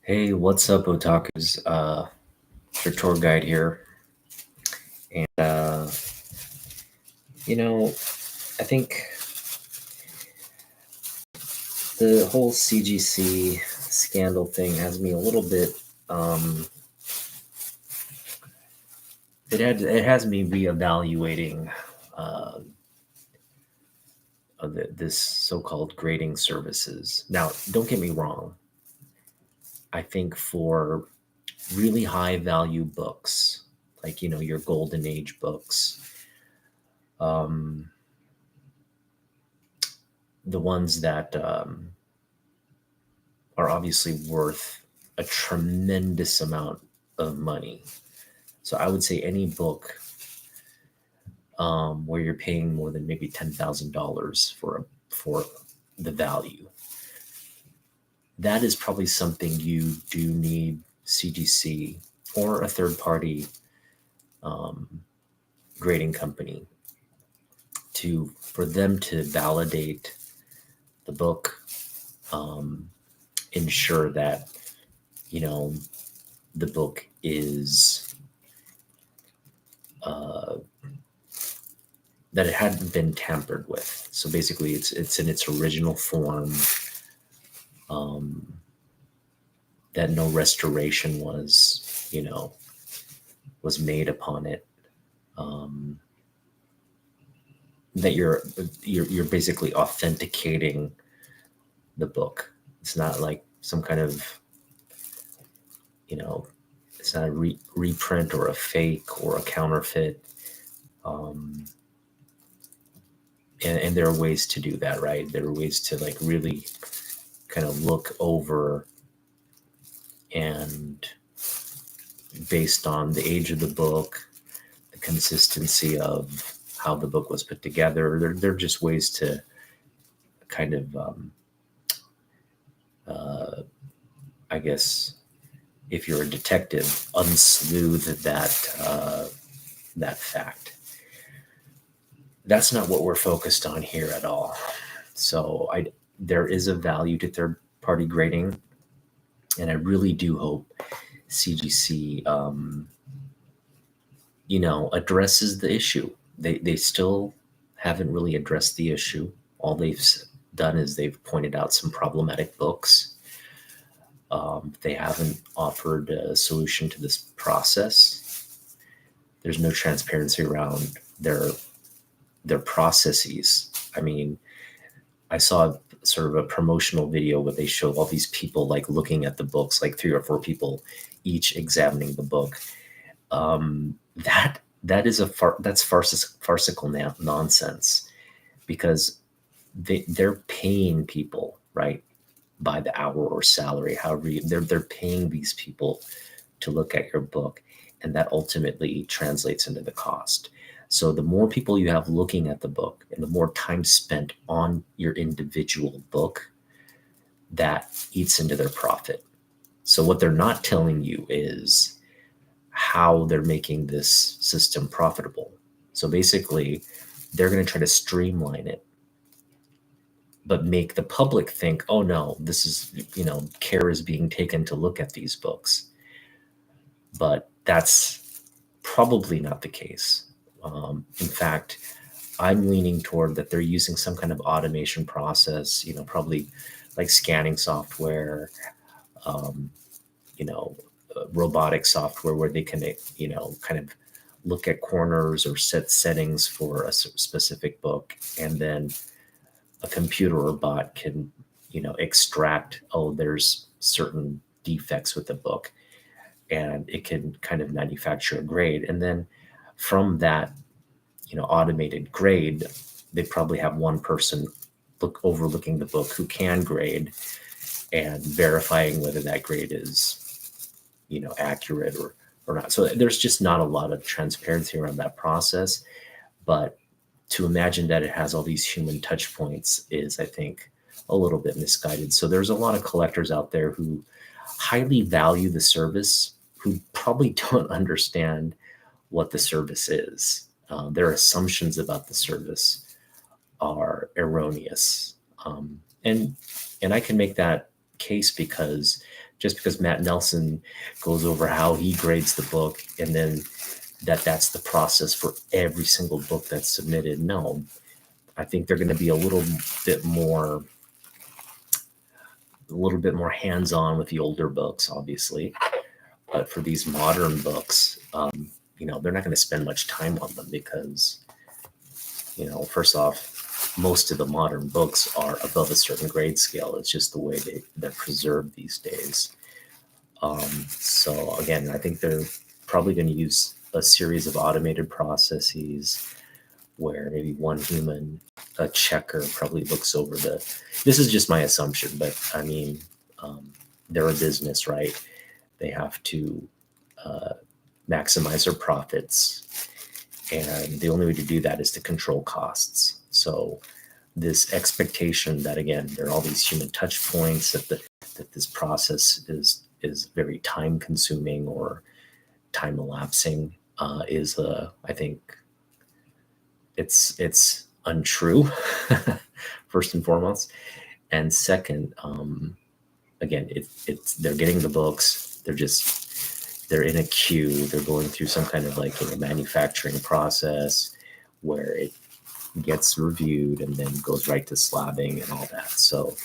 Hey, what's up, otakus? Your tour guide here. And, I think the whole CGC scandal thing has me a little bit, um, it has me reevaluating uh, this so-called grading services. Now, don't get me wrong. I think for really high value books, like, your golden age books, um, the ones that are obviously worth a tremendous amount of money. So I would say any book where you're paying more than maybe $10,000 for the value, that is probably something you do need CGC or a third party um, grading company to for them to validate the book, um, ensure that you know the book is uh, that it hadn't been tampered with. So basically, it's in its original form. Um, that no restoration was made upon it. Um, that you're basically authenticating the book. It's not like some kind of you know, it's not a reprint or a fake or a counterfeit. Um, and there are ways to do that, right? There are ways to like really kind of look over and based on the age of the book, the consistency of how the book was put together. They're just ways to kind of, uh, I guess, if you're a detective, unsmooth that fact. That's not what we're focused on here at all. So there is a value to third party grading, and I really do hope CGC, addresses the issue. They still haven't really addressed the issue. All they've done is they've pointed out some problematic books. They haven't offered a solution to this process. There's no transparency around their processes. I mean, I saw sort of a promotional video where they show all these people like looking at the books, like three or four people each examining the book. That is that's farcical nonsense because they're paying people, right, by the hour or salary, however they're paying these people to look at your book, and that ultimately translates into the cost. So the more people you have looking at the book and the more time spent on your individual book, that eats into their profit. So what they're not telling you is how they're making this system profitable. So basically, they're going to try to streamline it, but make the public think, oh no, this is, care is being taken to look at these books. But that's probably not the case. In fact, I'm leaning toward that they're using some kind of automation process, probably like scanning software, um, robotic software where they can, kind of look at corners or set settings for a specific book, and then a computer or bot can, extract, oh, there's certain defects with the book, and it can kind of manufacture a grade. And then from that, automated grade, they probably have one person overlooking the book who can grade and verifying whether that grade is, accurate or not. So there's just not a lot of transparency around that process. But to imagine that it has all these human touch points is, I think, a little bit misguided. So there's a lot of collectors out there who highly value the service, who probably don't understand what the service is. Their assumptions about the service are erroneous, and I can make that case because just because Matt Nelson goes over how he grades the book and then that's the process for every single book that's submitted. No, I think they're going to be a little bit more hands-on with the older books, obviously. But for these modern books, they're not going to spend much time on them because, first off, most of the modern books are above a certain grade scale. It's just the way they're preserved these days. So again, I think they're probably going to use a series of automated processes where maybe one human, a checker, probably looks over this is just my assumption, but I mean, they're a business, right? They have to maximize their profits. And the only way to do that is to control costs. So this expectation that, again, there are all these human touch points, that this process is very time consuming or time elapsing is, I think, it's untrue, first and foremost. And second, again, they're getting the books. They're in a queue. They're going through some kind of manufacturing process where it gets reviewed and then goes right to slabbing and all that. So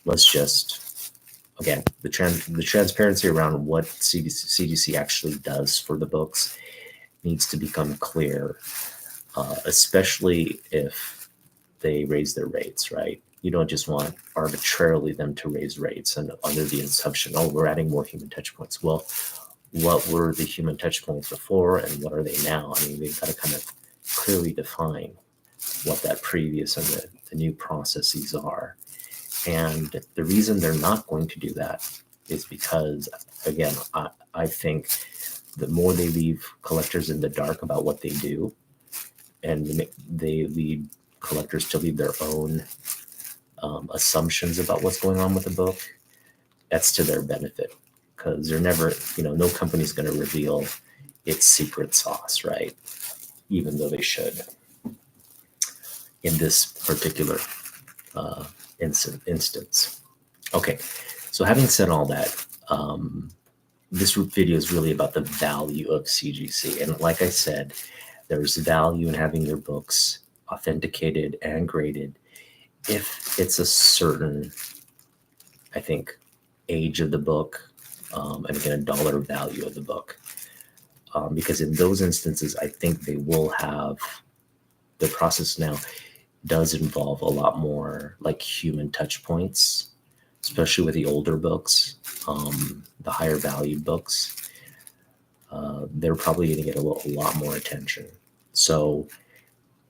let's just, again, the transparency around what CGC actually does for the books needs to become clear, especially if they raise their rates, right? You don't just want arbitrarily them to raise rates and under the assumption, oh, we're adding more human touch points. Well, what were the human touch points before and what are they now? I mean, we've got to kind of clearly define what that previous and the new processes are. And the reason they're not going to do that is because, again, I think the more they leave collectors in the dark about what they do, and they lead collectors to leave their own assumptions about what's going on with the book, that's to their benefit, because they're never, no company's going to reveal its secret sauce, right? Even though they should in this particular instance. Okay, so having said all that, this video is really about the value of CGC. And like I said, there's value in having your books authenticated and graded if it's a certain, I think, age of the book, and again, a dollar value of the book. Because in those instances, I think they will have, the process now does involve a lot more like human touch points, especially with the older books, the higher valued books. They're probably going to get a lot more attention. So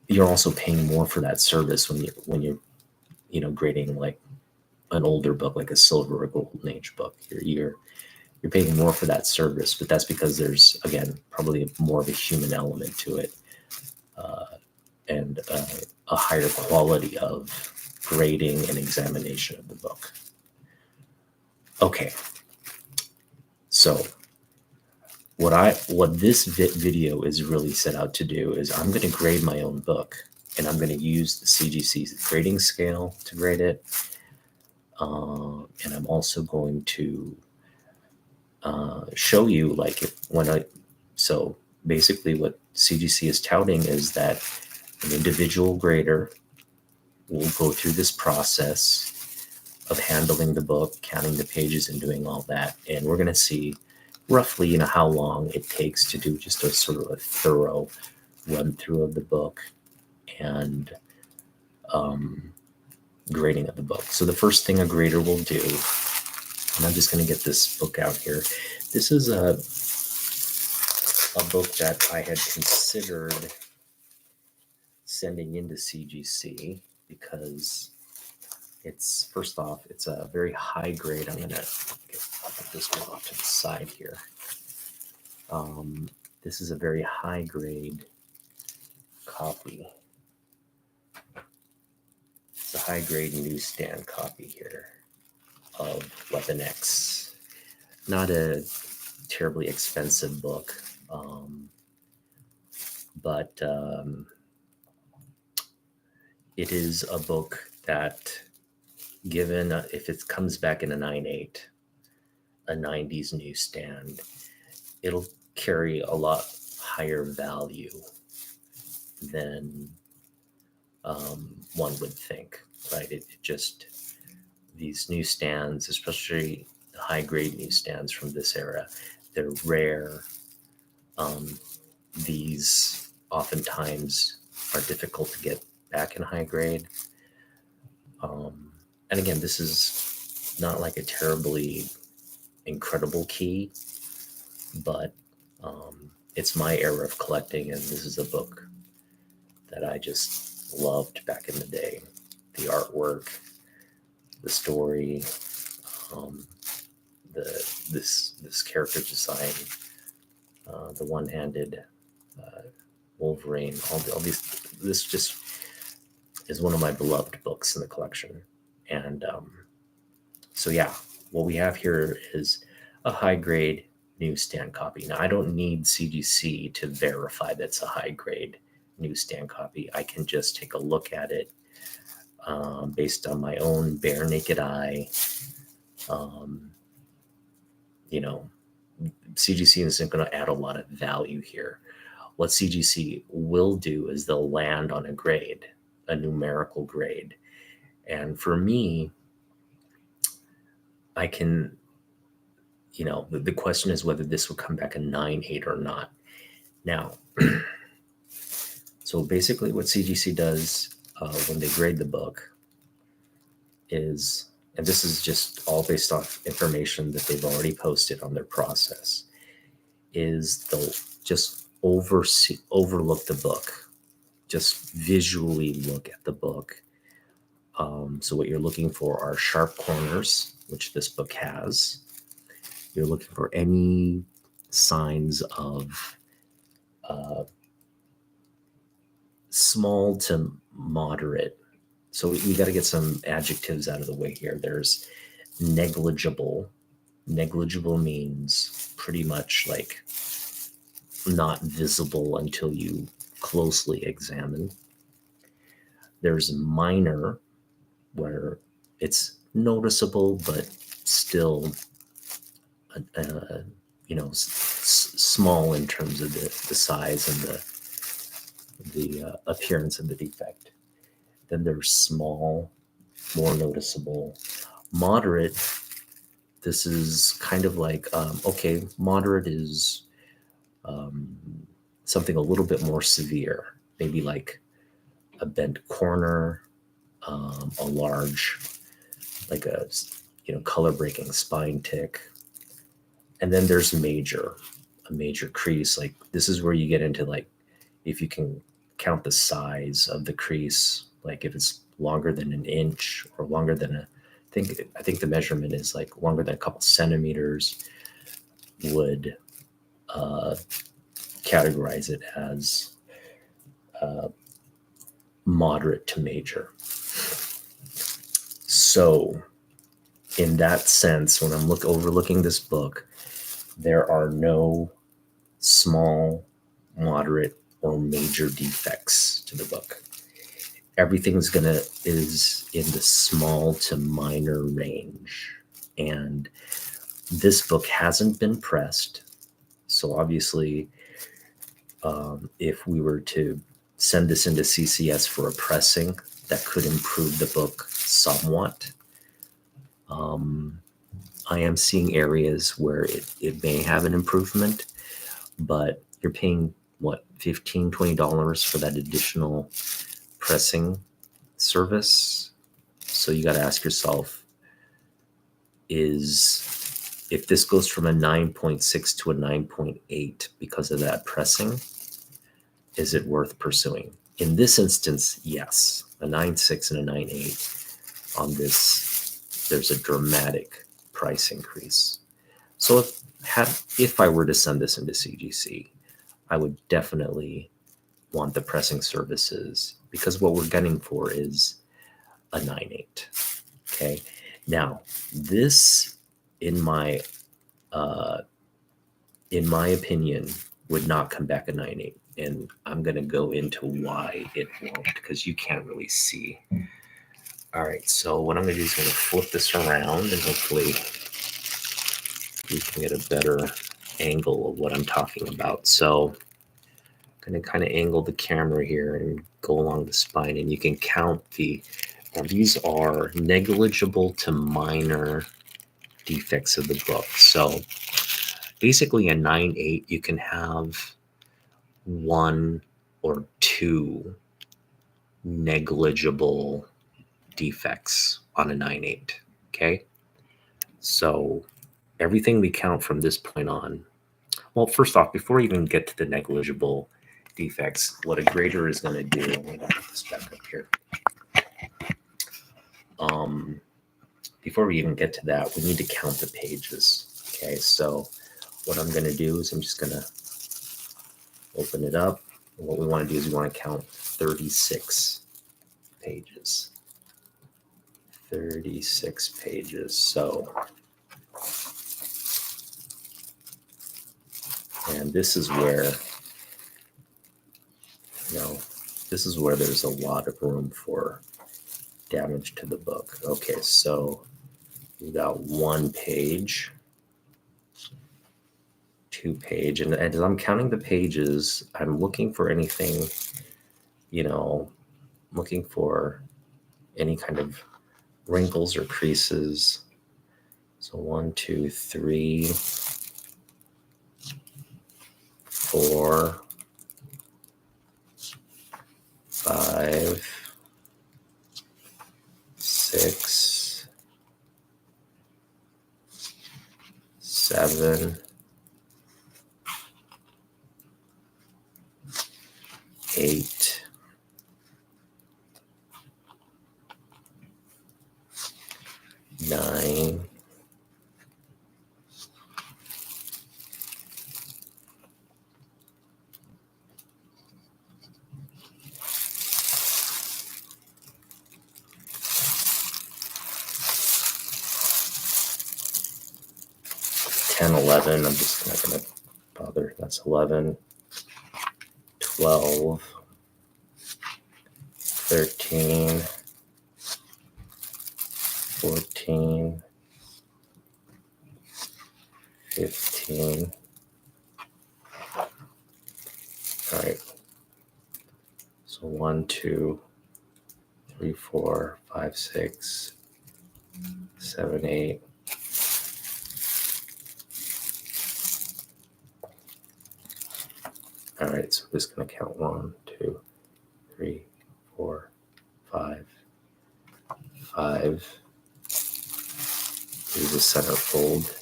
you're also paying more for that service when you're grading like an older book, like a silver or golden age book. You're paying more for that service, but that's because there's, again, probably more of a human element to it, and a higher quality of grading and examination of the book. Okay, so what this video is really set out to do is I'm going to grade my own book, and I'm going to use the CGC grading scale to grade it, and I'm also going to show you so basically what CGC is touting is that an individual grader will go through this process of handling the book, counting the pages and doing all that. And we're going to see roughly, how long it takes to do just a sort of a thorough run through of the book and grading of the book. So the first thing a grader will do, and I'm just going to get this book out here. This is a book that I had considered sending into CGC because it's, first off, it's a very high grade. I'll put this one off to the side here. This is a very high grade copy. It's a high grade newsstand copy here of Weapon X. Not a terribly expensive book, but it is a book that given if it comes back in a 9.8, a 90s newsstand, it'll carry a lot higher value than one would think, right? It just, these newsstands, especially the high grade newsstands from this era, they're rare. These oftentimes are difficult to get back in high grade. And again, this is not like a terribly incredible key, but it's my era of collecting, and this is a book that I just loved back in the day. The artwork, the story, this character design, the one-handed Wolverine, all these. This just is one of my beloved books in the collection, and so yeah, what we have here is a high-grade newsstand copy. Now, I don't need CGC to verify that's a high-grade newsstand copy. I can just take a look at it based on my own bare naked eye. CGC isn't going to add a lot of value here. What CGC will do is they'll land on a grade, a numerical grade. And for me, I can, the question is whether this will come back a 9.8 or not. Now, so basically what CGC does when they grade the book is, and this is just all based off information that they've already posted on their process, is they'll just overlook the book, just visually look at the book. So what you're looking for are sharp corners, which this book has. You're looking for any signs of small to moderate. So we got to get some adjectives out of the way here. There's negligible. Negligible means pretty much like not visible until you closely examine. There's minor, where it's noticeable, but still, small in terms of the size and the appearance of the defect. Then there's small, more noticeable. Moderate, this is kind of like, moderate is something a little bit more severe, maybe like a bent corner, a large, like a color breaking spine tick. And then there's a major crease. Like this is where you get into, like, if you can count the size of the crease, like if it's longer than an inch or longer than I think the measurement is like longer than a couple centimeters, would categorize it as moderate to major. So in that sense, when I'm overlooking this book, there are no small, moderate, or major defects to the book. Everything is in the small to minor range. And this book hasn't been pressed. So obviously, if we were to send this into CCS for a pressing, that could improve the book somewhat. I am seeing areas where it may have an improvement, but you're paying what, $15, $20 for that additional pressing service. So you got to ask yourself, if this goes from a 9.6 to a 9.8 because of that pressing, is it worth pursuing? In this instance, yes. A 9.6 and a 9.8 on this, there's a dramatic price increase. So if I were to send this into CGC, I would definitely want the pressing services, because what we're gunning for is a 9.8. Okay. Now, this, in my opinion, would not come back a 9.8. And I'm going to go into why it won't, because you can't really see. All right, so what I'm going to do is I'm going to flip this around and hopefully you can get a better angle of what I'm talking about. So I'm going to kind of angle the camera here and go along the spine, and you can count now these are negligible to minor defects of the book. So basically a 9/8, you can have one or two negligible defects on a 9/8. Okay. So everything we count from this point on, well, first off, before we even get to the negligible defects, what a grader is going to do, let me put this back up here. Before we even get to that, we need to count the pages. Okay, so what I'm going to do is I'm just going to open it up. What we want to do is we want to count 36 pages. 36 pages. So, and this is where, this is where there's a lot of room for damage to the book. Okay, so we got 1 page, 2 page, and as I'm counting the pages, I'm looking for anything, looking for any kind of wrinkles or creases. So 1, 2, 3, 4, 5, 6, 7, 8, 9, 10, 11. I'm just not going to bother. That's 11, 12, 13, 14, 15. All right. So 1, 2, 3, 4, 5, 6, 7, 8. All right, so I'm just going to count 1, 2, 3, 4, 5, 5. Do the center fold.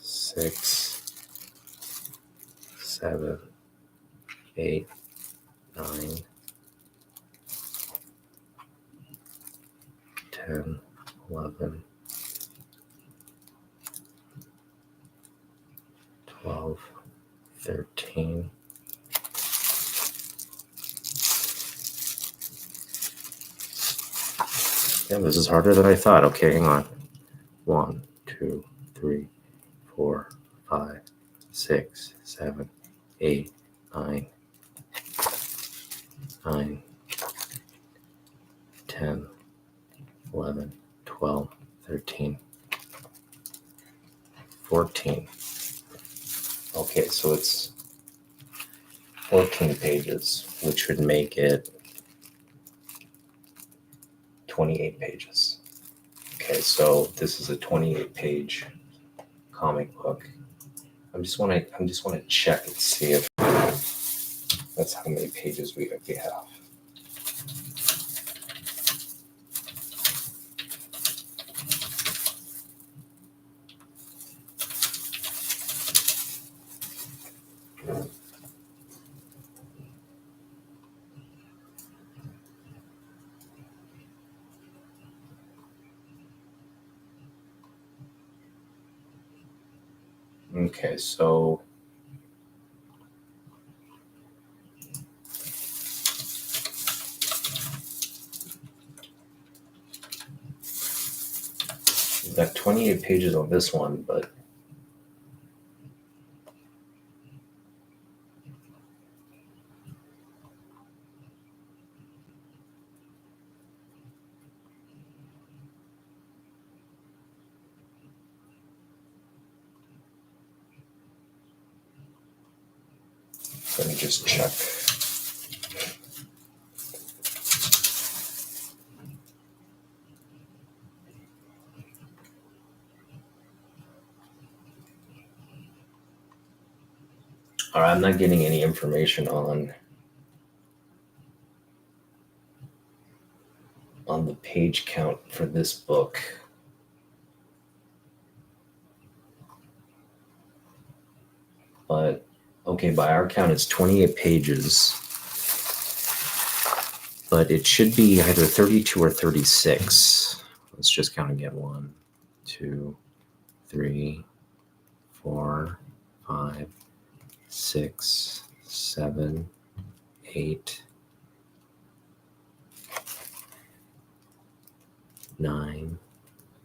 6, 7, 8, 9, 10, 11, 12, 13. Yeah, this is harder than I thought. Okay, hang on. 1, 2, 3, 4, 5, 6, 7, 8, 9, 9, 10, 11, 12, 13, 14. Okay, so it's 14 pages, which would make it 28 pages. Okay, so this is a 28-page comic book. I just want to check and see if that's how many pages we have. Okay, so we've got 28 pages on this one, but just check. All right, I'm not getting any information on the page count for this book. But okay, by our count, it's 28 pages. But it should be either 32 or 36. Let's just count again. 1, 2, 3, 4, 5, 6, 7, 8, 9,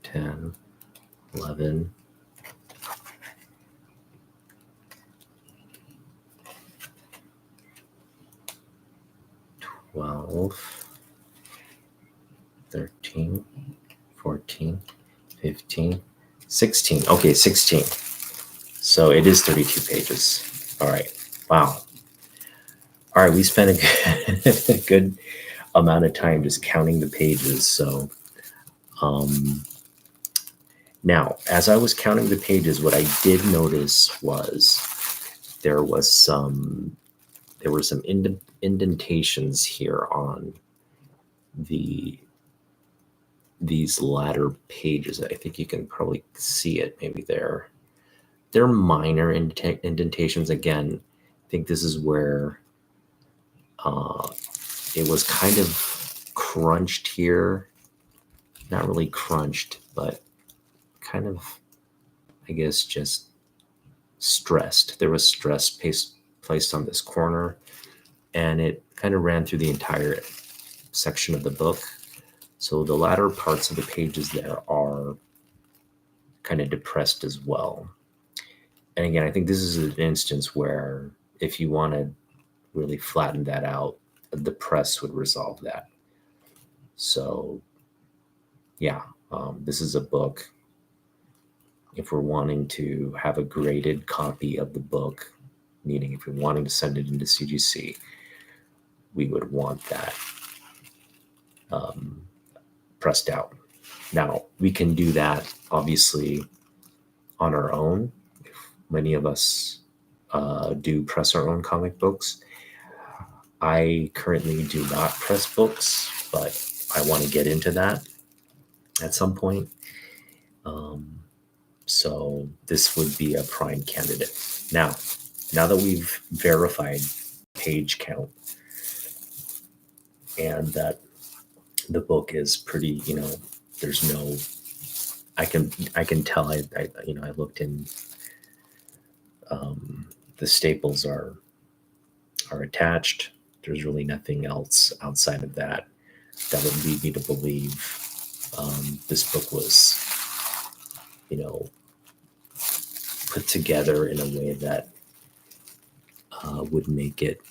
10, 11, 12, 13, 14, 15, 16. Okay, 16. So it is 32 pages. All right. Wow. All right, we spent a good amount of time just counting the pages. So now, as I was counting the pages, what I did notice was there were some indentations here on these latter pages. I think you can probably see it maybe there. They're minor indentations. Again, I think this is where it was kind of crunched here. Not really crunched, but kind of, I guess, just stressed. There was stress placed on this corner, and it kind of ran through the entire section of the book. So the latter parts of the pages there are kind of depressed as well. And again, I think this is an instance where if you want to really flatten that out, the press would resolve that. So yeah, this is a book. If we're wanting to have a graded copy of the book, meaning if we're wanting to send it into CGC, we would want that pressed out. Now, we can do that obviously on our own. Many of us do press our own comic books. I currently do not press books, but I want to get into that at some point. So this would be a prime candidate. Now that we've verified page count and that the book is pretty, there's no, I can tell, I looked in, the staples are attached. There's really nothing else outside of that would lead me to believe this book was, put together in a way that would make it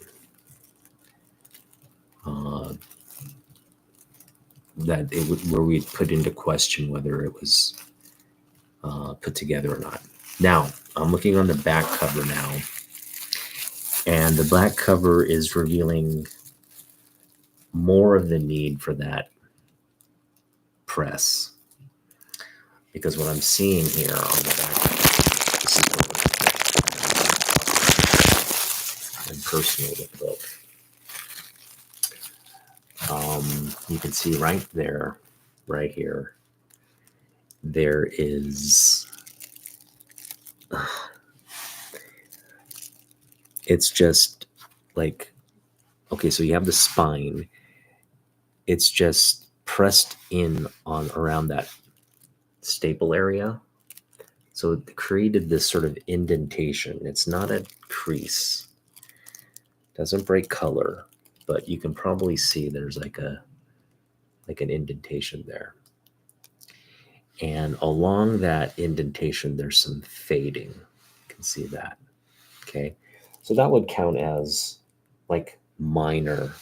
that it would, where we'd put into question whether it was put together or not. Now, I'm looking on the back cover now, and the back cover is revealing more of the need for that press, because what I'm seeing here on the back cover, this is what I'm personal with the book. You can see right there, right here, there is, it's just like, okay, so you have the spine. It's just pressed in on around that staple area. So it created this sort of indentation. It's not a crease. Doesn't break color, but you can probably see there's like an indentation there. And along that indentation, there's some fading. You can see that. Okay. So that would count as like minor.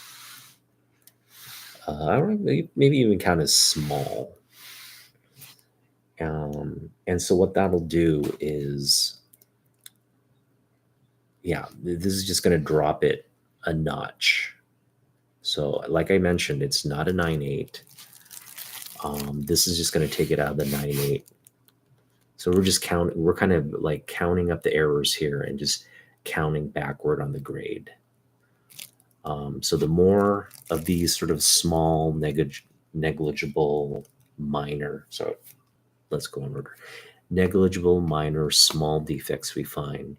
I don't know, maybe even count as small. And so what that'll do is yeah, this is just going to drop it a notch. So like I mentioned, it's not a 9/8. This is just going to take it out of the 9/8. So we're kind of like counting up the errors here and just counting backward on the grade. So the more of these sort of small, negligible, minor, so let's go in order. Negligible, minor, small defects we find,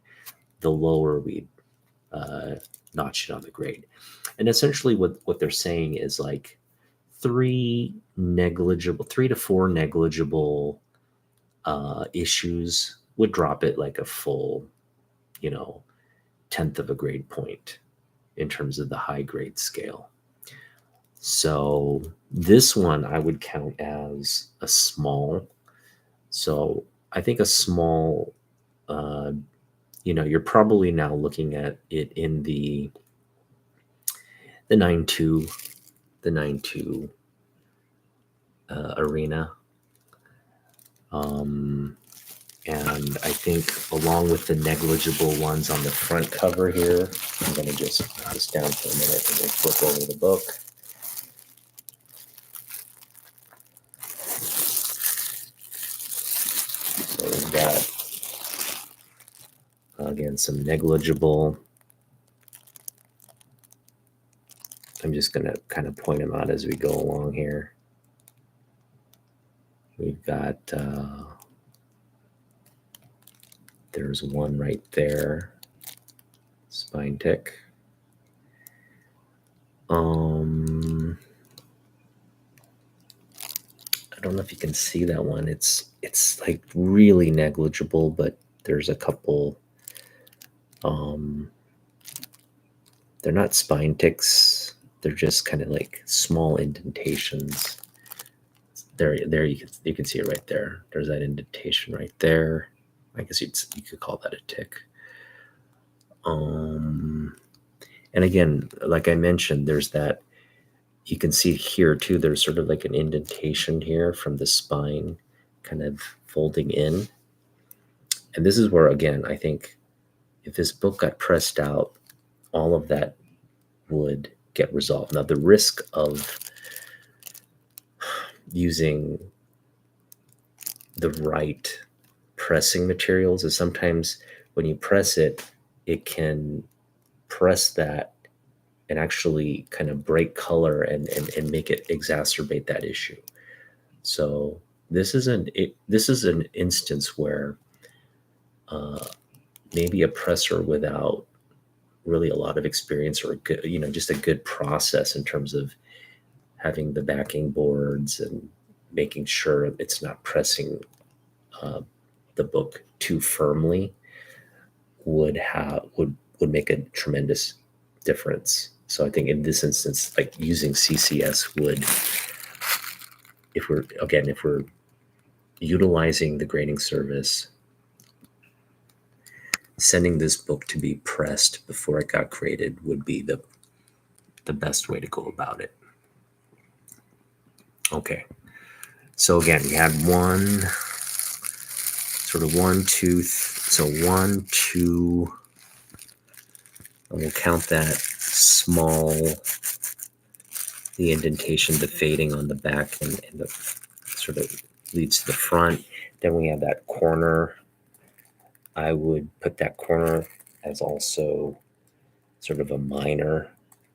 the lower we notch it on the grade. And essentially what they're saying is like 3 to 4 negligible issues would drop it like a full, 10th of a grade point in terms of the high grade scale. So this one I would count as a small. So I think a small, you're probably now looking at it in the 9.2, the 9.2 arena. And I think along with the negligible ones on the front cover here, I'm going to just put this down for a minute and then flip over the book. So we've got, again, some negligible. I'm just going to kind of point them out as we go along here. We've got, there's one right there, spine tick. I don't know if you can see that one. It's like really negligible, but there's a couple. They're not spine ticks. They're just kind of like small indentations. There you can see it right there. There's that indentation right there. I guess you could call that a tick. And again, like I mentioned, there's that. You can see here too. There's sort of like an indentation here from the spine, kind of folding in. And this is where, again, I think if this book got pressed out, all of that would get resolved. Now, the risk of using the right pressing materials is sometimes when you press it, it can press that and actually kind of break color and make it exacerbate that issue. So this is an instance where maybe a presser without really a lot of experience or a good, just a good process in terms of having the backing boards and making sure it's not pressing the book too firmly would make a tremendous difference. So I think in this instance, like using CCS would, if we're utilizing the grading service, sending this book to be pressed before it got graded would be the best way to go about it. Okay. So again, we had one, two. So 1, 2, and we'll count that small, the indentation, the fading on the back and the sort of leads to the front. Then we have that corner. I would put that corner as also sort of a minor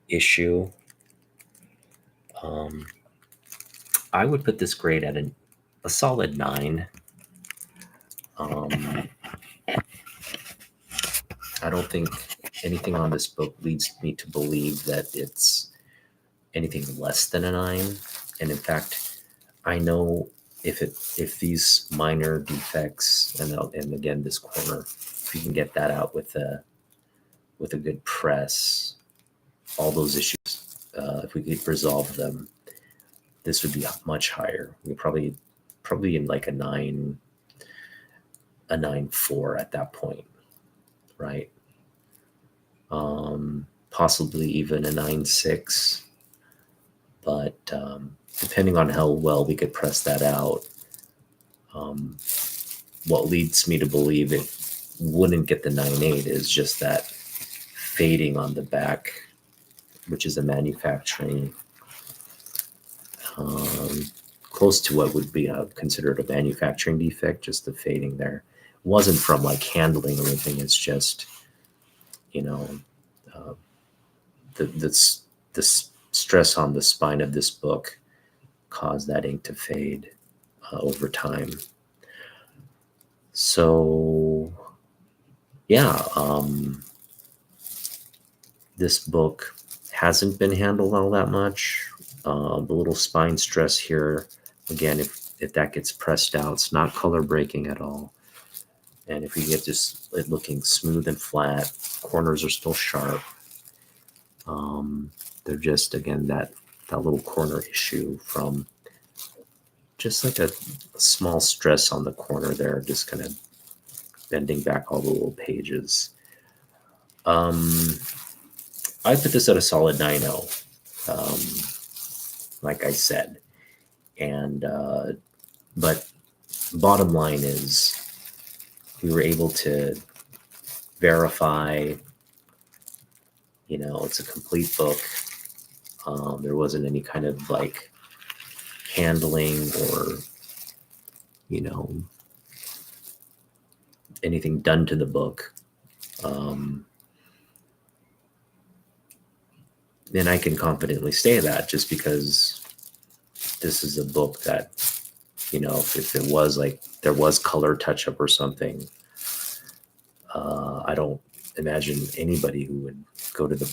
issue. I would put this grade at a solid 9. I don't think anything on this book leads me to believe that it's anything less than a 9. And in fact, I know if these minor defects and again this corner, if you can get that out with a good press, all those issues, if we could resolve them, this would be much higher. We probably in like a 9.4 at that point, right? Possibly even a 9.6, but depending on how well we could press that out, what leads me to believe it wouldn't get the 9.8 is just that fading on the back, which is a manufacturing, close to what would be considered a manufacturing defect, just the fading there. It wasn't from like handling or anything. It's just, you know, uh, the stress on the spine of this book caused that ink to fade over time. So, yeah, this book hasn't been handled all that much. The little spine stress here, again, if that gets pressed out, it's not color breaking at all. And if you get just it looking smooth and flat, corners are still sharp. They're just, again, that little corner issue from just like a small stress on the corner there, just kind of bending back all the little pages. I put this at a solid 9.0, like I said. And, but bottom line is we were able to verify, it's a complete book. There wasn't any kind of like handling or, anything done to the book. And I can confidently say that just because this is a book that, if it was like there was color touch up or something, I don't imagine anybody who would go to the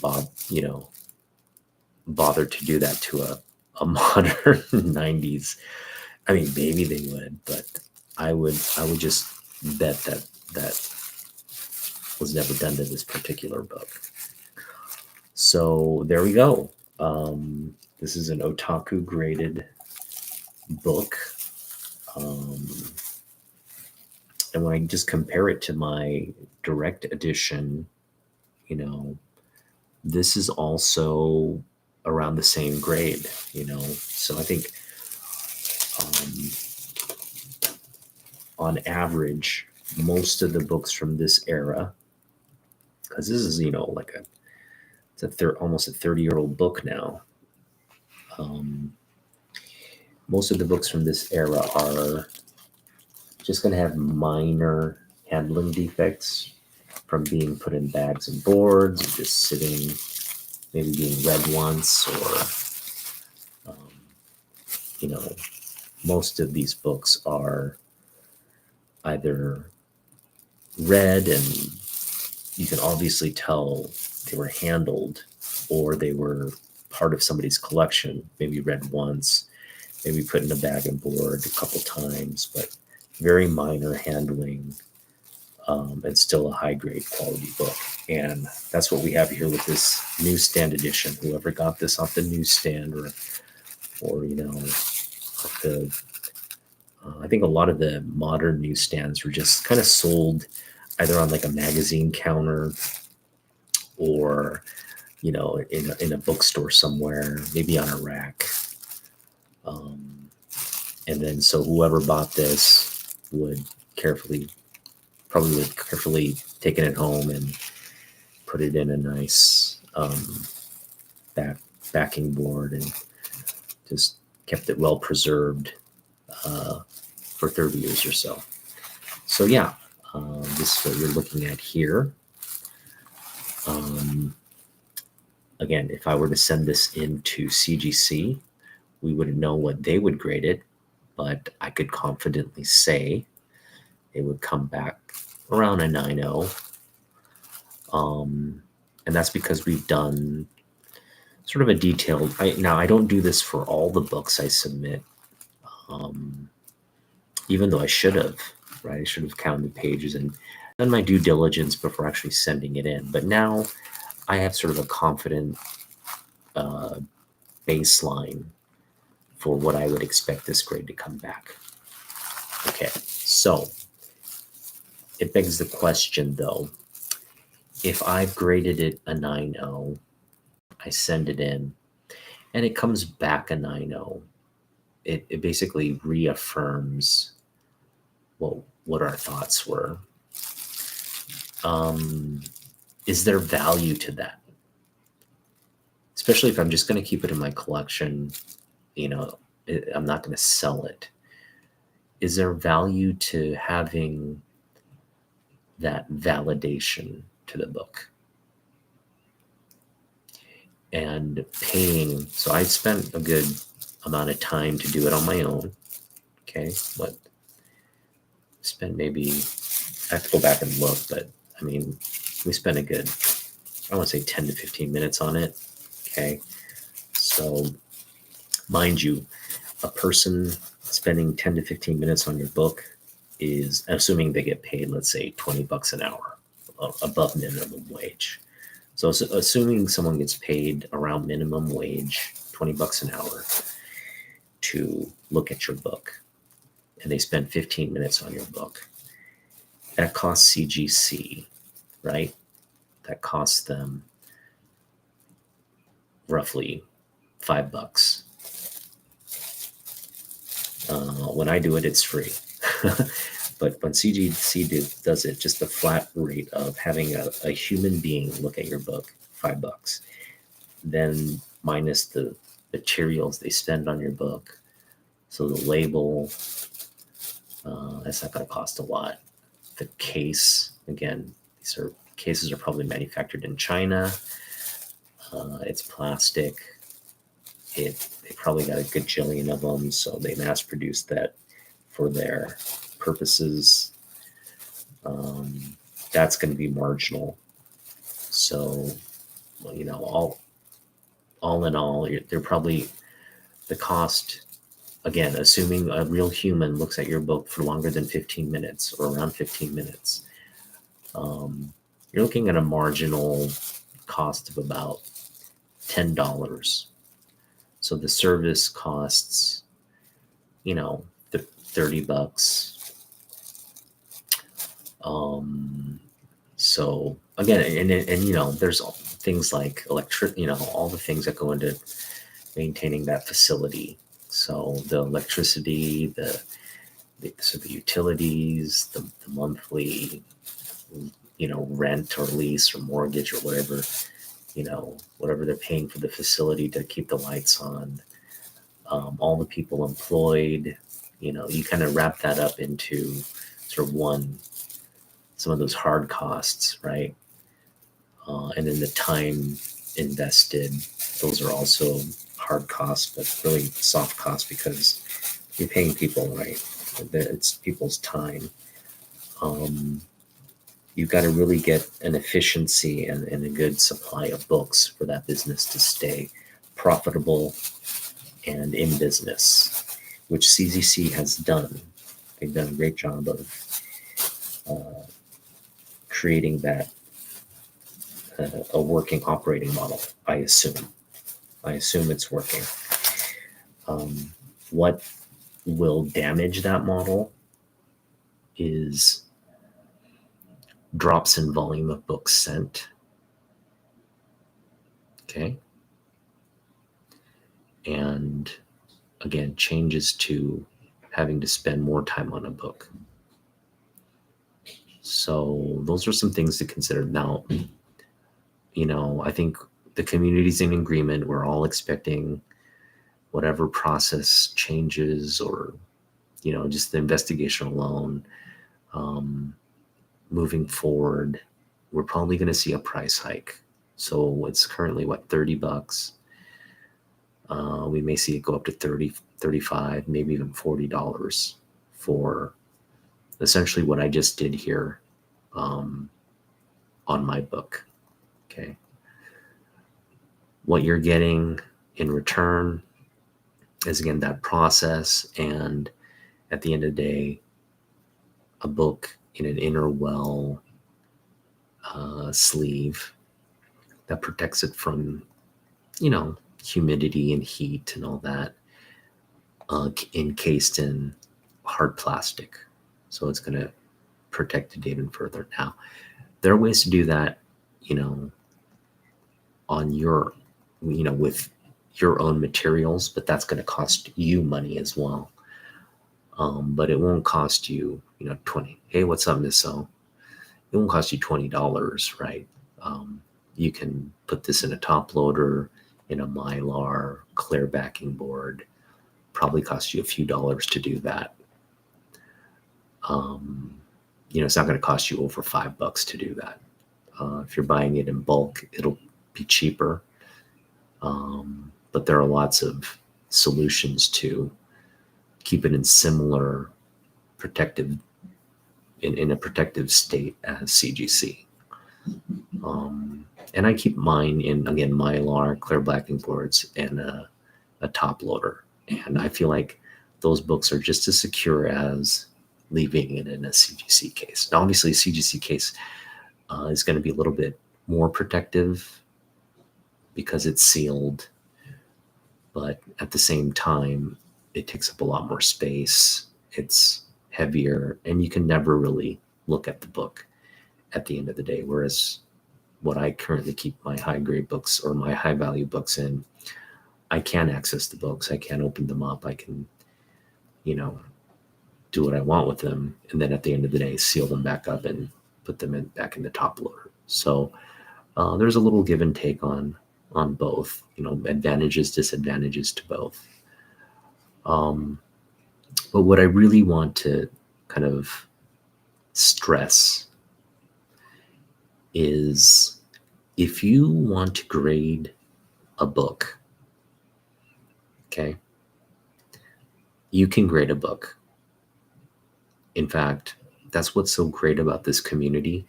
bother to do that to a modern 90s. I mean, maybe they would, but I would just bet that was never done to this particular book. So there we go. This is an otaku graded book. And when I just compare it to my direct edition, this is also around the same grade, So I think on average, most of the books from this era, because this is, like almost a 30-year-old book now. Most of the books from this era are just going to have minor handling defects from being put in bags and boards, or just sitting, maybe being read once, or, most of these books are either read and you can obviously tell they were handled, or they were part of somebody's collection, maybe read once, maybe put in a bag and board a couple times, but very minor handling, and still a high grade quality book. And that's what we have here with this newsstand edition. Whoever got this off the newsstand or I think a lot of the modern newsstands were just kind of sold either on like a magazine counter or, in a bookstore somewhere, maybe on a rack. And then so whoever bought this would probably carefully taken it home and put it in a nice backing board and just kept it well preserved for 30 years or so. So yeah, this is what you're looking at here. Again, if I were to send this into CGC, we wouldn't know what they would grade it, but I could confidently say it would come back around a 9.0. And that's because we've done sort of a detailed, now I don't do this for all the books I submit, even though I should have, right? I should have counted pages and done my due diligence before actually sending it in. But now I have sort of a confident baseline for what I would expect this grade to come back. Okay, so it begs the question though, if I've graded it a 9.0, I send it in, and it comes back a 9.0, it basically reaffirms what our thoughts were. is there value to that? Especially if I'm just going to keep it in my collection, I'm not going to sell it. Is there value to having that validation to the book and paying? So I spent a good amount of time to do it on my own. Okay. What spent maybe, I have to go back and look, but I mean, we spent a good, I want to say 10 to 15 minutes on it. Okay. So mind you, a person spending 10 to 15 minutes on your book is, assuming they get paid, let's say $20 an hour above minimum wage. So assuming someone gets paid around minimum wage, $20 an hour to look at your book, and they spend 15 minutes on your book, that costs CGC, right? That costs them roughly $5. When I do it, it's free. But when CGC does it, just the flat rate of having a human being look at your book, $5. Then minus the materials they spend on your book. So the label, that's not going to cost a lot. The case, again, cases are probably manufactured in China. It's plastic. They probably got a gajillion of them, so they mass produced that for their purposes. That's going to be marginal. So, all in all, they're probably the cost. Again, assuming a real human looks at your book for longer than 15 minutes or around 15 minutes, you're looking at a marginal cost of about $10. So the service costs, $30. So again, and there's things like all the things that go into maintaining that facility. So the electricity, the utilities, the monthly, rent or lease or mortgage or whatever, whatever they're paying for the facility to keep the lights on, all the people employed, you kind of wrap that up into sort of some of those hard costs, right? And then the time invested, those are also hard costs, but really soft costs because you're paying people, right? It's people's time. You've got to really get an efficiency and a good supply of books for that business to stay profitable and in business, which CGC has done. They've done a great job of creating that a working operating model. I assume it's working. What will damage that model is drops in volume of books sent. Okay. And again, changes to having to spend more time on a book. So those are some things to consider. Now, I think the community's in agreement. We're all expecting whatever process changes or, just the investigation alone, moving forward, we're probably going to see a price hike. So it's currently $30. We may see it go up to 30, 35, maybe even $40 for essentially what I just did here on my book. Okay. What you're getting in return is, again, that process. And at the end of the day, a book in an inner well sleeve that protects it from, humidity and heat and all that, encased in hard plastic. So it's going to protect it even further. Now, there are ways to do that, on your, with your own materials, but that's going to cost you money as well. But it won't cost you, 20. Hey, what's up, Miss O? It won't cost you $20, right? You can put this in a top loader, in a Mylar, clear backing board. Probably cost you a few dollars to do that. It's not going to cost you over $5 to do that. If you're buying it in bulk, it'll be cheaper. But there are lots of solutions to keep it in similar protective, in a protective state as CGC. And I keep mine in, again, Mylar, clear backing boards, and a top loader. And I feel like those books are just as secure as leaving it in a CGC case. Now, obviously, a CGC case is going to be a little bit more protective because it's sealed, but at the same time, it takes up a lot more space. It's heavier, and you can never really look at the book at the end of the day. Whereas what I currently keep my high grade books or my high value books in, I can access the books. I can open them up. I can, do what I want with them. And then at the end of the day, seal them back up and put them back in the top loader. So there's a little give and take on both, advantages, disadvantages to both. But what I really want to kind of stress is, if you want to grade a book, okay, you can grade a book. In fact, that's what's so great about this community.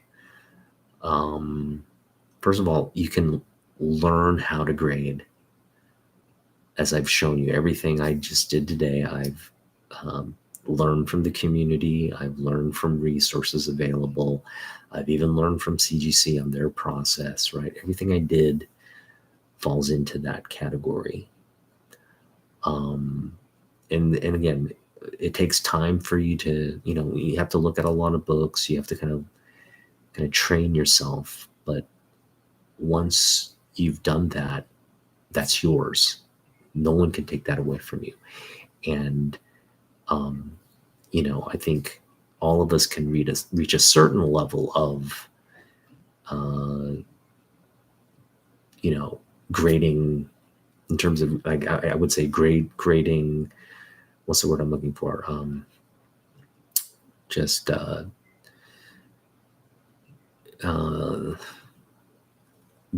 First of all, you can learn how to grade. As I've shown you, everything I just did today, I've learned from the community. I've learned from resources available. I've even learned from CGC on their process, right? Everything I did falls into that category. And again, it takes time for you to, you have to look at a lot of books. You have to kind of train yourself. But once you've done that, that's yours. No one can take that away from you. And, I think all of us can reach a certain level of, grading, in terms of, I would say grading, what's the word I'm looking for?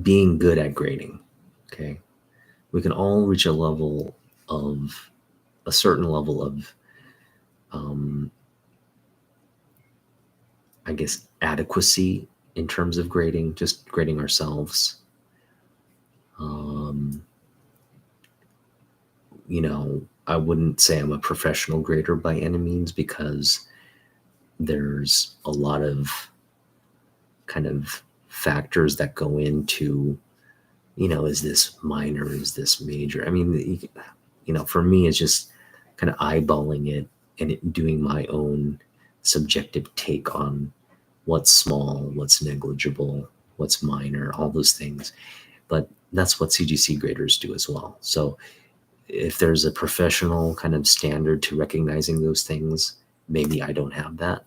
Being good at grading. Okay. We can all reach a certain level of, I guess, adequacy in terms of grading, just grading ourselves. I wouldn't say I'm a professional grader by any means, because there's a lot of kind of factors that go into, is this minor, is this major? I mean, for me, it's just kind of eyeballing it and doing my own subjective take on what's small, what's negligible, what's minor, all those things. But that's what CGC graders do as well. So if there's a professional kind of standard to recognizing those things, maybe I don't have that.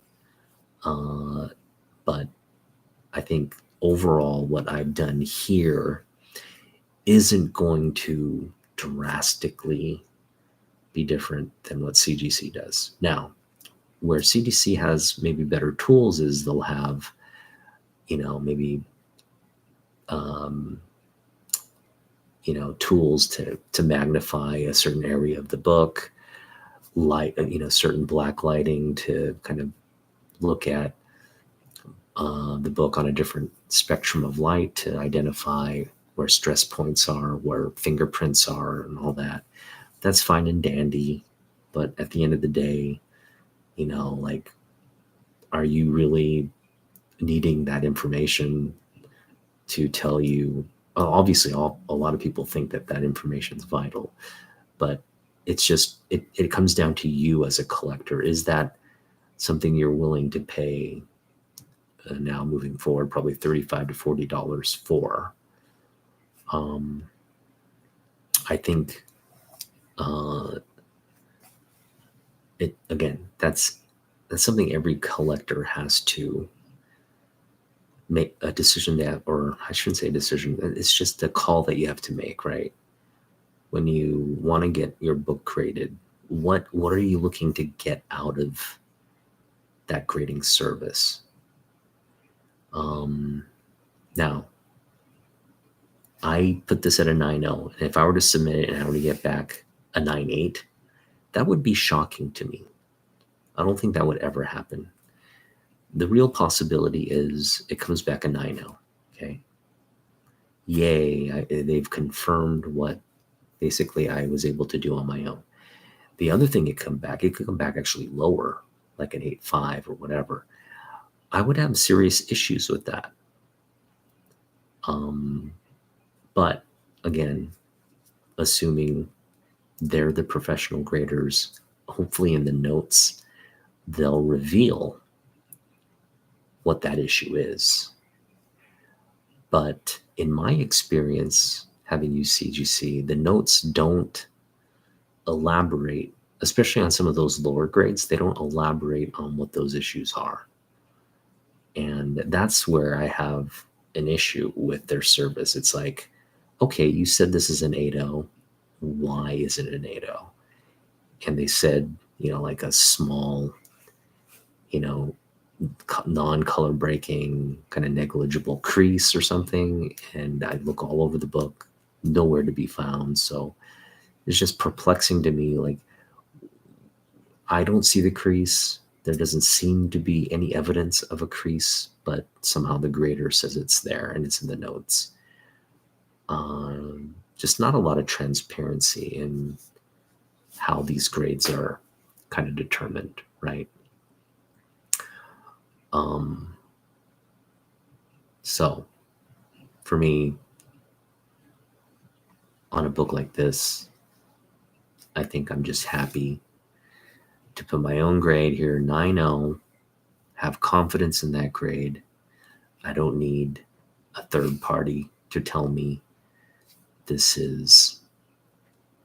But I think overall what I've done here isn't going to drastically be different than what CGC does. Now, where CGC has maybe better tools is they'll have, maybe, tools to magnify a certain area of the book, light, certain black lighting to kind of look at the book on a different spectrum of light to identify where stress points are, where fingerprints are, and all that. That's fine and dandy. But at the end of the day, are you really needing that information to tell you? Obviously, a lot of people think that information is vital, but it's just, it comes down to you as a collector. Is that something you're willing to pay now moving forward, probably $35 to $40 for? I think again, that's something every collector has to make a decision that, or I shouldn't say decision, it's just a call that you have to make, right? When you want to get your book graded, what are you looking to get out of that grading service? Now, I put this at a 9.0, and if I were to submit it and I were to get back a 9.8, that would be shocking to me. I don't think that would ever happen. The real possibility is it comes back a 9.0, okay? Yay, they've confirmed what basically I was able to do on my own. The other thing it could come back actually lower, like an 8.5 or whatever. I would have serious issues with that. But again, assuming they're the professional graders, hopefully in the notes, they'll reveal what that issue is. But in my experience, having used CGC, the notes don't elaborate, especially on some of those lower grades, they don't elaborate on what those issues are. And that's where I have an issue with their service. It's like, okay, you said this is an 8.0. Why is it an 8.0? And they said, like a small, non-color breaking, kind of negligible crease or something. And I look all over the book, nowhere to be found. So it's just perplexing to me. Like, I don't see the crease. There doesn't seem to be any evidence of a crease, but somehow the grader says it's there and it's in the notes. Just not a lot of transparency in how these grades are kind of determined, right? So for me, on a book like this, I think I'm just happy to put my own grade here, 9.0, have confidence in that grade. I don't need a third party to tell me this is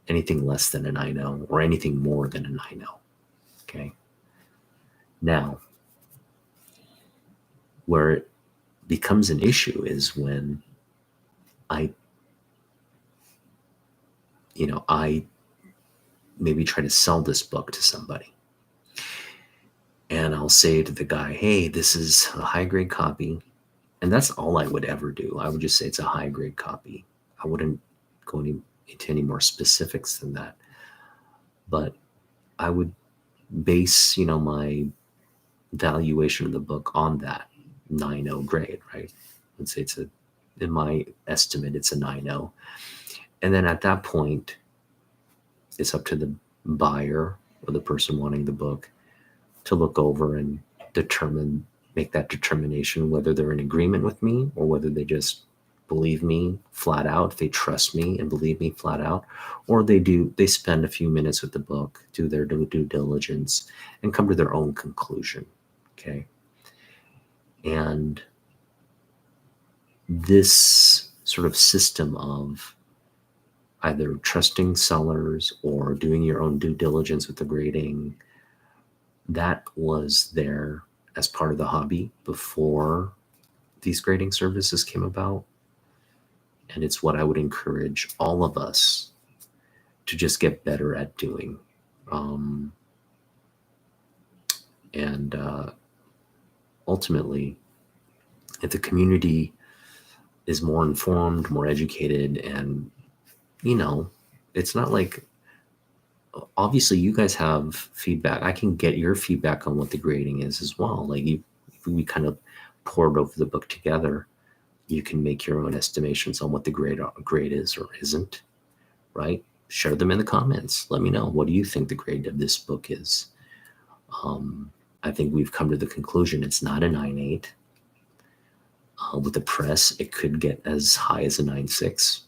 anything less than a 9.0 or anything more than a 9.0. Okay. Now, where it becomes an issue is when I maybe try to sell this book to somebody. And I'll say to the guy, hey, this is a high grade copy. And that's all I would ever do. I would just say it's a high grade copy. I wouldn't go into any more specifics than that. But I would base, my valuation of the book on that 9.0 grade, right? Let's say in my estimate, it's a 9.0. And then at that point, it's up to the buyer or the person wanting the book to look over and make that determination whether they're in agreement with me or whether they just believe me flat out, they trust me and believe me flat out, or they spend a few minutes with the book, do their due diligence, and come to their own conclusion. Okay. And this sort of system of either trusting sellers or doing your own due diligence with the grading, that was there as part of the hobby before these grading services came about. And it's what I would encourage all of us to just get better at doing. Ultimately, if the community is more informed, more educated, and, it's not like, obviously you guys have feedback. I can get your feedback on what the grading is as well. Like we kind of poured over the book together. You can make your own estimations on what the grade is or isn't, right? Share them in the comments. Let me know. What do you think the grade of this book is? I think we've come to the conclusion it's not a 9.8. With the press, it could get as high as a 9.6.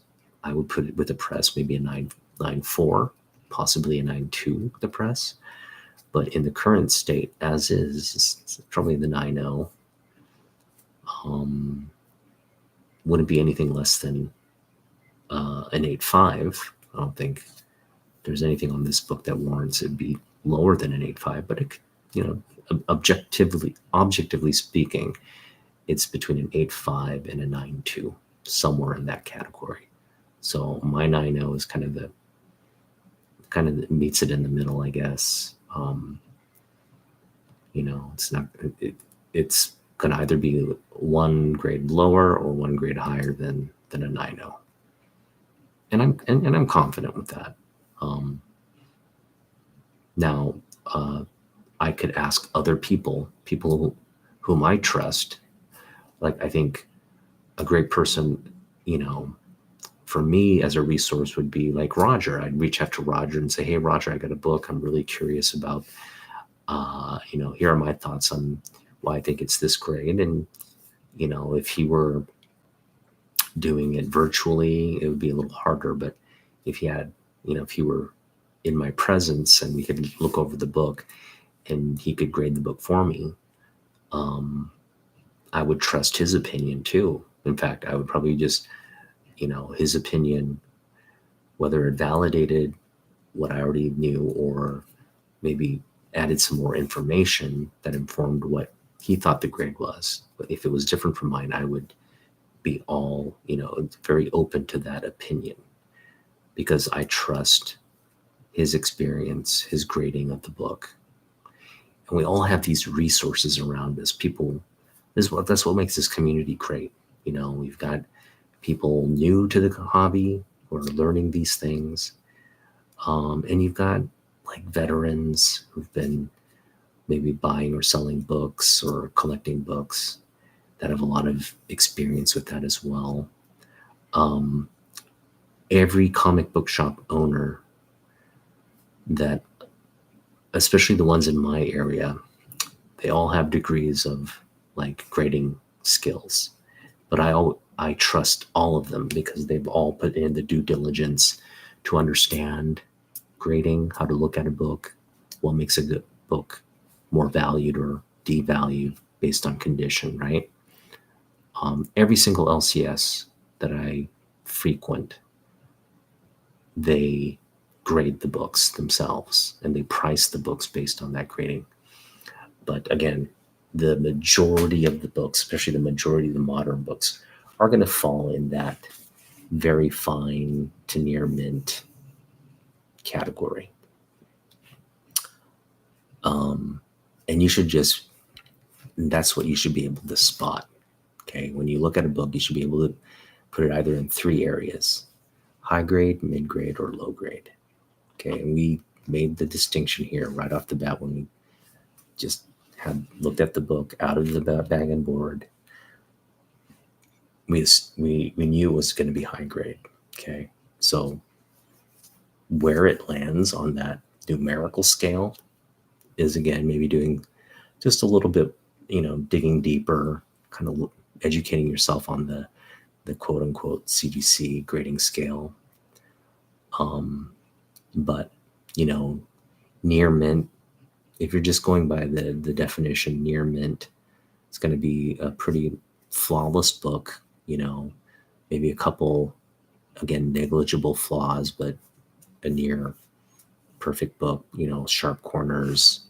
I would put it with the press, maybe a 9.4, possibly a 9.2, the press. But in the current state, as is, it's probably the 9.0. Wouldn't be anything less than an 8.5. I don't think there's anything on this book that warrants it be lower than an 8.5, but it, objectively speaking, it's between an 8.5 and a 9.2, somewhere in that category. So my 9.0 is kind of meets it in the middle, I guess. It's not. It's going to either be one grade lower or one grade higher than a 9.0, and I'm confident with that. Now, I could ask other people whom I trust. Like, I think a great person, for me as a resource would be like Roger. I'd reach out to Roger and say, hey, Roger, I got a book I'm really curious about. Here are my thoughts on why I think it's this great. And, if he were doing it virtually, it would be a little harder. But if he had, if he were in my presence and we could look over the book and he could grade the book for me, I would trust his opinion too. In fact, I would probably just, his opinion, whether it validated what I already knew or maybe added some more information that informed what he thought the grade was. But if it was different from mine, I would be all, very open to that opinion because I trust his experience, his grading of the book. And we all have these resources around us. That's what makes this community great. We've got people new to the hobby who are learning these things. And you've got like veterans who've been maybe buying or selling books or collecting books that have a lot of experience with that as well. Every comic book shop owner that, especially the ones in my area, they all have degrees of like grading skills, but I trust all of them because they've all put in the due diligence to understand grading, how to look at a book, what makes a good book more valued or devalued based on condition, right? Every single LCS that I frequent, they grade the books themselves and they price the books based on that grading. But again, the majority of the books, especially the majority of the modern books, are going to fall in that very fine to near mint category. And that's what you should be able to spot. Okay. When you look at a book, you should be able to put it either in three areas: high grade, mid grade, or low grade. Okay. And we made the distinction here right off the bat when we just had looked at the book out of the bag and board. We knew it was going to be high grade. Okay. So where it lands on that numerical scale is, again, maybe doing just a little bit, digging deeper, kind of educating yourself on the quote unquote CGC grading scale. But, near mint, if you're just going by the definition, near mint, it's going to be a pretty flawless book, maybe a couple, again, negligible flaws, but a near perfect book, sharp corners,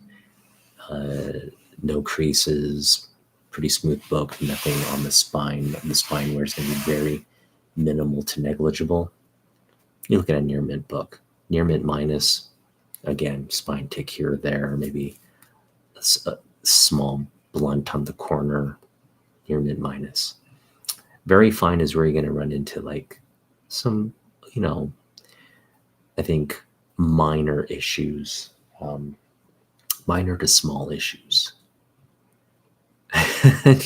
no creases, pretty smooth book, nothing on the spine. The spine wear is going to be very minimal to negligible. You look at a near mint book, near mint minus, again, spine tick here or there, maybe a small blunt on the corner, near mint minus. Very fine is where you're going to run into like some, I think minor issues, minor to small issues.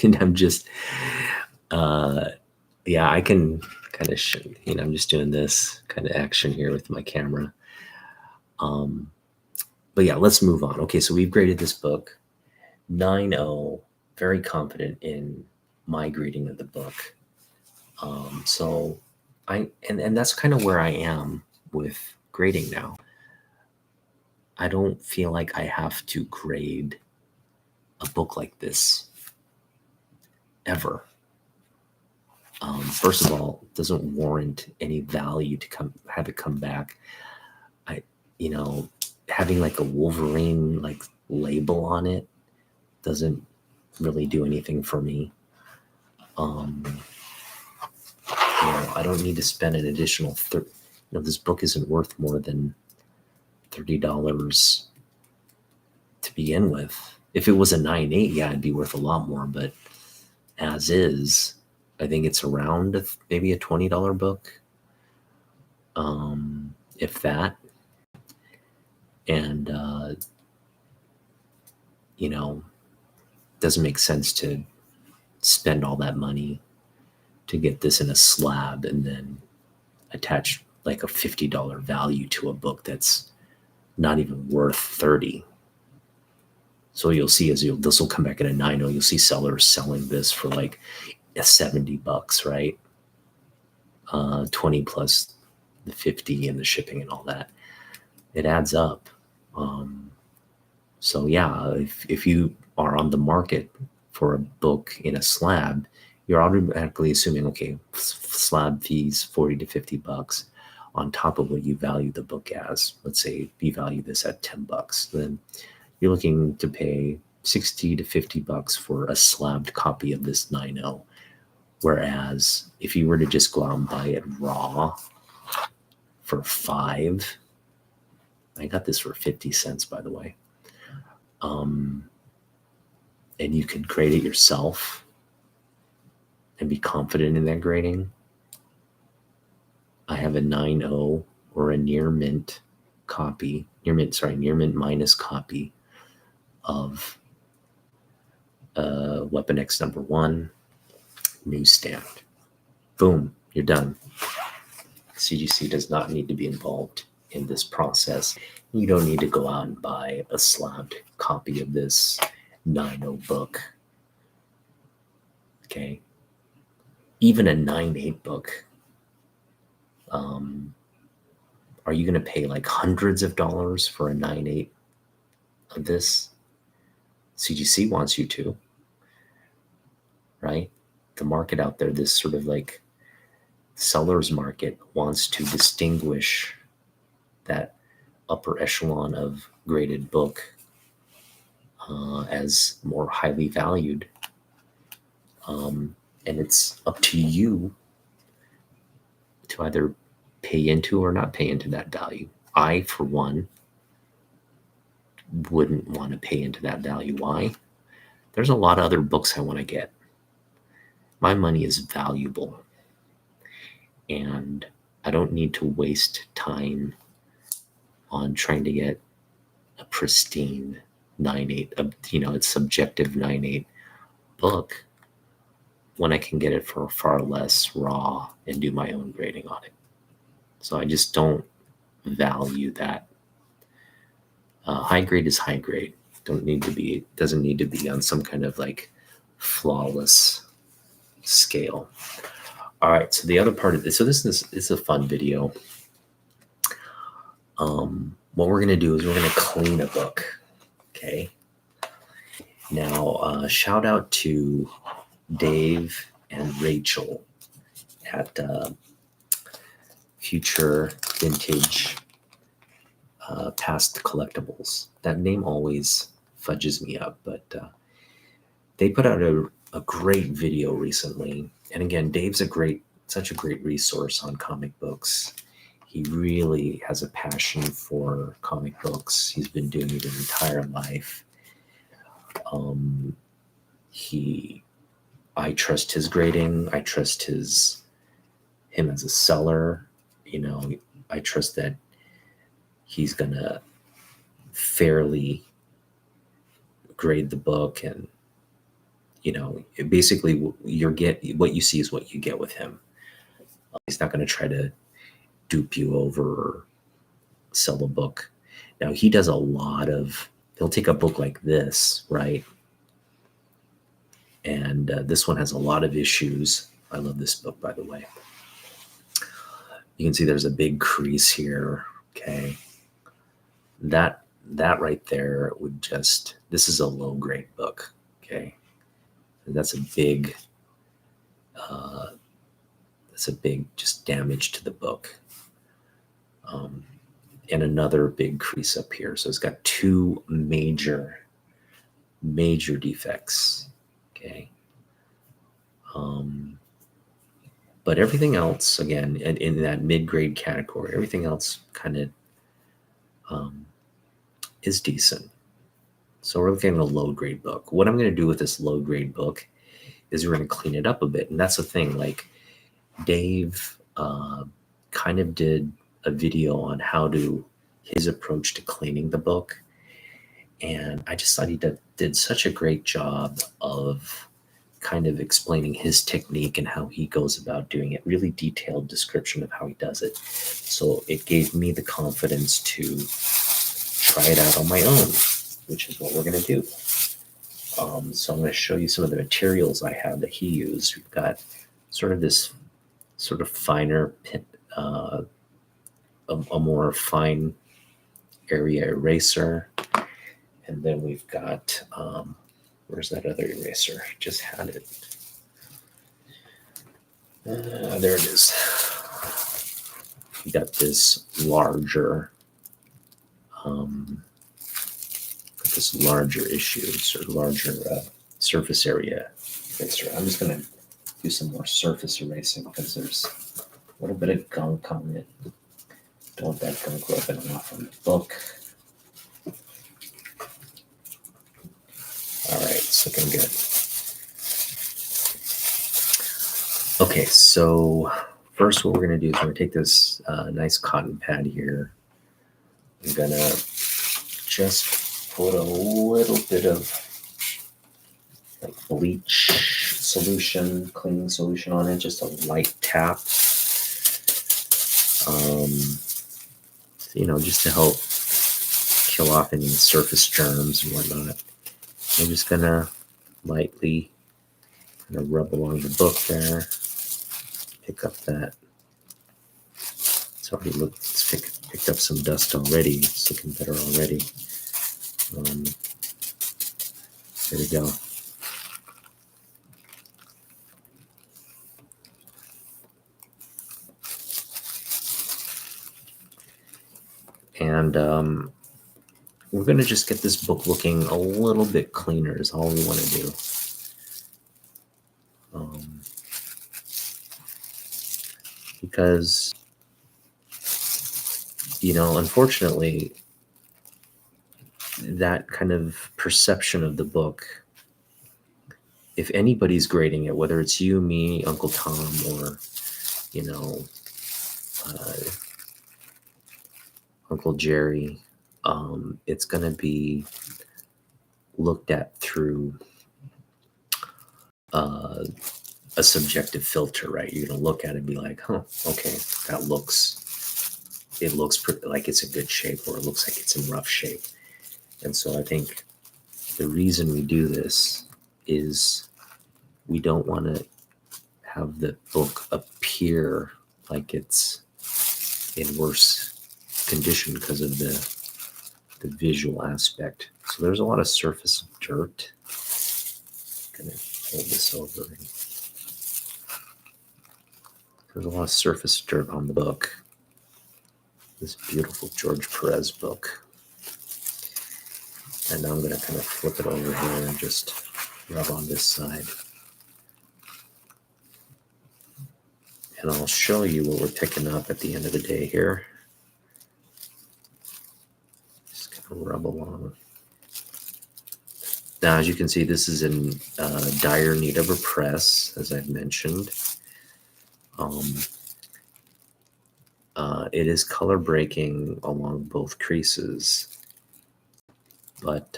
And I'm just, I can kind of, I'm just doing this kind of action here with my camera. But yeah, let's move on. Okay, so we've graded this book 9.0, very confident in my grading of the book. So and that's kind of where I am with grading now. I don't feel like I have to grade a book like this ever. First of all, it doesn't warrant any value to have it come back. Having like a Wolverine like label on it doesn't really do anything for me. I don't need to spend an additional this book isn't worth more than $30 to begin with. If it was a 9.8, yeah, it'd be worth a lot more. But as is, I think it's around maybe a $20 book, if that. And doesn't make sense to spend all that money to get this in a slab and then attach like a $50 value to a book that's not even worth 30. So you'll see this will come back at a 9.0. You'll see sellers selling this for like $70, right? 20 plus the 50 and the shipping and all that. It adds up. So yeah, if you are on the market for a book in a slab, you're automatically assuming, okay, slab fees $40 to $50 on top of what you value the book as. Let's say you value this at $10, then you're looking to pay $60 to $50 for a slabbed copy of this 9.0. Whereas if you were to just go out and buy it raw for $5, I got this for 50 cents, by the way. And you could grade it yourself and be confident in that grading. I have a 9.0 or a near mint minus copy of Weapon X #1 newsstand. Boom, you're done. CGC does not need to be involved in this process. You don't need to go out and buy a slabbed copy of this 9.0 book. Okay. Even a 9.8 book. Are you going to pay like hundreds of dollars for a 9.8 of this? CGC wants you to, right? The market out there, this sort of like seller's market, wants to distinguish that upper echelon of graded book as more highly valued. And it's up to you to either pay into or not pay into that value. I, for one, wouldn't want to pay into that value. Why? There's a lot of other books I want to get. My money is valuable, and I don't need to waste time on trying to get a pristine 9.8, it's subjective 9.8 book when I can get it for far less raw and do my own grading on it. So I just don't value that. High grade is high grade. Doesn't need to be on some kind of like flawless scale. All right. So the other part of this, so this is a fun video. What we're going to do is we're going to clean a book. Okay. Now, shout out to Dave and Rachel at Future Vintage Past Collectibles. That name always fudges me up, but they put out a great video recently. And again, Dave's such a great resource on comic books. He really has a passion for comic books. He's been doing it his entire life. I trust his grading. I trust him as a seller. I trust that he's gonna fairly grade the book, and basically what you see is what you get with him. He's not going to try to dupe you over or sell a book. Now he does he'll take a book like this, right? And this one has a lot of issues. I love this book, by the way. You can see there's a big crease here. Okay. That right there this is a low grade book. Okay. And that's a big just damage to the book. And another big crease up here. So it's got two major defects. Okay. Um, but everything else, again, in that mid-grade category, everything else kind of is decent. So we're looking at a low-grade book. What I'm going to do with this low-grade book is we're going to clean it up a bit. And that's the thing, like Dave kind of did a video on his approach to cleaning the book. And I just thought he did such a great job of kind of explaining his technique and how he goes about doing it, really detailed description of how he does it. So it gave me the confidence to try it out on my own, which is what we're going to do. So I'm going to show you some of the materials I have that he used. We've got sort of this sort of finer, a more fine area eraser. And then we've got, where's that other eraser? Just had it. There it is. We got this larger, issues or larger surface area eraser. I'm just going to do some more surface erasing because there's a little bit of gunk on it. Don't want that gunk rubbing off on the book. All right, it's looking good. Okay, so first what we're going to do is we're going to take this nice cotton pad here. I'm going to just put a little bit of like bleach solution, cleaning solution on it, just a light tap. Just to help kill off any surface germs and whatnot. I'm just gonna lightly kind of rub along the book there, pick up that. It's picked up some dust already. It's looking better already. There we go. And we're going to just get this book looking a little bit cleaner is all we want to do. Because, unfortunately, that kind of perception of the book, if anybody's grading it, whether it's you, me, Uncle Tom, or, Uncle Jerry, it's going to be looked at through a subjective filter, right? You're going to look at it and be like, okay, it looks pretty, like it's in good shape, or it looks like it's in rough shape. And so I think the reason we do this is we don't want to have the book appear like it's in worse condition because of the visual aspect. So there's a lot of surface dirt. I'm gonna hold this over. There's a lot of surface dirt on the book. This beautiful George Perez book. And now I'm going to kind of flip it over here and just rub on this side. And I'll show you what we're picking up at the end of the day here. Just kind of rub along. Now, as you can see, this is in dire need of a press, as I've mentioned. It is color breaking along both creases, but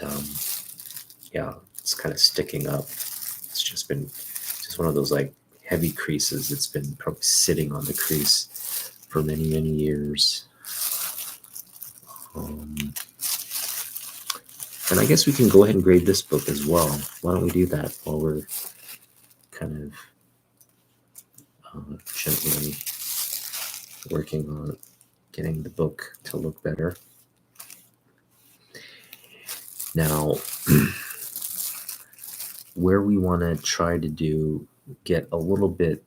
yeah, it's kind of sticking up. It's just one of those like heavy creases. It's been probably sitting on the crease for many, many years. And I guess we can go ahead and grade this book as well. Why don't we do that while we're kind of gently working on getting the book to look better. Now, where we want to try to get a little bit,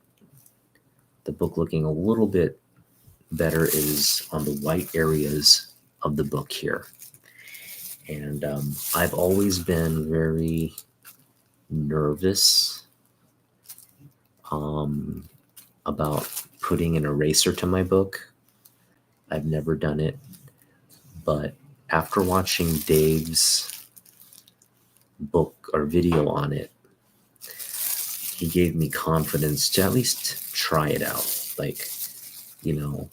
the book looking a little bit better is on the white areas of the book here. And I've always been very nervous about putting an eraser to my book. I've never done it, but after watching Dave's book or video on it, he gave me confidence to at least try it out. Like, you know,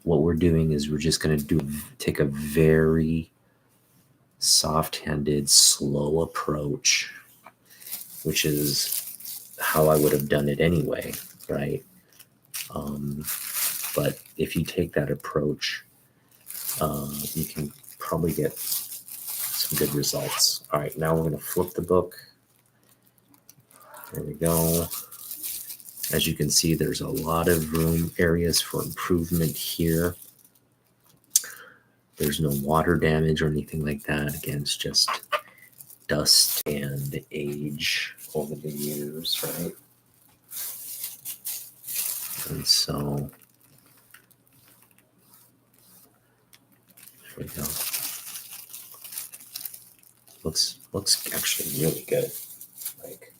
what we're doing is we're just going to take a very soft-handed, slow approach, which is how I would have done it anyway, right? But if you take that approach, you can probably get some good results. All right, now we're going to flip the book. There we go. As you can see, there's a lot of room areas for improvement here. There's no water damage or anything like that. Again, it's just dust and age over the years, right? And so there we go. Looks actually really good. Like,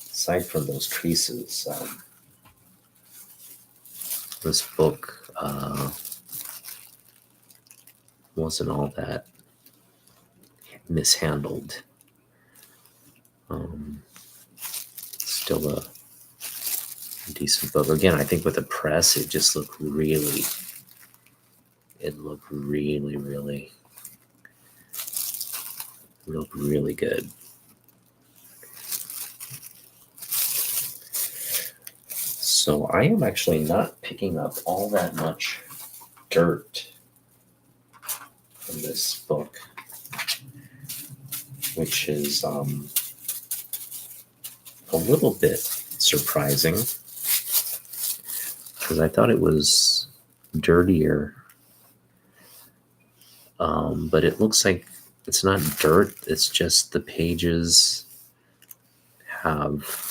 aside from those creases, this book wasn't all that mishandled. Still a decent book. Again, I think with the press, it just looked really, really good. So I am actually not picking up all that much dirt from this book, which is a little bit surprising, because I thought it was dirtier, but it looks like it's not dirt. It's just the pages have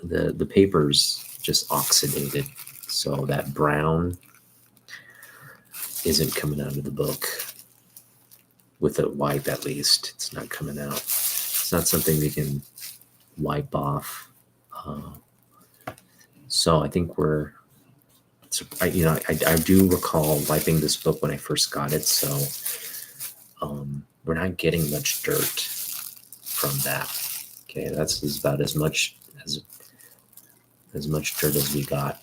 the paper's just oxidated, so that brown isn't coming out of the book. With a wipe, at least, it's not coming out. It's not something we can wipe off. So I think I do recall wiping this book when I first got it. So we're not getting much dirt from that. Okay, that's about as much dirt as we got.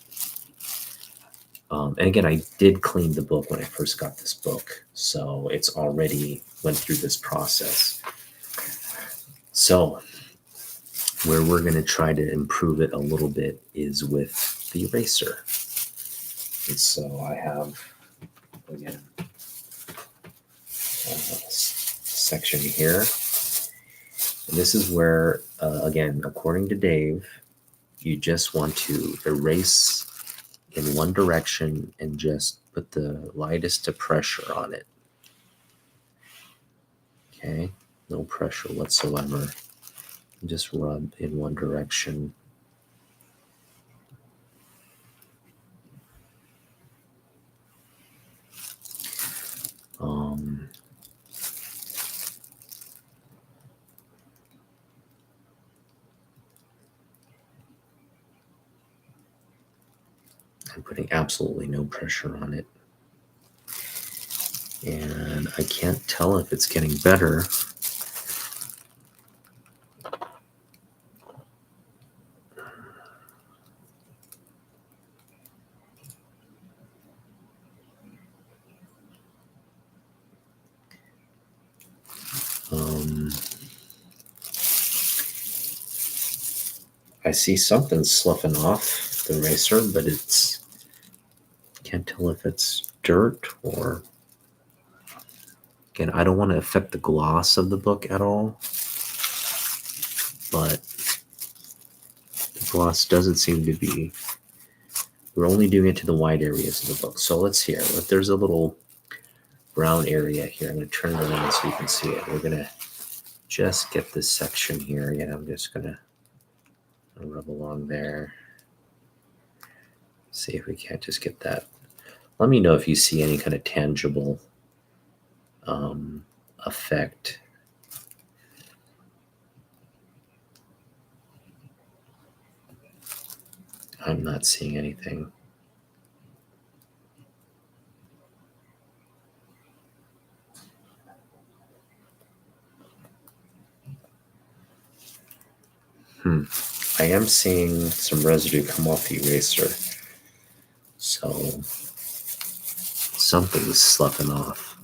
And again, I did clean the book when I first got this book, so it's already went through this process. So where we're going to try to improve it a little bit is with the eraser. And so I have, again, a section here. And this is where, again, according to Dave, you just want to erase in one direction and just put the lightest of pressure on it. Okay, no pressure whatsoever. Just rub in one direction. I'm putting absolutely no pressure on it. And I can't tell if it's getting better. I see something sloughing off the eraser, but can't tell if it's dirt or, again, I don't want to affect the gloss of the book at all, but the gloss doesn't seem to be, we're only doing it to the white areas of the book. So let's see here, if there's a little brown area here, I'm going to turn it around so you can see it. We're going to just get this section here. Again, I'm just going to rub along there. See if we can't just get that. Let me know if you see any kind of tangible effect. I'm not seeing anything. I am seeing some residue come off the eraser. So something's sloughing off.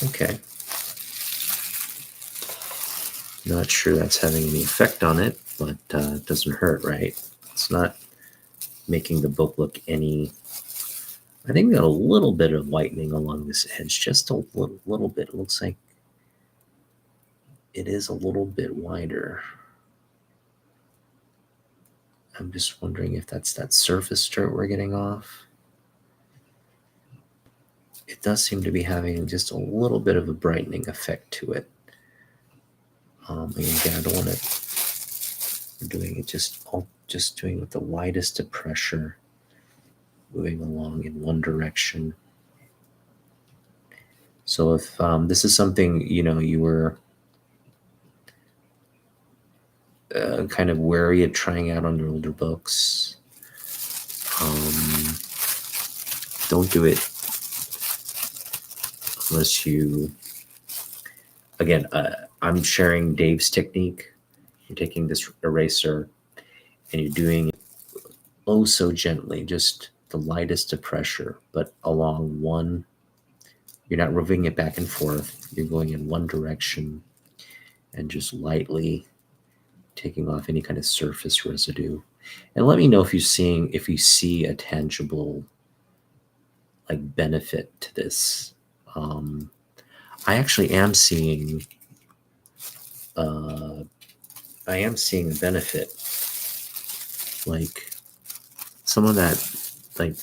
Okay. Not sure that's having any effect on it, but it doesn't hurt, right? It's not making the book look any. I think we got a little bit of whitening along this edge, just a little bit. It looks like it is a little bit wider. I'm just wondering if that's that surface dirt we're getting off. It does seem to be having just a little bit of a brightening effect to it. And again, I don't want to. We're doing it just doing it with the lightest of pressure, moving along in one direction. So if this is something you were kind of wary of trying out on your older books, don't do it unless you. Again, I'm sharing Dave's technique. You're taking this eraser and you're doing it oh so gently, just the lightest of pressure, but along one. You're not moving it back and forth. You're going in one direction and just lightly taking off any kind of surface residue. And let me know if you see a tangible like benefit to this. I actually am seeing a benefit, like some of that like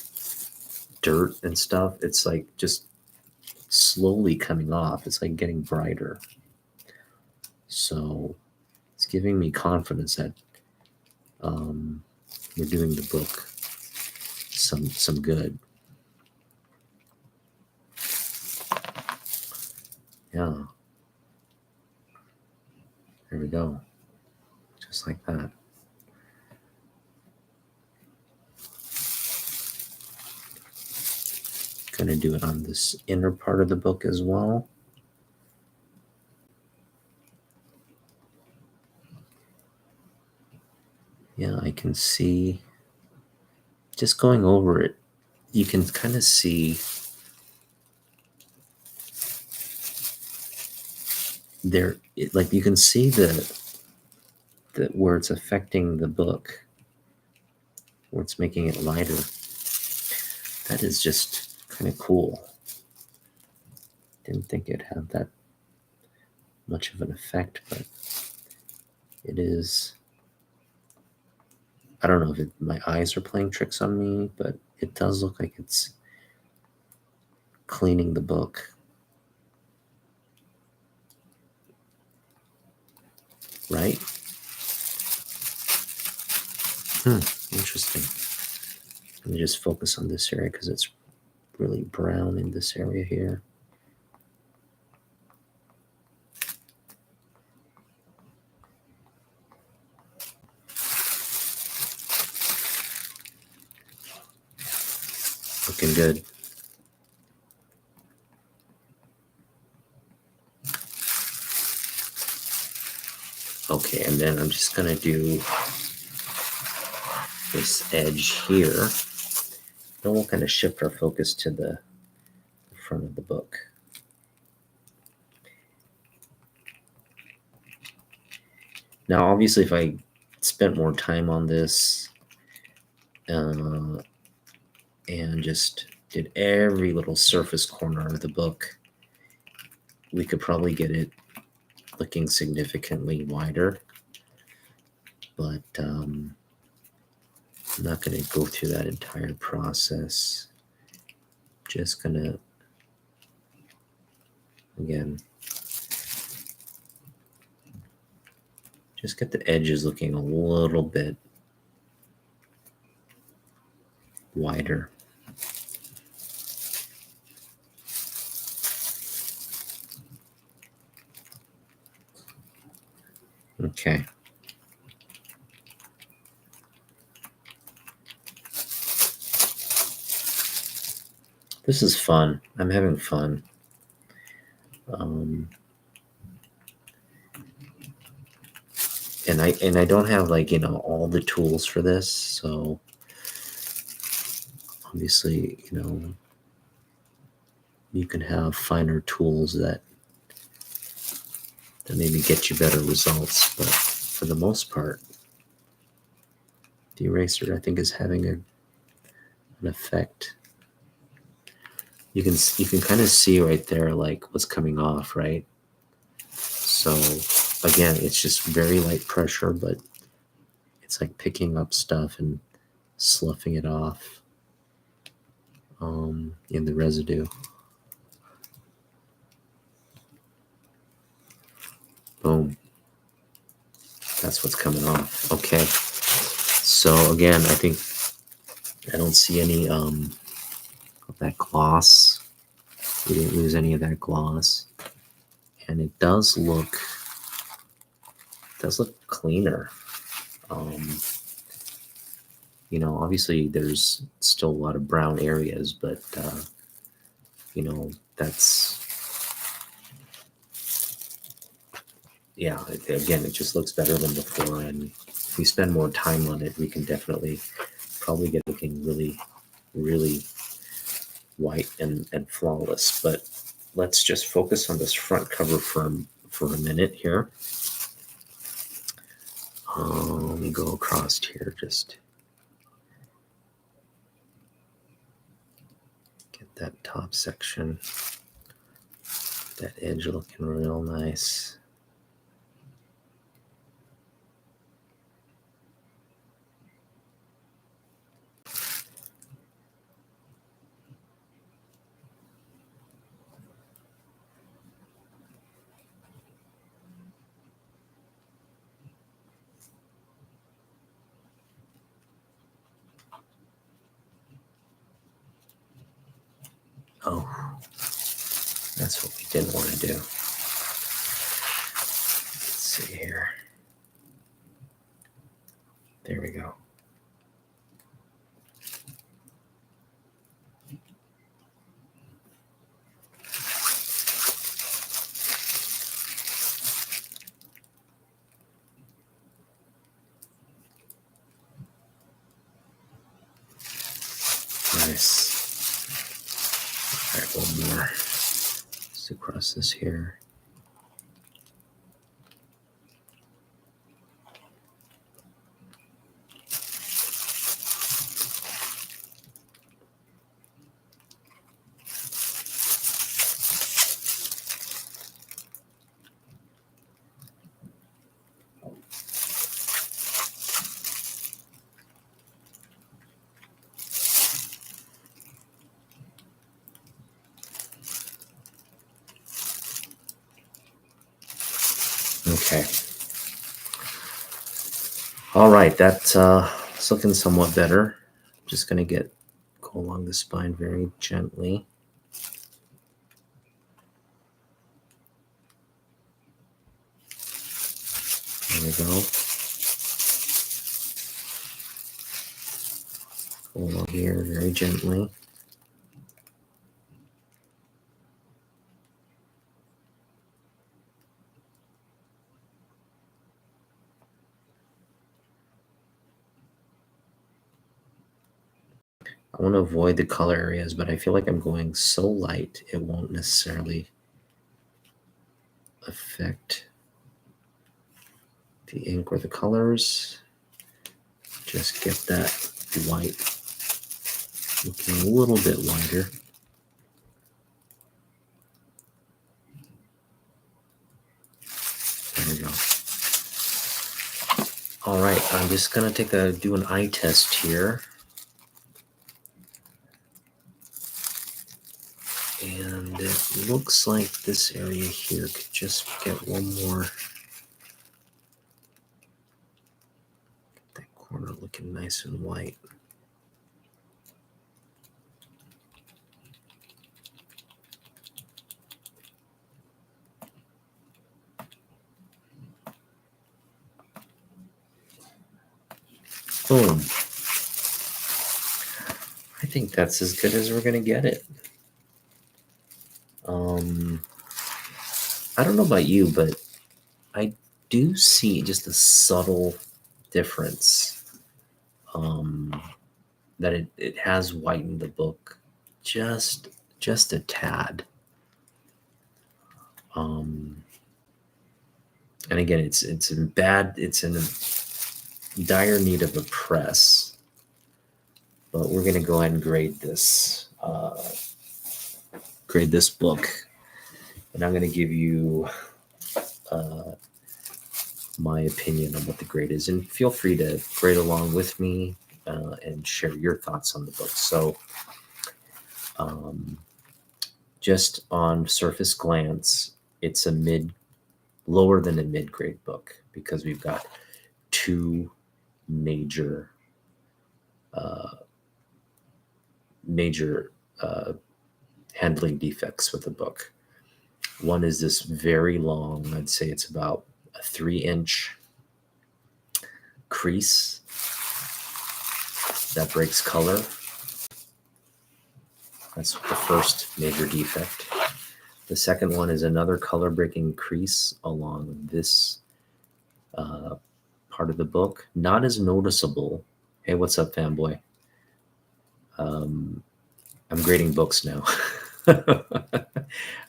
dirt and stuff. It's like just slowly coming off. It's like getting brighter. So it's giving me confidence that we're doing the book some good. Yeah. There we go. Just like that. Gonna do it on this inner part of the book as well. Yeah, I can see, just going over it, you can kind of see there, like you can see the where it's affecting the book, where it's making it lighter. That is just kind of cool. Didn't think it'd have that much of an effect, but it is. I don't know if my eyes are playing tricks on me, but it does look like it's cleaning the book. Right? Interesting. Let me just focus on this area because it's really brown in this area here. Looking good. Okay, and then I'm just gonna do this edge here. Then we'll kind of shift our focus to the front of the book. Now, obviously, if I spent more time on this and just did every little surface corner of the book, we could probably get it looking significantly wider. But I'm not going to go through that entire process. Just going to, again, just get the edges looking a little bit wider. Okay. This is fun. I'm having fun. And I don't have, like, all the tools for this, so obviously, you can have finer tools that maybe get you better results, but for the most part, the eraser, I think, is having an effect. You can kind of see right there, like, what's coming off, right? So again, it's just very light pressure, but it's like picking up stuff and sloughing it off in the residue. Boom. That's what's coming off. Okay. So again, I think I don't see any of that gloss. We didn't lose any of that gloss. And it does look cleaner. Obviously there's still a lot of brown areas, but that's, yeah, again, it just looks better than before. And if we spend more time on it, we can definitely probably get looking really, really white and flawless. But let's just focus on this front cover for a minute here. Let me go across here, just get that top section, that edge looking real nice. Oh, that's what we didn't want to do. Let's see here. There we go. Nice. All right, one more. Just across this here. Okay. All right, that's looking somewhat better. Just gonna go along the spine very gently. There we go. Go along here very gently. I want to avoid the color areas, but I feel like I'm going so light, it won't necessarily affect the ink or the colors. Just get that white looking a little bit lighter. There we go. All right, I'm just gonna do an eye test here. And it looks like this area here could just get one more. Get that corner looking nice and white. Boom. I think that's as good as we're going to get it. I don't know about you, but I do see just a subtle difference, that it has whitened the book just a tad. And again, it's in dire need of a press, but we're going to go ahead and grade this book, and I'm going to give you my opinion on what the grade is, and feel free to grade along with me and share your thoughts on the book. So just on surface glance, it's lower than a mid-grade book, because we've got two major handling defects with the book. One is this very long, I'd say it's about a 3-inch crease that breaks color. That's the first major defect. The second one is another color breaking crease along this part of the book. Not as noticeable. Hey, what's up, fanboy? I'm grading books now.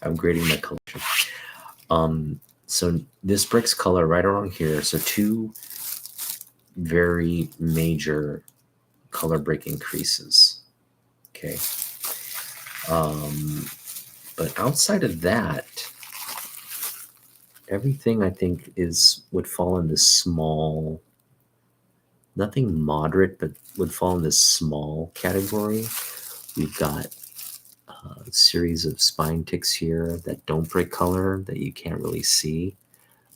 I'm grading my collection. So this breaks color right around here. So two very major color breaking creases. Okay. But outside of that, everything I think would fall in this small, nothing moderate, but would fall in this small category. We've got a series of spine ticks here that don't break color, that you can't really see,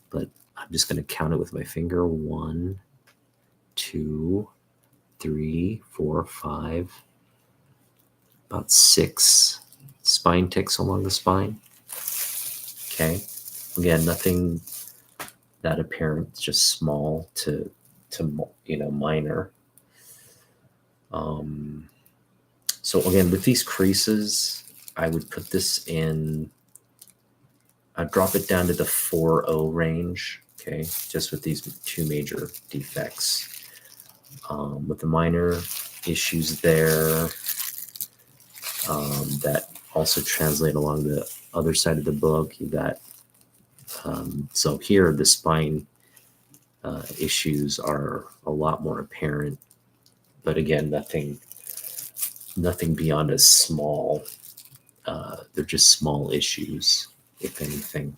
but I'm just going to count it with my finger. 1, 2, 3, 4, 5, about 6 spine ticks along the spine. Okay. Again, nothing that apparent, it's just small to minor. So again, with these creases, I would put this in, I'd drop it down to the 4.0 range. Okay. Just with these two major defects. With the minor issues there, that also translate along the other side of the book. You got, so here the spine issues are a lot more apparent, but again, nothing beyond a small, they're just small issues, if anything.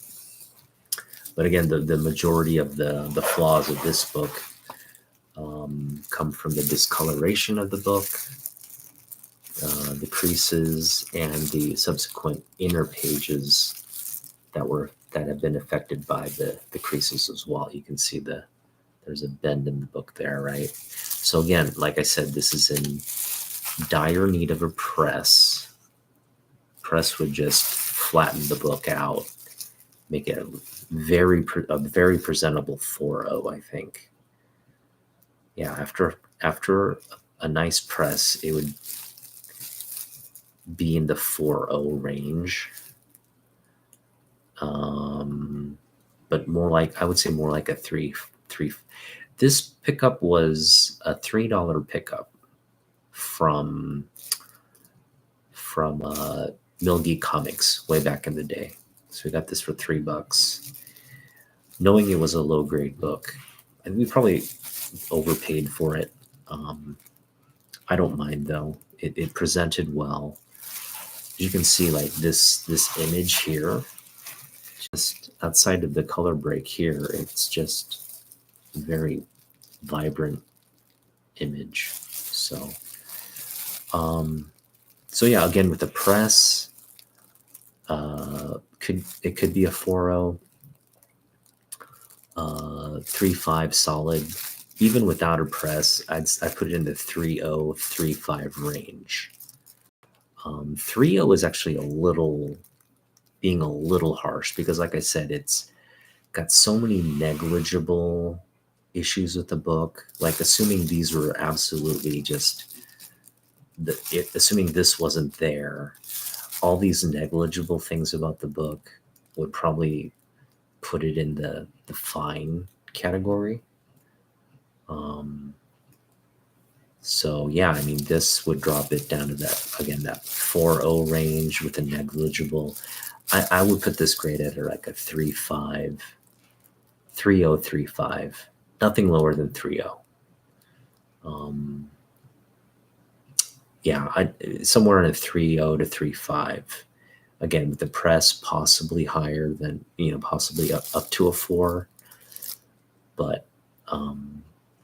But again, the majority of the flaws of this book come from the discoloration of the book, the creases, and the subsequent inner pages that have been affected by the creases as well. You can see there's a bend in the book there, right? So again, like I said, this is in dire need of a press. Press would just flatten the book out, make it a very presentable 4.0, I think. Yeah, after a nice press, it would be in the 4.0 range. But more like, I would say more like a 3. This pickup was a $3 pickup from Mill Geek Comics way back in the day. So we got this for $3, knowing it was a low grade book, and we probably overpaid for it. I don't mind though. It presented well. You can see like this image here, just outside of the color break here, it's just a very vibrant image. So yeah, again, with the press, it could be a 4.0, 3.5 solid. Even without a press, I put it in the 3.0, 3.5 range. 3.0 is actually being a little harsh, because like I said, it's got so many negligible issues with the book, like assuming these were absolutely just assuming this wasn't there, all these negligible things about the book would probably put it in the fine category. So yeah, I mean, this would drop it down to that, again, that 4.0 range with a negligible. I would put this grade at like a 3.5, 3.0, 3.5, nothing lower than 3.0. Yeah, somewhere in a 3.0 to 3.5. Again, with the press possibly higher than, possibly up to a 4. But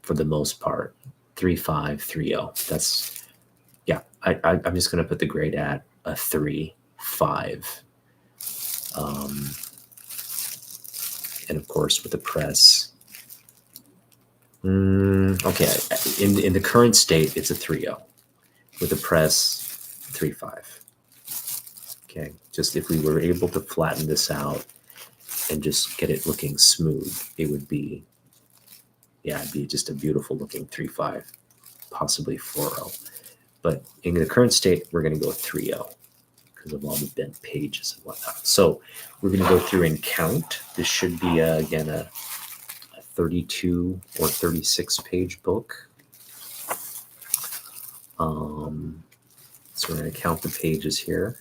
for the most part, 3.5, 3.0. That's, yeah, I'm just going to put the grade at a 3.5. And of course, with the press, okay, in the current state, it's a 3.0. With the press, 3.5. Okay, just if we were able to flatten this out and just get it looking smooth, it would be, yeah, it'd be just a beautiful looking 3.5, possibly 4.0. But in the current state, we're going to go 3.0 because of all the bent pages and whatnot. So we're going to go through and count. This should be, again, a 32 or 36 page book. So we're going to count the pages here.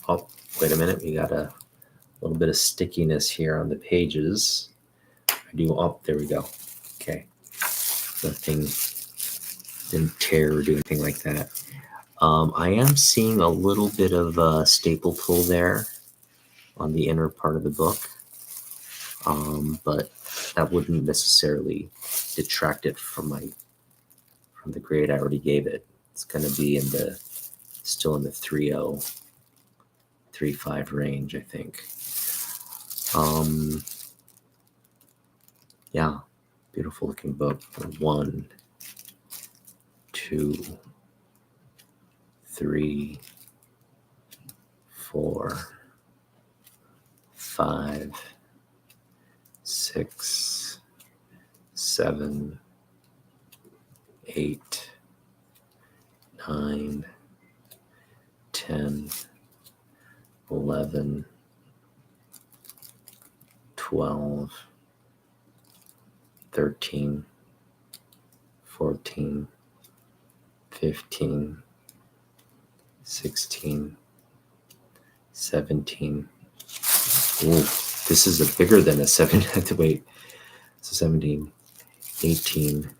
Oh, wait a minute. We got a little bit of stickiness here on the pages. Oh, there we go. Okay. Nothing didn't tear or do anything like that. I am seeing a little bit of a staple pull there on the inner part of the book. But that wouldn't necessarily detract it from the grade I already gave it. It's going to be still in the 3.0, 3.5 range, I think. Yeah, beautiful looking book. 1, 2, 3, 4, 5, 6, 7, 8, 9, 10, 11, 12, 13, 14, 15, 16, 17. Ooh, this is bigger than a 7. Wait, so 17, 18,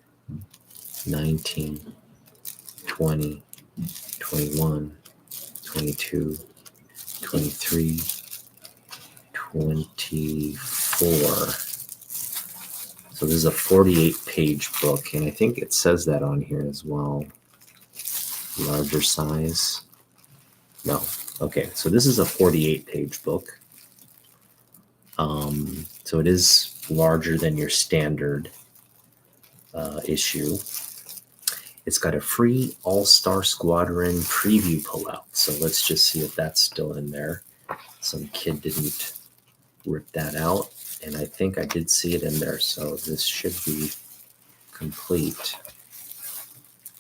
19, 20, 21, 22, 23, 24. So this is a 48 page book, and I think it says that on here as well. Larger size. No. Okay, so this is a 48 page book. So it is larger than your standard issue. It's got a free All-Star Squadron preview pullout. So let's just see if that's still in there. Some kid didn't rip that out, and I think I did see it in there. So this should be complete.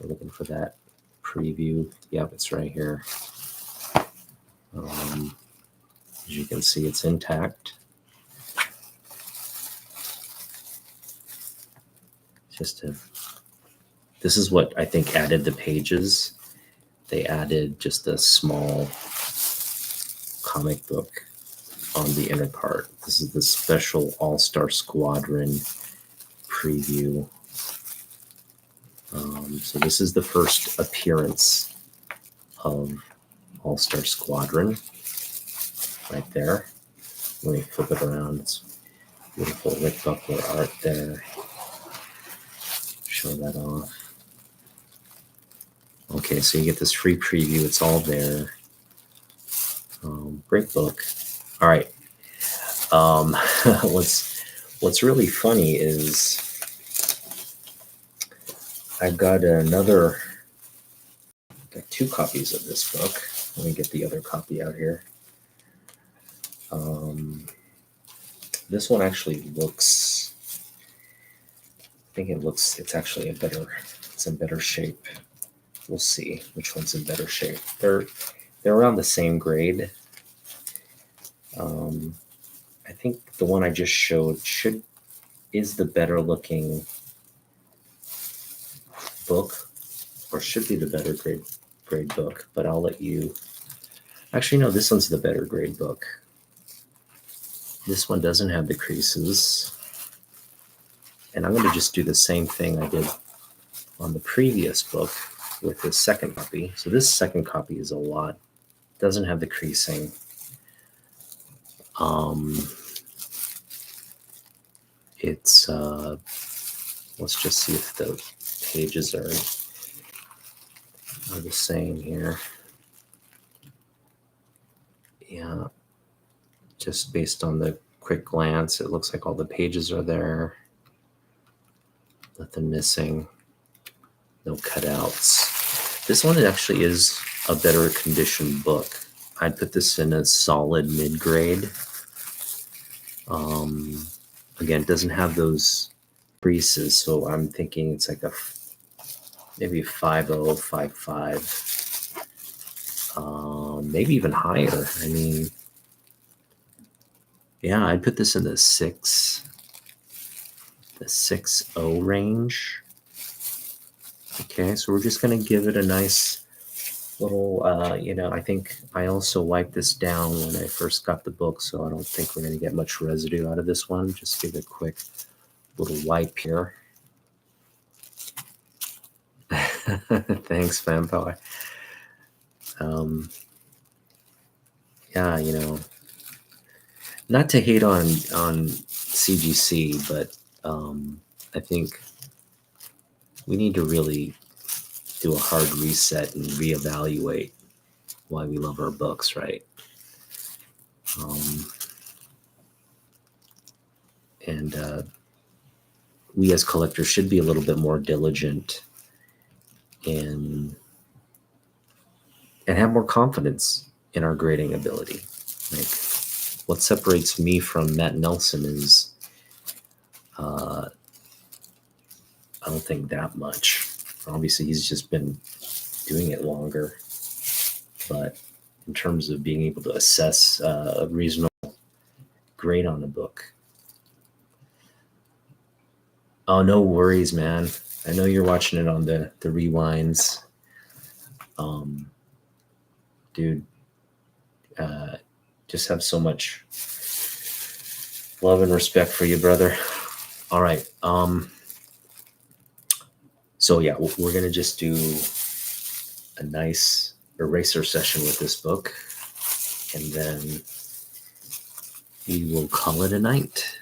We're looking for that preview. Yep, it's right here. As you can see, it's intact. This is what I think added the pages. They added just a small comic book on the inner part. This is the special All-Star Squadron preview. So this is the first appearance of All-Star Squadron right there. Let me flip it around. It's beautiful Rick Buckler art there. Show that off. Okay, so you get this free preview. It's all there. Great book. All right. What's really funny is I've got got 2 copies of this book. Let me get the other copy out here. This one actually looks, I think it's actually it's in better shape. We'll see which one's in better shape. They're around the same grade. I think the one I just showed is the better looking book, or should be the better grade book, but I'll let you. Actually, no, this one's the better grade book. This one doesn't have the creases. And I'm going to just do the same thing I did on the previous book with the second copy. So this second copy is a lot, doesn't have the creasing. It's, let's just see if the pages are the same here. Yeah, just based on the quick glance, it looks like all the pages are there. Nothing missing, no cutouts. This one actually is a better conditioned book. I'd put this in a solid mid-grade. Again, it doesn't have those creases, so I'm thinking it's like maybe 5.0, 5.5, maybe even higher. I mean, yeah, I'd put this in the 6.0 range. Okay, so we're just going to give it a nice little, I think I also wiped this down when I first got the book, so I don't think we're going to get much residue out of this one. Just give it a quick little wipe here. Thanks, Vampire. Yeah, not to hate on CGC, but I think we need to really do a hard reset and reevaluate why we love our books, right? And we as collectors should be a little bit more diligent and have more confidence in our grading ability. Like, what separates me from Matt Nelson is I don't think that much. Obviously, he's just been doing it longer. But in terms of being able to assess a reasonable grade on a book. Oh, no worries, man. I know you're watching it on the rewinds. Dude, just have so much love and respect for you, brother. All right. So yeah, we're going to just do a nice eraser session with this book, and then we will call it a night.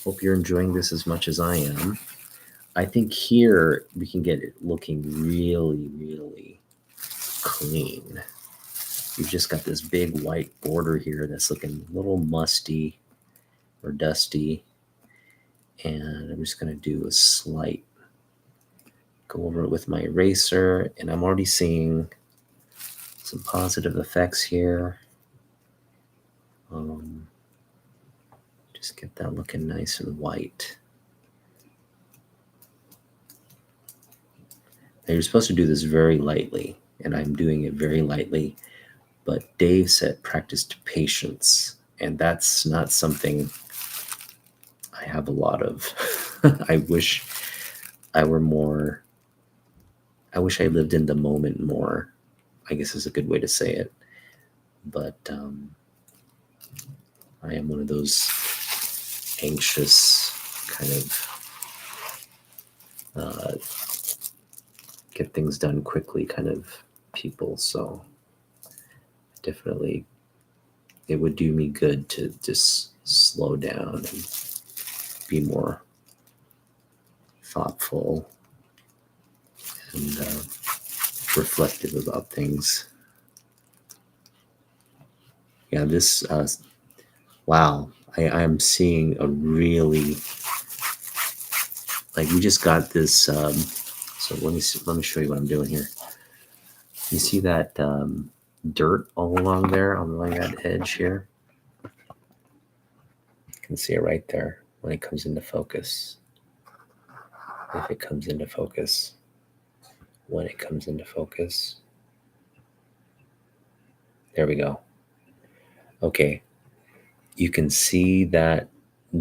Hope you're enjoying this as much as I am. I think here we can get it looking really, really clean. You've just got this big white border here that's looking a little musty or dusty. And I'm just going to do a slight go over it with my eraser, and I'm already seeing some positive effects here. Just get that looking nice and white. Now you're supposed to do this very lightly, and I'm doing it very lightly, but Dave said practice to patience, and that's not something I have a lot of. I wish I lived in the moment more, I guess is a good way to say it. But I am one of those anxious kind of get things done quickly kind of people. So definitely it would do me good to just slow down and be more thoughtful and reflective about things. Yeah, this wow, I'm seeing a really, like, we just got this. So let me show you what I'm doing here. You see that dirt all along there, along that edge here? can see it right there when it comes into focus. If it comes into focus, when it comes into focus. There we go. Okay. You can see that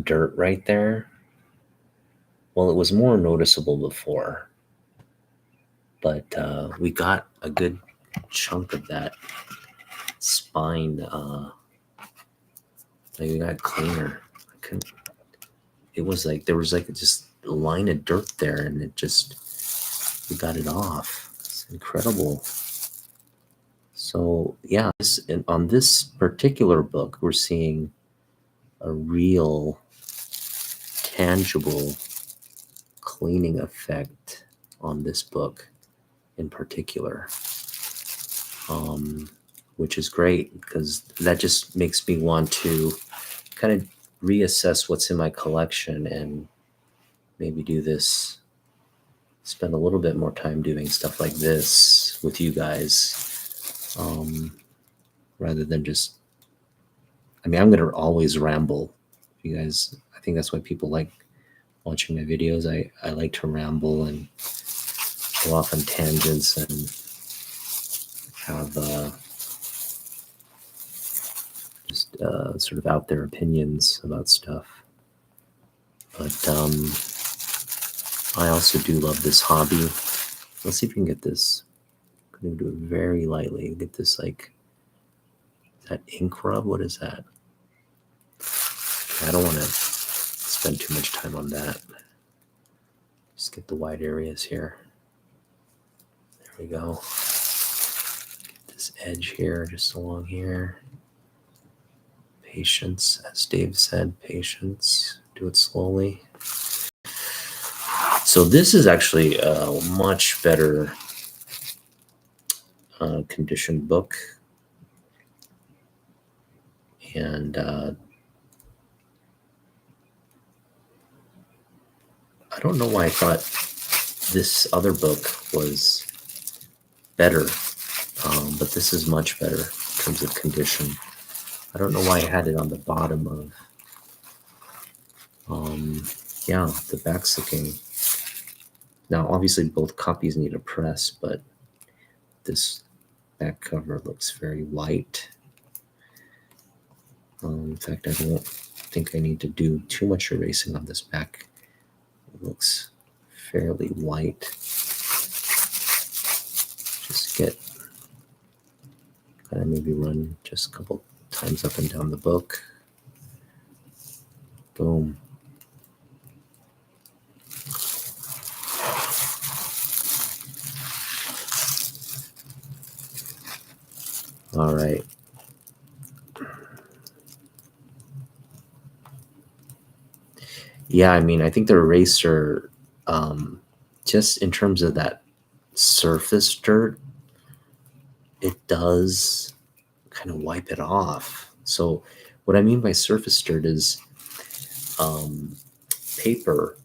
dirt right there. Well, it was more noticeable before, but we got a good chunk of that spine. Like we got cleaner. It was like there was like just a line of dirt there, and we got it off. It's incredible. So yeah, on this particular book, we're seeing a real, tangible cleaning effect on this book in particular, which is great because that just makes me want to kind of reassess what's in my collection and maybe spend a little bit more time doing stuff like this with you guys, rather than just, I mean, I'm going to always ramble. You guys, I think that's why people like watching my videos. I like to ramble and go off on tangents and have just sort of out there opinions about stuff. But I also do love this hobby. Let's see if we can get this. I'm going to do it very lightly. Get this, like, is that ink rub? What is that? I don't want to spend too much time on that. Just get the wide areas here. There we go. Get this edge here, just along here. Patience, as Dave said, patience. Do it slowly. So this is actually a much better conditioned book. And I don't know why I thought this other book was better, but this is much better in terms of condition. I don't know why I had it on the bottom of, the back's looking. Now, obviously, both copies need a press, but this back cover looks very white. In fact, I don't think I need to do too much erasing on this back. It looks fairly white. Just kind of maybe run just a couple times up and down the book. Boom. All right. Yeah, I mean, I think the eraser, just in terms of that surface dirt, it does kind of wipe it off. So what I mean by surface dirt is paper,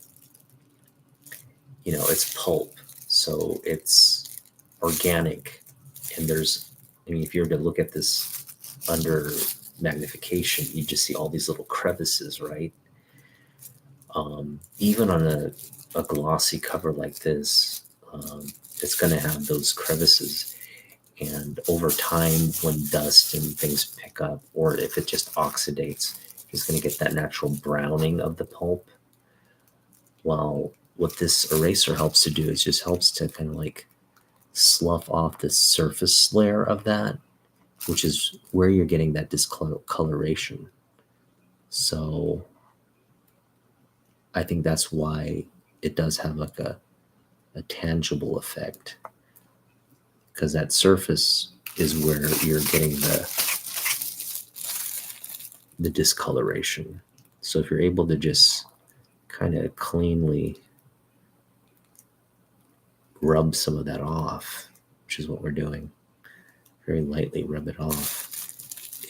it's pulp. So it's organic. And if you were to look at this under magnification, you just see all these little crevices, right? Even on a glossy cover like this, it's going to have those crevices. And over time, when dust and things pick up, or if it just oxidates, it's going to get that natural browning of the pulp. Well, what this eraser helps to do is just helps to kind of like slough off the surface layer of that, which is where you're getting that discoloration. So I think that's why it does have like a tangible effect, because that surface is where you're getting the discoloration. So if you're able to just kind of cleanly rub some of that off, which is what we're doing, very lightly rub it off,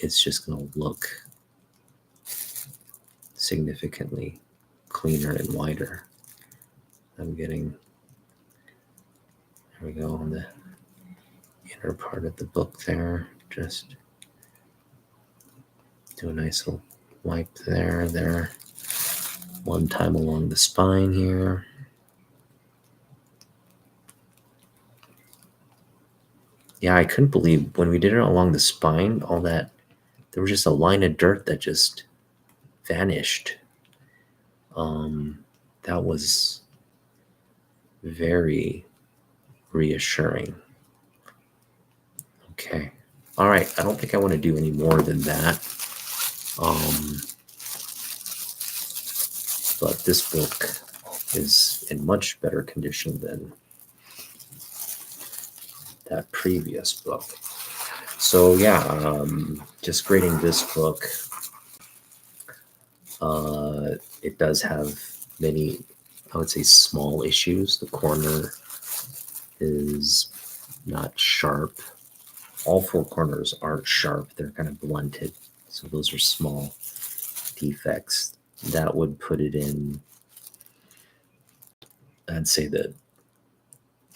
it's just going to look significantly cleaner and whiter. I'm getting, there we go, on the inner part of the book there. Just do a nice little Wipe there. One time along the spine here. Yeah, I couldn't believe when we did it along the spine, all that, there was just a line of dirt that just vanished. That was very reassuring. Okay. All right. I don't think I want to do any more than that. But this book is in much better condition than that previous book. So yeah, just grading this book. It does have many, I would say, small issues. The corner is not sharp. All four corners aren't sharp. They're kind of blunted. So those are small defects. That would put it in, I'd say that,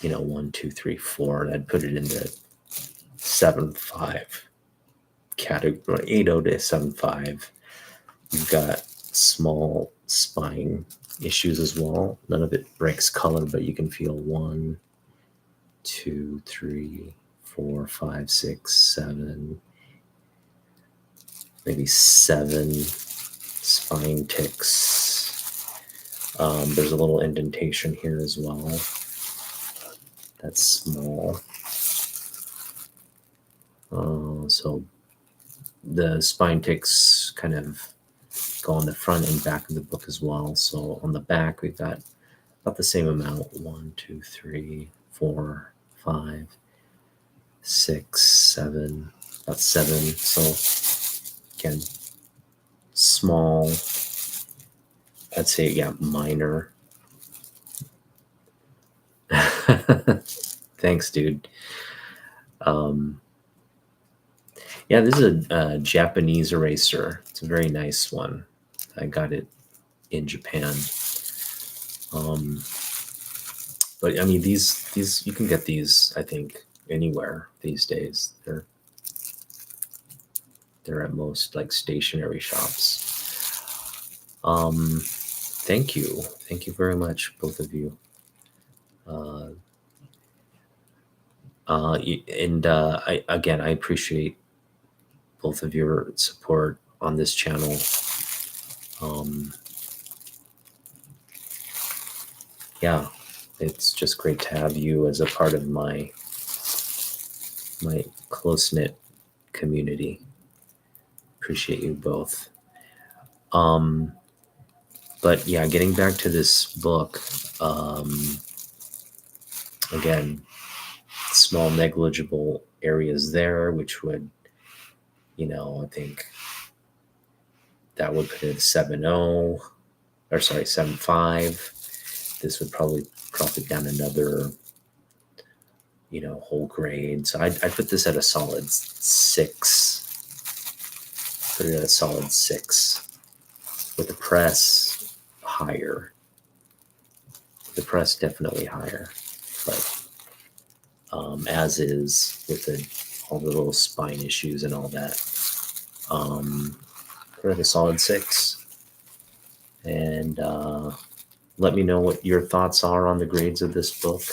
1, 2, 3, 4, and I'd put it in the 7.5 category, 8.0 to 7.5. You've got small spine issues as well. None of it breaks color, but you can feel 1, 2, 3, 4, 5, 6, 7, maybe 7 spine ticks. There's a little indentation here as well. That's small. So the spine ticks kind of go on the front and back of the book as well. So on the back, we've got about the same amount. 1, 2, 3, 4, 5, 6, 7, about 7. So again, small, I'd say, yeah, minor. Thanks, dude. Yeah, this is a Japanese eraser. It's a very nice one. I got it in Japan. But I mean, these you can get these, I think, anywhere these days. They're at most like stationery shops. Thank you very much, both of you. I appreciate both of your support on this channel. Yeah, it's just great to have you as a part of my close-knit community. Appreciate you both. But yeah, getting back to this book, again, small negligible areas there, which would, I think that would put it at 7.0, or sorry, 7.5. This would probably drop it down another, whole grade. So I put this at a solid 6. Put it at a solid 6. With the press, higher. The press definitely higher, but as is with all the little spine issues and all that. Put it at a solid 6. And let me know what your thoughts are on the grades of this book.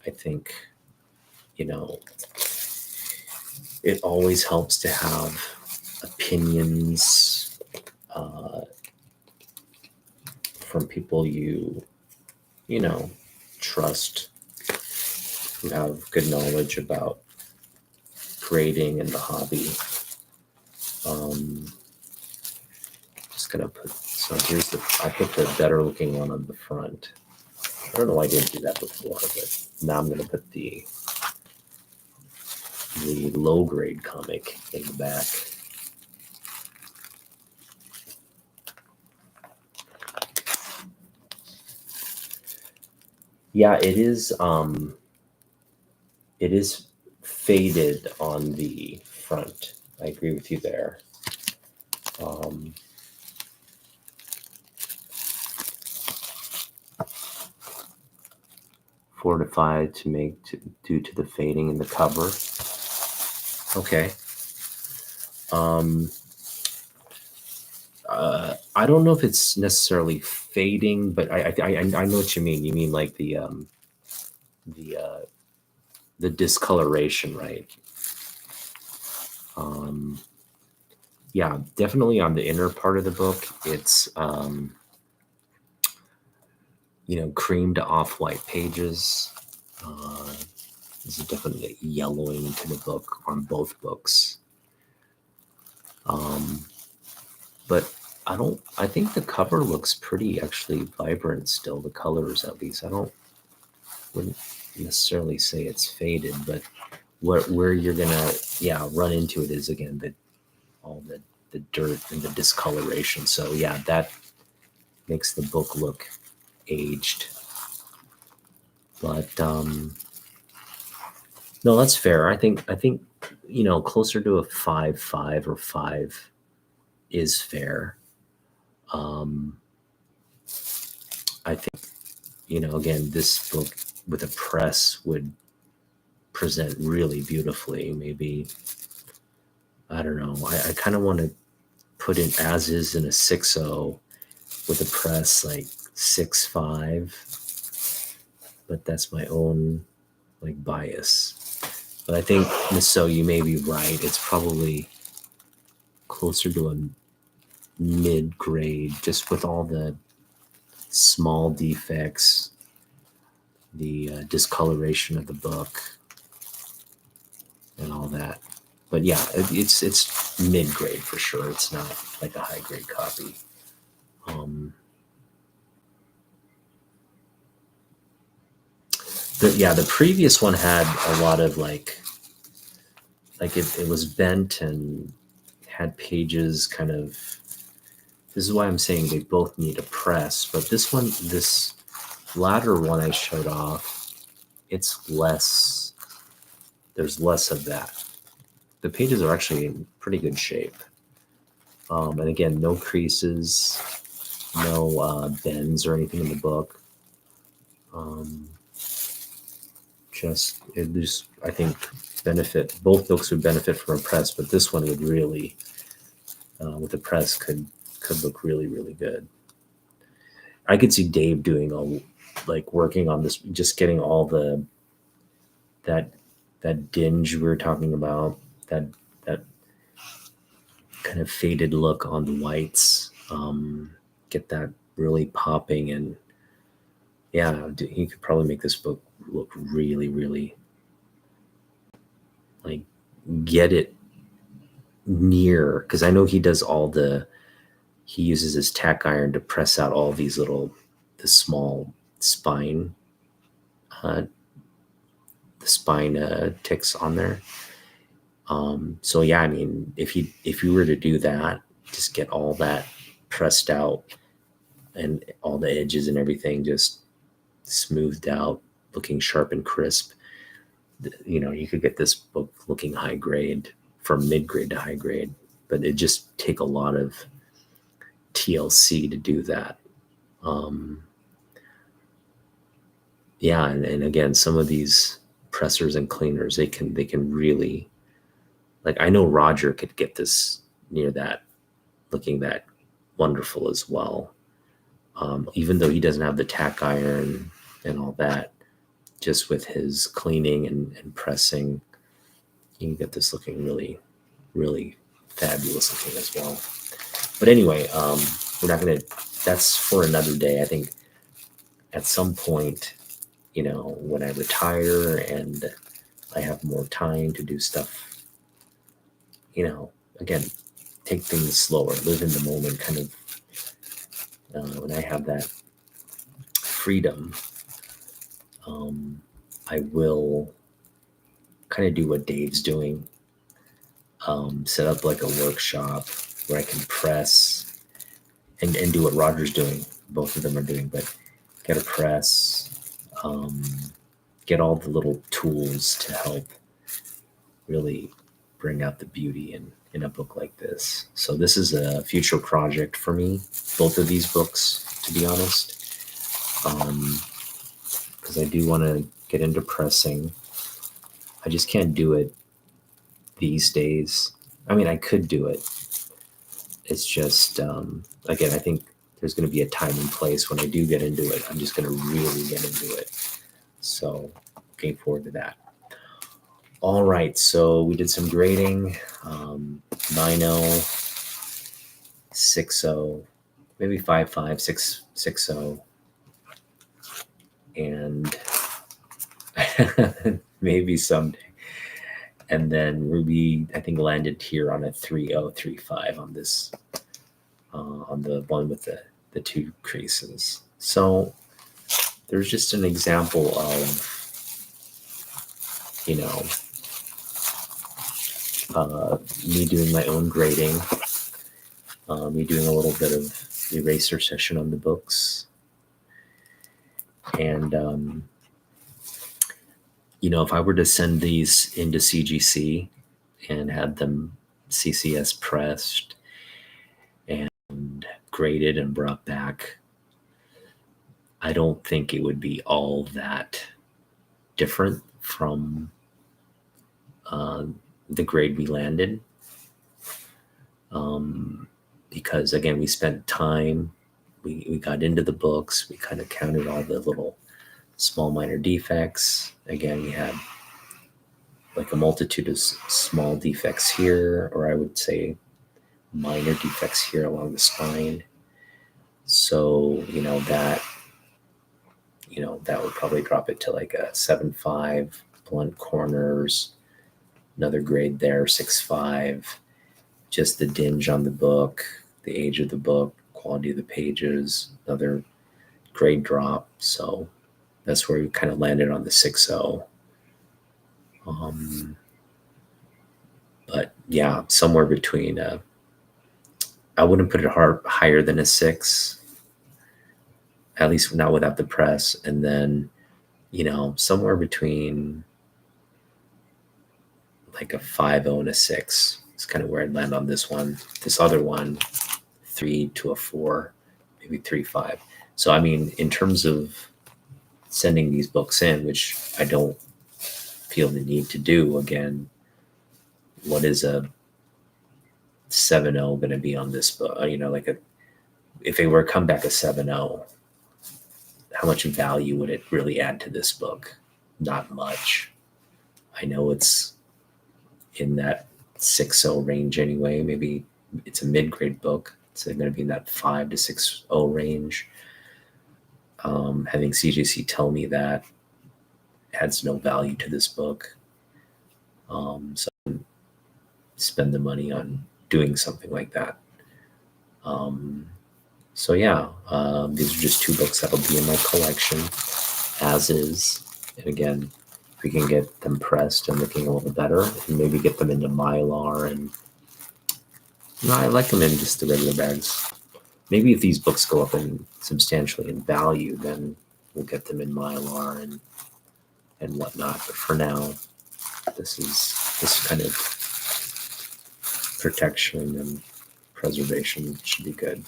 I think, it always helps to have opinions from people you trust, who have good knowledge about grading and the hobby. Just gonna put, so I put the better looking one on the front. I don't know why I didn't do that before, but now I'm gonna put the low grade comic in the back. Yeah, it is faded on the front. I agree with you there. Fortified due to the fading in the cover. Okay. Um, I don't know if it's necessarily fading, but I know what you mean. You mean like the uh, the discoloration, right? Um, yeah, definitely on the inner part of the book, it's cream to off-white pages. Uh, there's definitely yellowing to the book on both books. Um, but I think the cover looks pretty actually vibrant still, the colors at least. Wouldn't necessarily say it's faded, but where you're gonna, yeah, run into it is again all the dirt and the discoloration. So yeah, that makes the book look aged. But no, that's fair. I think closer to a 5.5 or 5 is fair. Um, I think again, this book with a press would present really beautifully. Maybe I don't know. I kind of want to put it as is in a 6.0 with a press like 6.5, but that's my own like bias. But I think so. You may be right. It's probably closer to a mid grade, just with all the small defects, the discoloration of the book, and all that. But yeah, it's mid grade for sure. It's not like a high grade copy. Um, the previous one had a lot of it was bent and had pages kind of. This is why I'm saying they both need a press, but this latter one I showed off, it's less. There's less of that. The pages are actually in pretty good shape, and again, no creases, no bends or anything in the book. Um, I think benefit. Both books would benefit from a press, but this one would really, with the press, could look really really good. I could see Dave doing working on this, just getting all that that dinge we were talking about, that kind of faded look on the whites. Get that really popping, and yeah, he could probably make this book look really really like get it near, because I know he does he uses his tack iron to press out all these the small spine uh, ticks on there. So yeah, I mean, if you were to do that, just get all that pressed out and all the edges and everything just smoothed out, looking sharp and crisp. You could get this book looking high grade, from mid grade to high grade, but it just take a lot of TLC to do that. Um, yeah, and again, some of these pressers and cleaners, they can really, like, I know Roger could get this near that, looking that wonderful as well. Even though he doesn't have the tack iron and all that, just with his cleaning and pressing, you can get this looking really, really fabulous looking as well. But anyway, we're not gonna. That's for another day. I think at some point, when I retire and I have more time to do stuff, again, take things slower, live in the moment, kind of. When I have that freedom, um, I will kind of do what Dave's doing. Set up like a workshop where I can press and do what Roger's doing. Both of them are doing, but get a press, um, get all the little tools to help really bring out the beauty in a book like this. So this is a future project for me, both of these books, to be honest, because I do want to get into pressing. I just can't do it these days. I mean, I could do it. It's just, again, I think there's going to be a time and place when I do get into it. I'm just going to really get into it. So looking forward to that. All right. So we did some grading, 9.0, 6.0, maybe 5.5, 6.0, and maybe someday. And then Ruby, I think, landed here on a 3.0, 3.5 on this, on the one with the two creases. So there's just an example of, me doing my own grading, me doing a little bit of eraser session on the books. And, if I were to send these into CGC and had them CCS pressed and graded and brought back, I don't think it would be all that different from the grade we landed. Because again, we spent time, we got into the books, we kind of counted all the little small minor defects. Again, we had like a multitude of small defects here, or I would say minor defects here along the spine. So, that would probably drop it to like a 7.5, blunt corners, another grade there, 6.5, just the dinge on the book, the age of the book, quality of the pages, another grade drop. So that's where we kind of landed on the 6.0. But yeah, somewhere between, I wouldn't put it higher than a 6, at least not without the press. And then, somewhere between like a 5.0 and a 6 is kind of where I'd land on this one. This other one, 3 to a 4, maybe 3.5. So, I mean, in terms of sending these books in, which I don't feel the need to do, again, what is a 7.0 going to be on this book? If it were to come back a 7.0, how much value would it really add to this book? Not much. I know it's in that 6.0 range anyway. Maybe it's a mid-grade book. It's going to be in that 5 to 6.0 range. Having CGC tell me that adds no value to this book. So I spend the money on doing something like that. So yeah, these are just 2 books that'll be in my collection as is. And again, if we can get them pressed and looking a little better, and maybe get them into Mylar, and I like them in just the regular bags. Maybe if these books go up substantially in value, then we'll get them in Mylar and whatnot. But for now, this kind of protection and preservation should be good.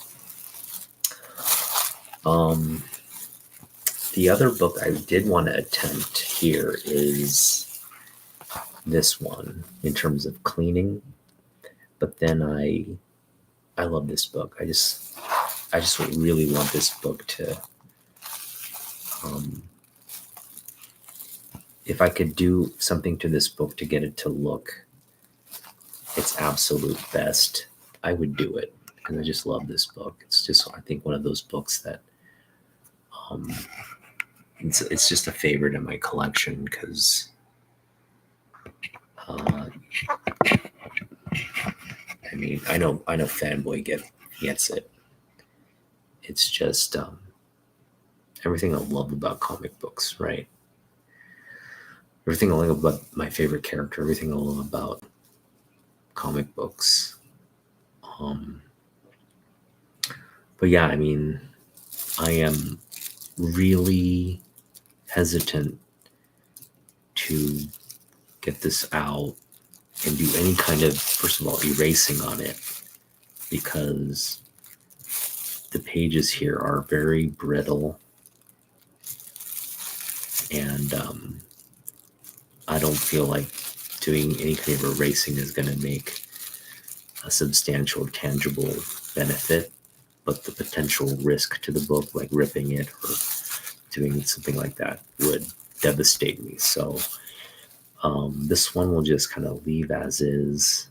The other book I did want to attempt here is this one in terms of cleaning, but then I love this book. I just really want this book to, if I could do something to this book to get it to look its absolute best, I would do it, because I just love this book. It's just, I think, one of those books that it's just a favorite in my collection, because I mean, I know Fanboy gets it. It's just everything I love about comic books, right? Everything I love about my favorite character, everything I love about comic books. But yeah, I mean, I am really hesitant to get this out and do any kind of, first of all, erasing on it, because the pages here are very brittle, and I don't feel like doing any kind of erasing is going to make a substantial tangible benefit, but the potential risk to the book, like ripping it or doing something like that, would devastate me. So this one will just kind of leave as is.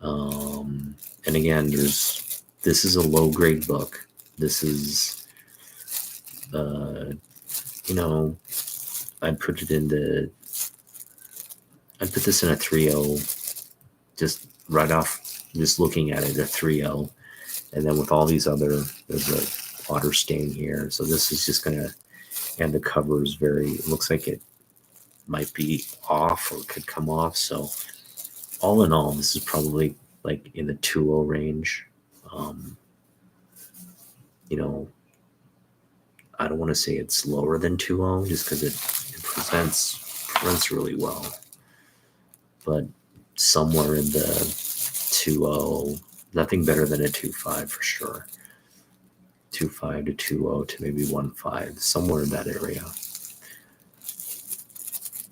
And again, this is a low grade book. This is, you know, I put this in a 3.0, just right off, just looking at it, a 3.0. And then with all these other, there's a water stain here. So this is just gonna, and the cover is it looks like it might be off or could come off. So all in all, this is probably like in the 2.0 range. You know, I don't want to say it's lower than 2.0 just because it presents really well, but somewhere in the 2.0, nothing better than a 2.5 for sure. 2.5 to 2.0 to maybe 1.5, somewhere in that area.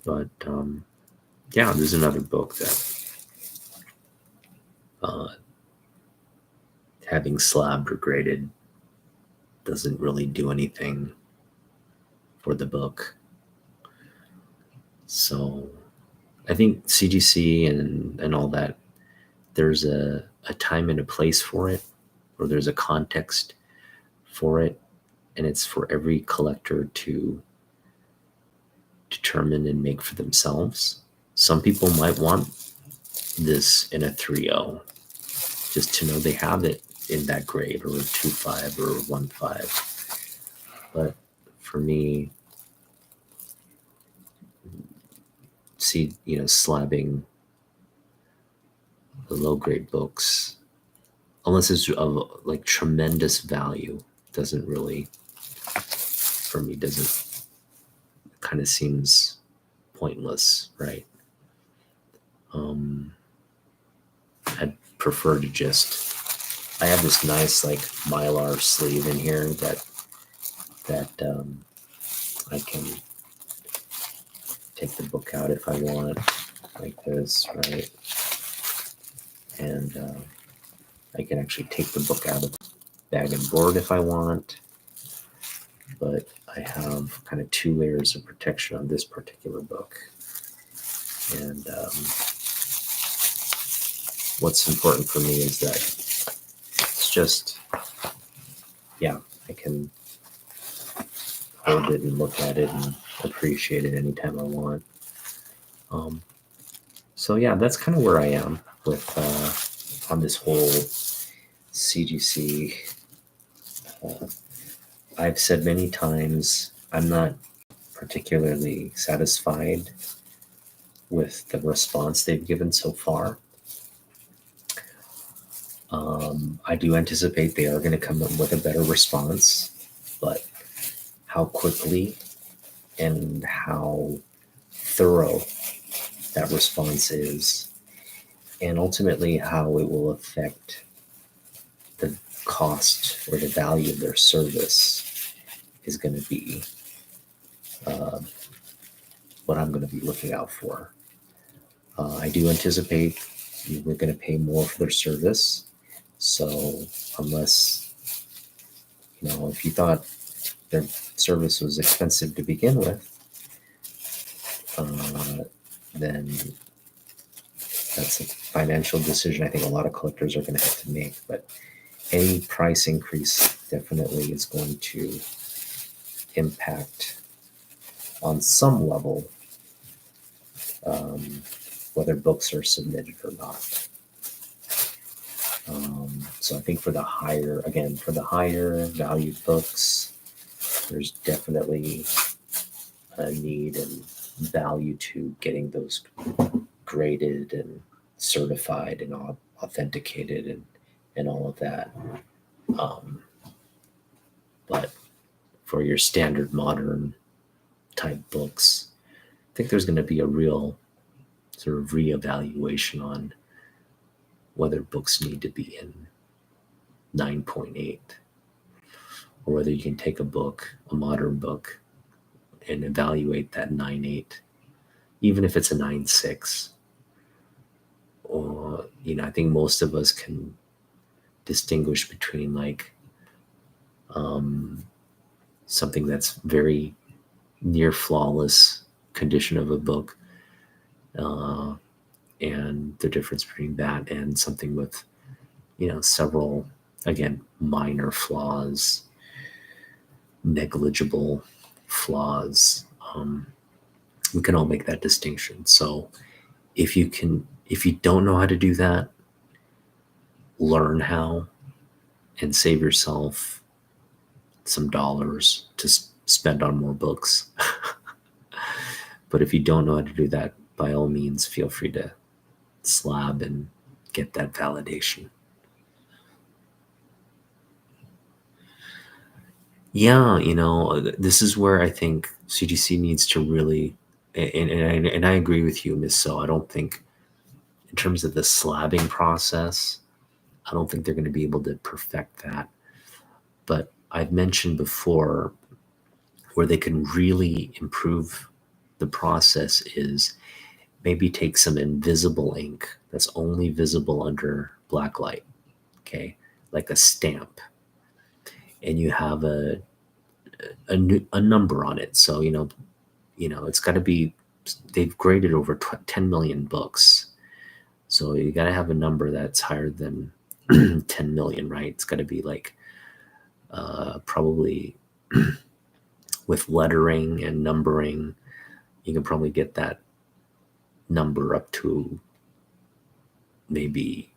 But yeah, there's another book that having slabbed or graded doesn't really do anything for the book. So I think CGC and all that, there's a time and a place for it, or there's a context for it, and it's for every collector to determine and make for themselves. Some people might want this in a 3.0, just to know they have it in that grade, or a 2.5 or 1.5. But for me, slabbing the low grade books, unless it's of like tremendous value, doesn't really, for me, kind of seems pointless, right? I'd prefer to I have this nice like Mylar sleeve in here that I can take the book out if I want, like this, right? And I can actually take the book out of the bag and board if I want, but I have kind of 2 layers of protection on this particular book. And what's important for me is that it's just, I can hold it and look at it and appreciate it anytime I want. So yeah, that's kind of where I am with on this whole CGC. I've said many times I'm not particularly satisfied with the response they've given so far. I do anticipate they are going to come up with a better response, but how quickly and how thorough that response is, and ultimately how it will affect the cost or the value of their service, is going to be what I'm going to be looking out for. I do anticipate we're going to pay more for their service. So unless, if you thought their service was expensive to begin with, then that's a financial decision I think a lot of collectors are going to have to make. But any price increase definitely is going to impact on some level whether books are submitted or not. So I think for the higher valued books, there's definitely a need and value to getting those graded and certified and authenticated and all of that. But for your standard modern type books, I think there's going to be a real sort of reevaluation on whether books need to be in 9.8, or whether you can take a modern book, and evaluate that 9.8, even if it's a 9.6, I think most of us can distinguish between like something that's very near flawless condition of a book, uh, and the difference between that and something with several, again, minor flaws, negligible flaws. We can all make that distinction. So if you don't know how to do that, learn how and save yourself some dollars to spend on more books. But if you don't know how to do that, by all means, feel free to slab and get that validation. Yeah, this is where I think CGC needs to really, and I agree with you, Miss So. I don't think, in terms of the slabbing process, I don't think they're going to be able to perfect that. But I've mentioned before where they can really improve the process is maybe take some invisible ink that's only visible under black light, okay, like a stamp, and you have a number on it. So it's got to be, they've graded over 10 million books, so you got to have a number that's higher than 10 million, right? It's got to be like probably with lettering and numbering, you can probably get that number up to maybe,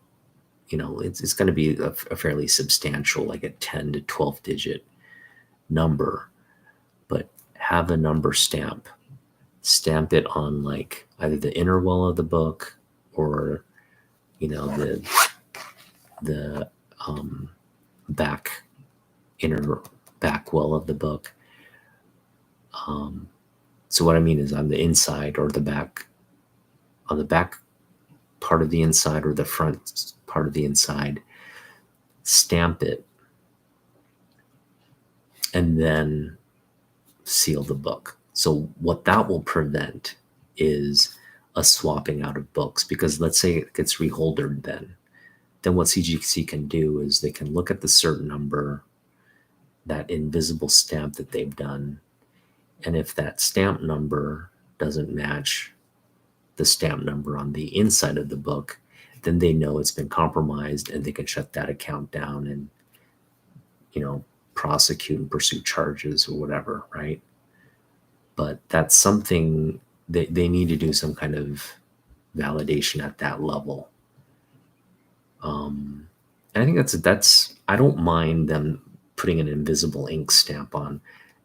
it's going to be a fairly substantial, like a 10 to 12 digit number. But have a number stamp it on like either the inner wall of the book or the back inner back wall of the book. So what I mean is on the inside or the back, on the back part of the inside or the front part of the inside, stamp it, and then seal the book. So what that will prevent is a swapping out of books, because let's say it gets reholdered, then what CGC can do is they can look at the certain number, that invisible stamp that they've done, and if that stamp number doesn't match the stamp number on the inside of the book, then they know it's been compromised and they can shut that account down and prosecute and pursue charges or whatever, right? But that's something they need to do, some kind of validation at that level. And I think that's I don't mind them putting an invisible ink stamp on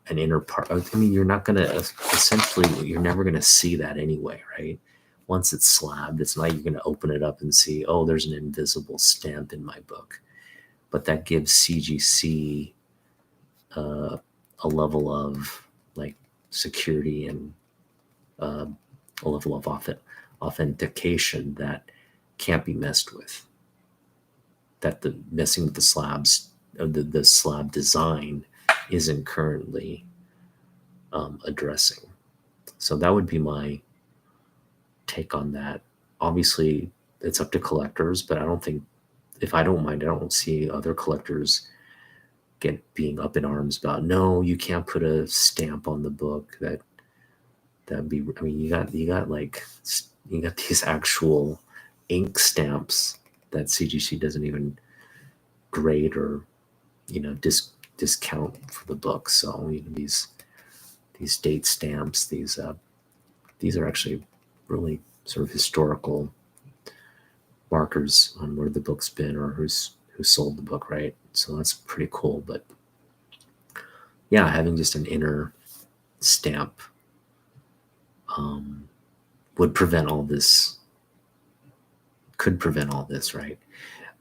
an inner part. I mean, you're not going to, essentially, you're never going to see that anyway, right? Once it's slabbed, it's not like you're going to open it up and see, oh, there's an invisible stamp in my book. But that gives CGC a level of like security and a level of authentication that can't be messed with. That the messing with the slabs, the slab design, isn't currently addressing. So that would be my take on that. Obviously, it's up to collectors, but I don't think, if I don't mind, I don't see other collectors being up in arms about, no, you can't put a stamp on the book. That'd be, I mean, you got these actual ink stamps that CGC doesn't even grade or discount for the book. So these date stamps, these are actually really sort of historical markers on where the book's been or who sold the book, right? So that's pretty cool. But yeah, having just an inner stamp would prevent all this. Could prevent all this, right?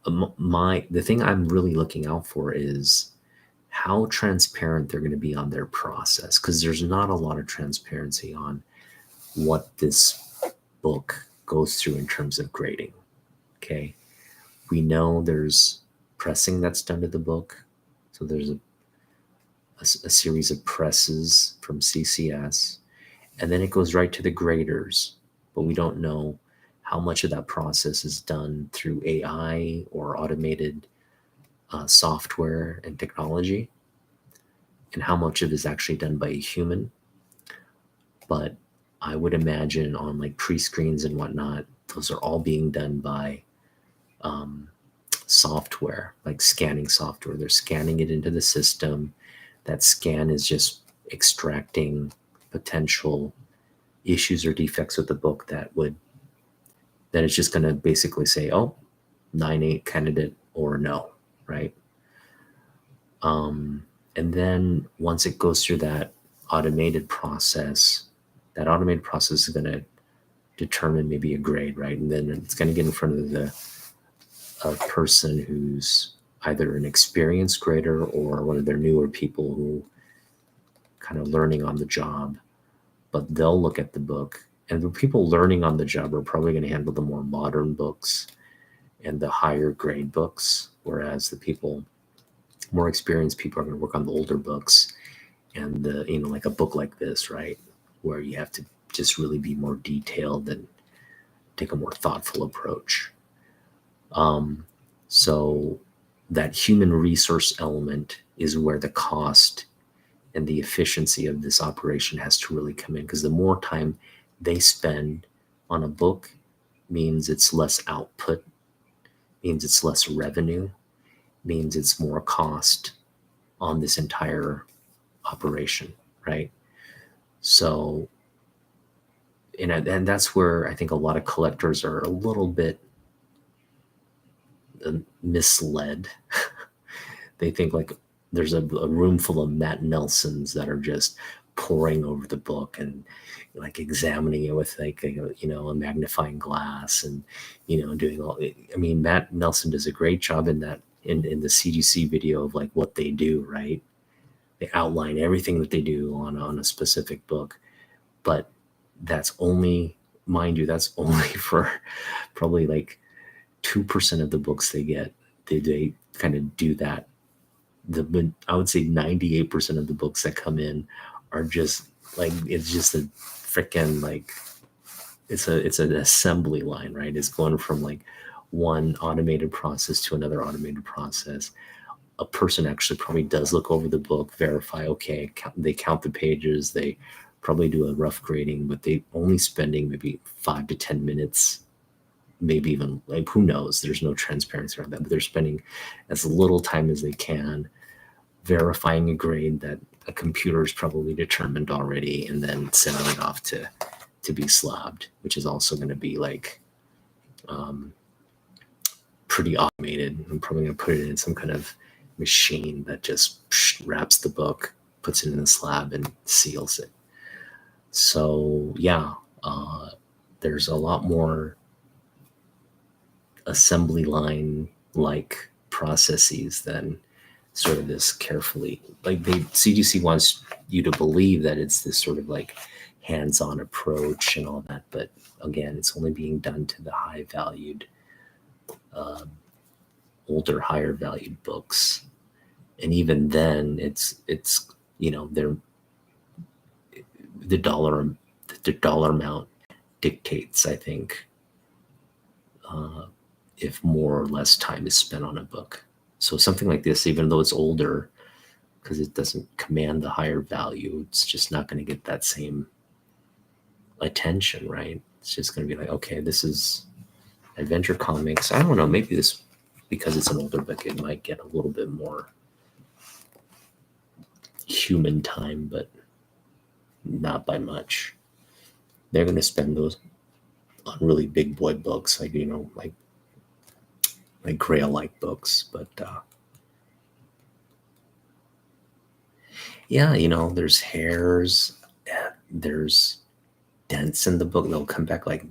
The thing I'm really looking out for is how transparent they're going to be on their process, because there's not a lot of transparency on what this book goes through in terms of grading. Okay, we know there's pressing that's done to the book, so there's a series of presses from CCS, and then it goes right to the graders, but we don't know how much of that process is done through AI or automated software and technology, and how much of it is actually done by a human. But I would imagine on like pre-screens and whatnot, those are all being done by um, software, like scanning software. They're scanning it into the system. That scan is just extracting potential issues or defects with the book that it's just going to basically say, oh, 9-8 candidate or no, right? And then once it goes through that automated process, that automated process is going to determine maybe a grade, right? And then it's going to get in front of a person who's either an experienced grader or one of their newer people who kind of learning on the job. But they'll look at the book, and the people learning on the job are probably going to handle the more modern books and the higher grade books, whereas the people more experienced people are going to work on the older books and the like a book like this, right, where you have to just really be more detailed and take a more thoughtful approach. So that human resource element is where the cost and the efficiency of this operation has to really come in, because the more time they spend on a book means it's less output, means it's less revenue, means it's more cost on this entire operation, right? So, and that's where I think a lot of collectors are a little bit misled. They think like there's a room full of Matt Nelsons that are just poring over the book and like examining it with like a magnifying glass and doing all. I mean, Matt Nelson does a great job in that in the CGC video of like what they do, right? They outline everything that they do on a specific book, but that's only, mind you, that's only for probably like 2% of the books they get. They kind of do that. I would say 98% of the books that come in are just like, it's just a freaking like, it's an assembly line, right? It's going from like one automated process to another automated process. A person actually probably does look over the book, verify, okay, they count the pages, they probably do a rough grading, but they only spending maybe 5 to 10 minutes, maybe even, like, who knows, there's no transparency around that, but they're spending as little time as they can verifying a grade that a computer's probably determined already, and then sending it off to be slabbed, which is also going to be like pretty automated. I'm probably going to put it in some kind of machine that just wraps the book, puts it in the slab, and seals it. So yeah, there's a lot more assembly line like processes than sort of this carefully, like CGC wants you to believe that it's this sort of like hands-on approach and all that, but again, it's only being done to the high valued older, higher valued books. And even then it's they're the dollar amount dictates, I think, if more or less time is spent on a book. So something like this, even though it's older, because it doesn't command the higher value, it's just not going to get that same attention, right? It's just going to be like, okay, this is Adventure Comics. I don't know, maybe this, because it's an older book, it might get a little bit more human time, but not by much. They're going to spend those on really big boy books, like like Grail-like books, but yeah, there's hairs, there's dents in the book. They'll come back like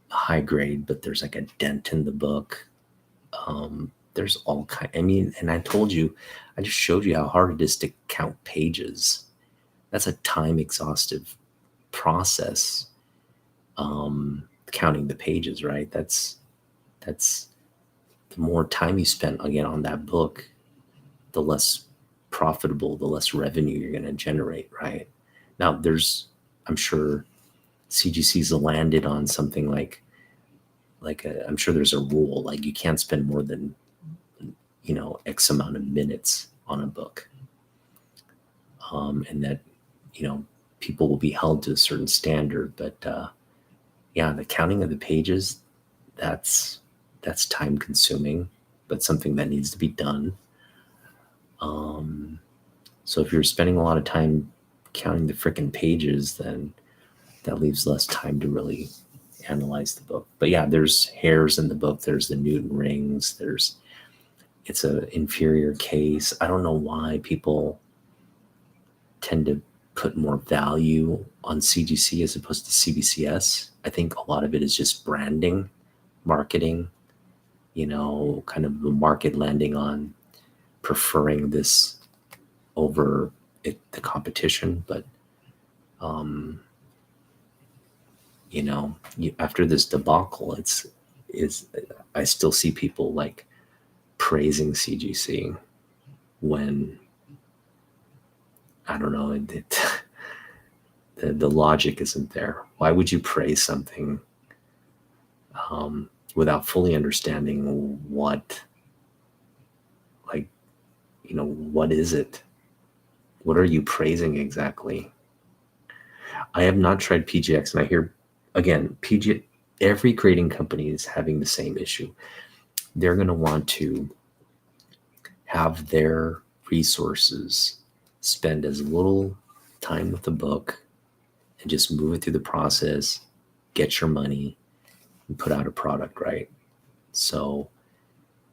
high grade, but there's like a dent in the book. There's all kind. I mean, and I told you, I just showed you how hard it is to count pages. That's a time exhaustive process. Counting the pages, right? That's the more time you spend again on that book, the less profitable, the less revenue you're going to generate, right? Now, I'm sure CGC's landed on something like I'm sure there's a rule, like you can't spend more than, X amount of minutes on a book. And that, people will be held to a certain standard. But yeah, the counting of the pages, that's time consuming, but something that needs to be done. So if you're spending a lot of time counting the frickin' pages, then that leaves less time to really analyze the book. But yeah, there's hairs in the book. There's the Newton rings. It's an inferior case. I don't know why people tend to put more value on CGC as opposed to CBCS. I think a lot of it is just branding, marketing, kind of the market landing on preferring this over the competition. But, after this debacle, I still see people like praising CGC when, I don't know, the logic isn't there. Why would you praise something without fully understanding what is it? What are you praising exactly? I have not tried PGX, and I hear, again, every grading company is having the same issue. They're going to want to have their resources spend as little time with the book and just move it through the process, get your money, and put out a product, right? So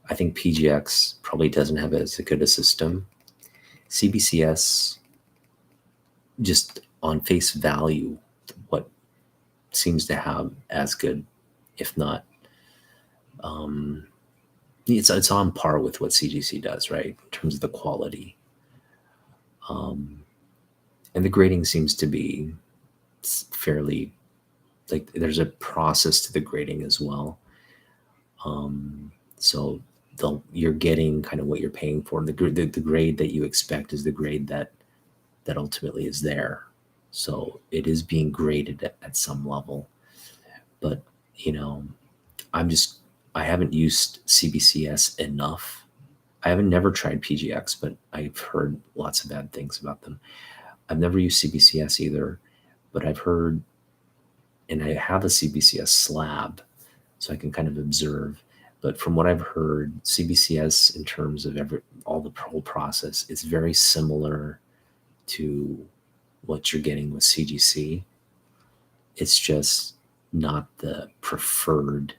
I think PGX probably doesn't have as good a system. CBCS, just on face value, what seems to have as good, if not, it's on par with what CGC does, right, in terms of the quality. And the grading seems to be fairly, like, there's a process to the grading as well. So you're getting kind of what you're paying for. The grade that you expect is the grade that ultimately is there. So it is being graded at some level. But, I haven't used CBCS enough. I haven't never tried PGX, but I've heard lots of bad things about them. I've never used CBCS either, but I've heard, and I have a CBCS slab, so I can kind of observe. But from what I've heard, CBCS, in terms of all the whole process, is very similar to what you're getting with CGC. It's just not the preferred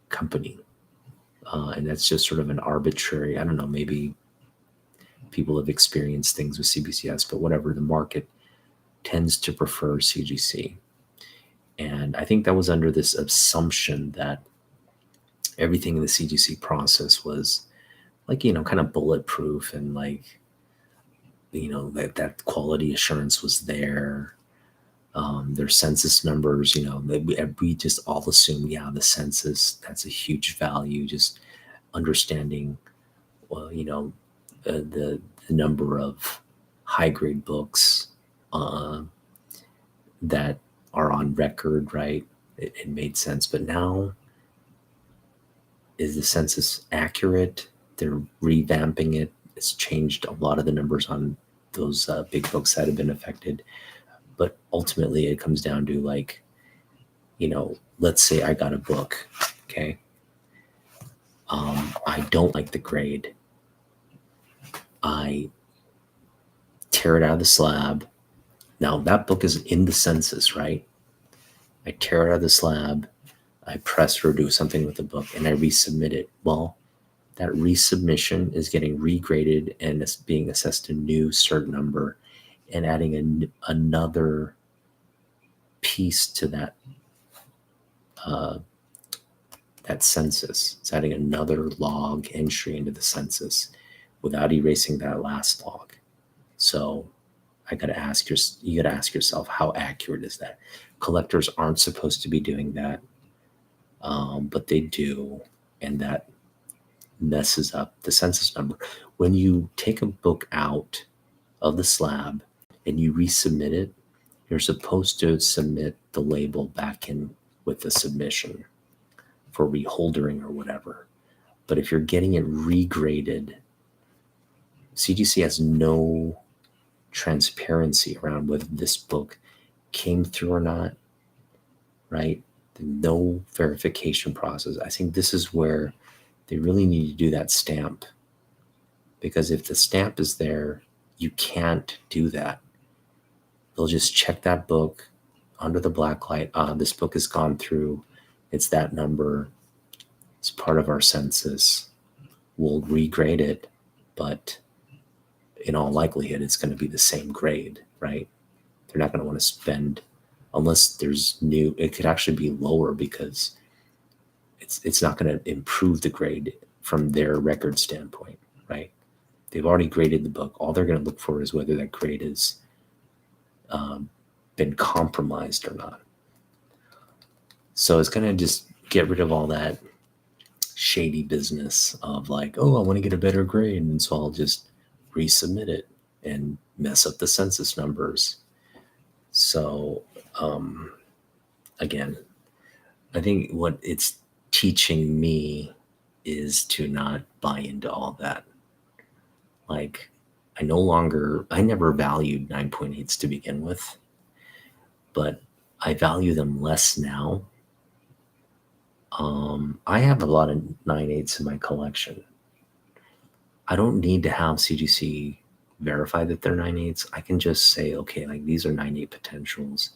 company. And that's just sort of an arbitrary, I don't know, maybe people have experienced things with CBCS, but whatever, the market tends to prefer CGC. And I think that was under this assumption that everything in the CGC process was like, kind of bulletproof, and like, that quality assurance was there. Their census numbers, we just all assume, yeah, the census, that's a huge value. Just understanding, well, the number of high grade books that are on record, right? It made sense. But now, is the census accurate? They're revamping it. It's changed a lot of the numbers on those big books that have been affected. But ultimately, it comes down to, like, let's say I got a book, okay? I don't like the grade. I tear it out of the slab. Now, that book is in the census, right? I tear it out of the slab. I press or do something with the book, and I resubmit it. Well, that resubmission is getting regraded, and it's being assessed a new cert number, and adding another piece to that census. It's adding another log entry into the census without erasing that last log. So you got to ask yourself, how accurate is that? Collectors aren't supposed to be doing that, but they do, and that messes up the census number. When you take a book out of the slab and you resubmit it, you're supposed to submit the label back in with the submission, for reholdering or whatever. But if you're getting it regraded, CGC has no transparency around whether this book came through or not, right? No verification process. I think this is where they really need to do that stamp, because if the stamp is there, you can't do that. They'll just check that book under the black light. This book has gone through. It's that number. It's part of our census. We'll regrade it, but in all likelihood, it's going to be the same grade, right? They're not going to want to spend, unless there's new, it could actually be lower because it's not going to improve the grade from their record standpoint, right? They've already graded the book. All they're going to look for is whether that grade has been compromised or not. So it's going to just get rid of all that shady business of like, oh, I want to get a better grade, and so I'll just resubmit it and mess up the census numbers. So again, I think what it's teaching me is to not buy into all that. Like, I never valued 9.8s to begin with, but I value them less now. I have a lot of 9.8s in my collection. I don't need to have CGC verify that they're 9.8s. I can just say, okay, like these are 9.8 potentials.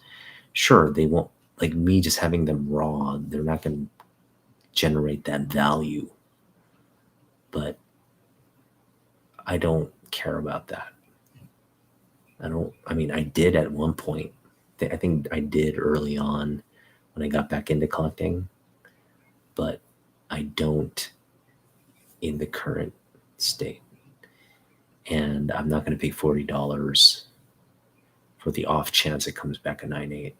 Sure, they won't, like me just having them raw, they're not going to generate that value. But I don't care about that. I did at one point. I think I did early on when I got back into collecting, but I don't in the current state. And I'm not going to pay $40 for the off chance it comes back a 9.8.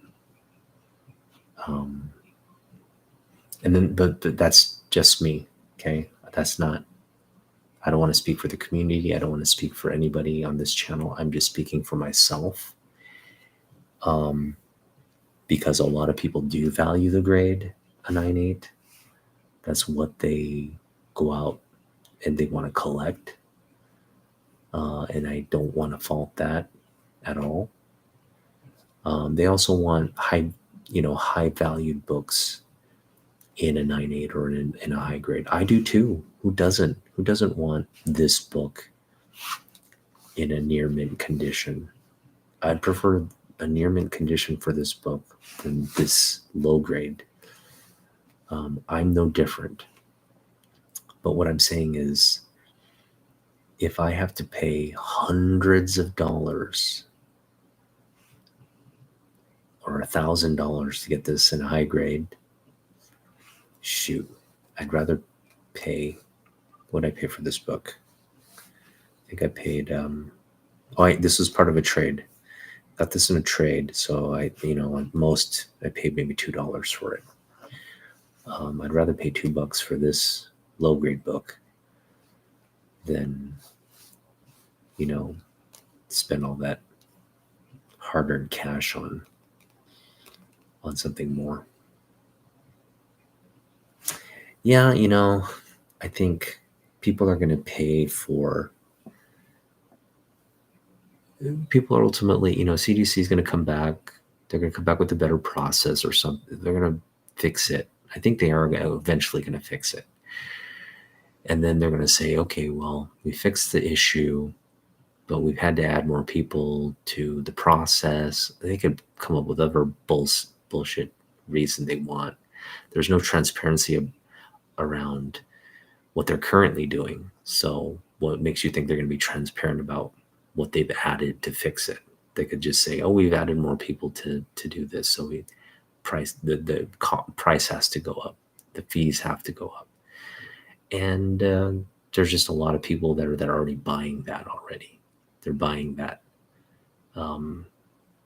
And then, but that's just me. Okay. That's not, I don't want to speak for the community. I don't want to speak for anybody on this channel. I'm just speaking for myself. Because a lot of people do value the grade a 9.8. That's what they go out and they want to collect. And I don't want to fault that at all. They also want high valued books in a 9.8 or in a high grade. I do too. Who doesn't? Who doesn't want this book in a near mint condition? I'd prefer a near mint condition for this book than this low grade. I'm no different. But what I'm saying is, if I have to pay hundreds of dollars or $1,000 to get this in a high grade, shoot, I'd rather pay what I pay for this book. I think I paid, this was part of a trade. Got this in a trade. So at most I paid maybe $2 for it. I'd rather pay $2 for this low grade book than, spend all that hard earned cash on something more. Yeah, I think people are going to pay for. People are ultimately, CGC is going to come back. They're going to come back with a better process or something. They're going to fix it. I think they are eventually going to fix it. And then they're going to say, okay, well, we fixed the issue, but we've had to add more people to the process. They could come up with other bullshit reason they want. There's no transparency around what they're currently doing. So what makes you think they're going to be transparent about what they've added to fix it? They could just say, oh, we've added more people to do this. So the price has to go up. The fees have to go up. And there's just a lot of people that are already buying that already. They're buying that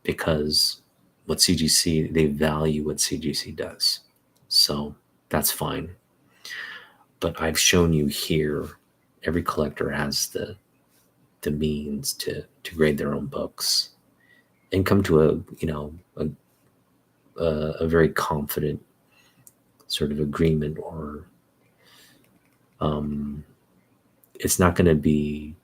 because they value what CGC does. So that's fine. But I've shown you here, every collector has the means to grade their own books and come to a very confident sort of agreement, or it's not going to be,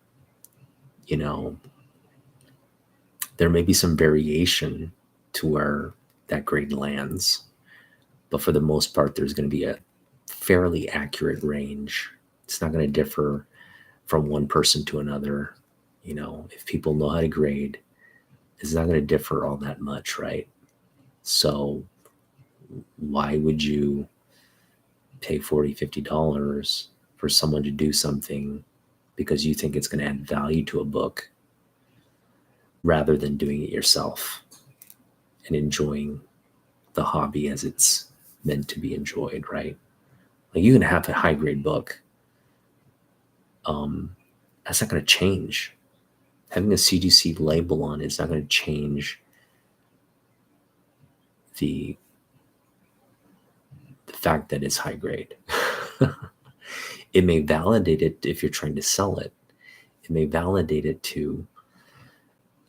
there may be some variation to where that grade lands, but for the most part, there's going to be a fairly accurate range. It's not going to differ from one person to another. If people know how to grade, it's not going to differ all that much, right? So why would you pay $40, $50 for someone to do something because you think it's going to add value to a book, rather than doing it yourself and enjoying the hobby as it's meant to be enjoyed, right? Like, you can have a high grade book. That's not going to change. Having a CGC label on it is not going to change the fact that it's high grade. It may validate it if you're trying to sell it. It may validate it to,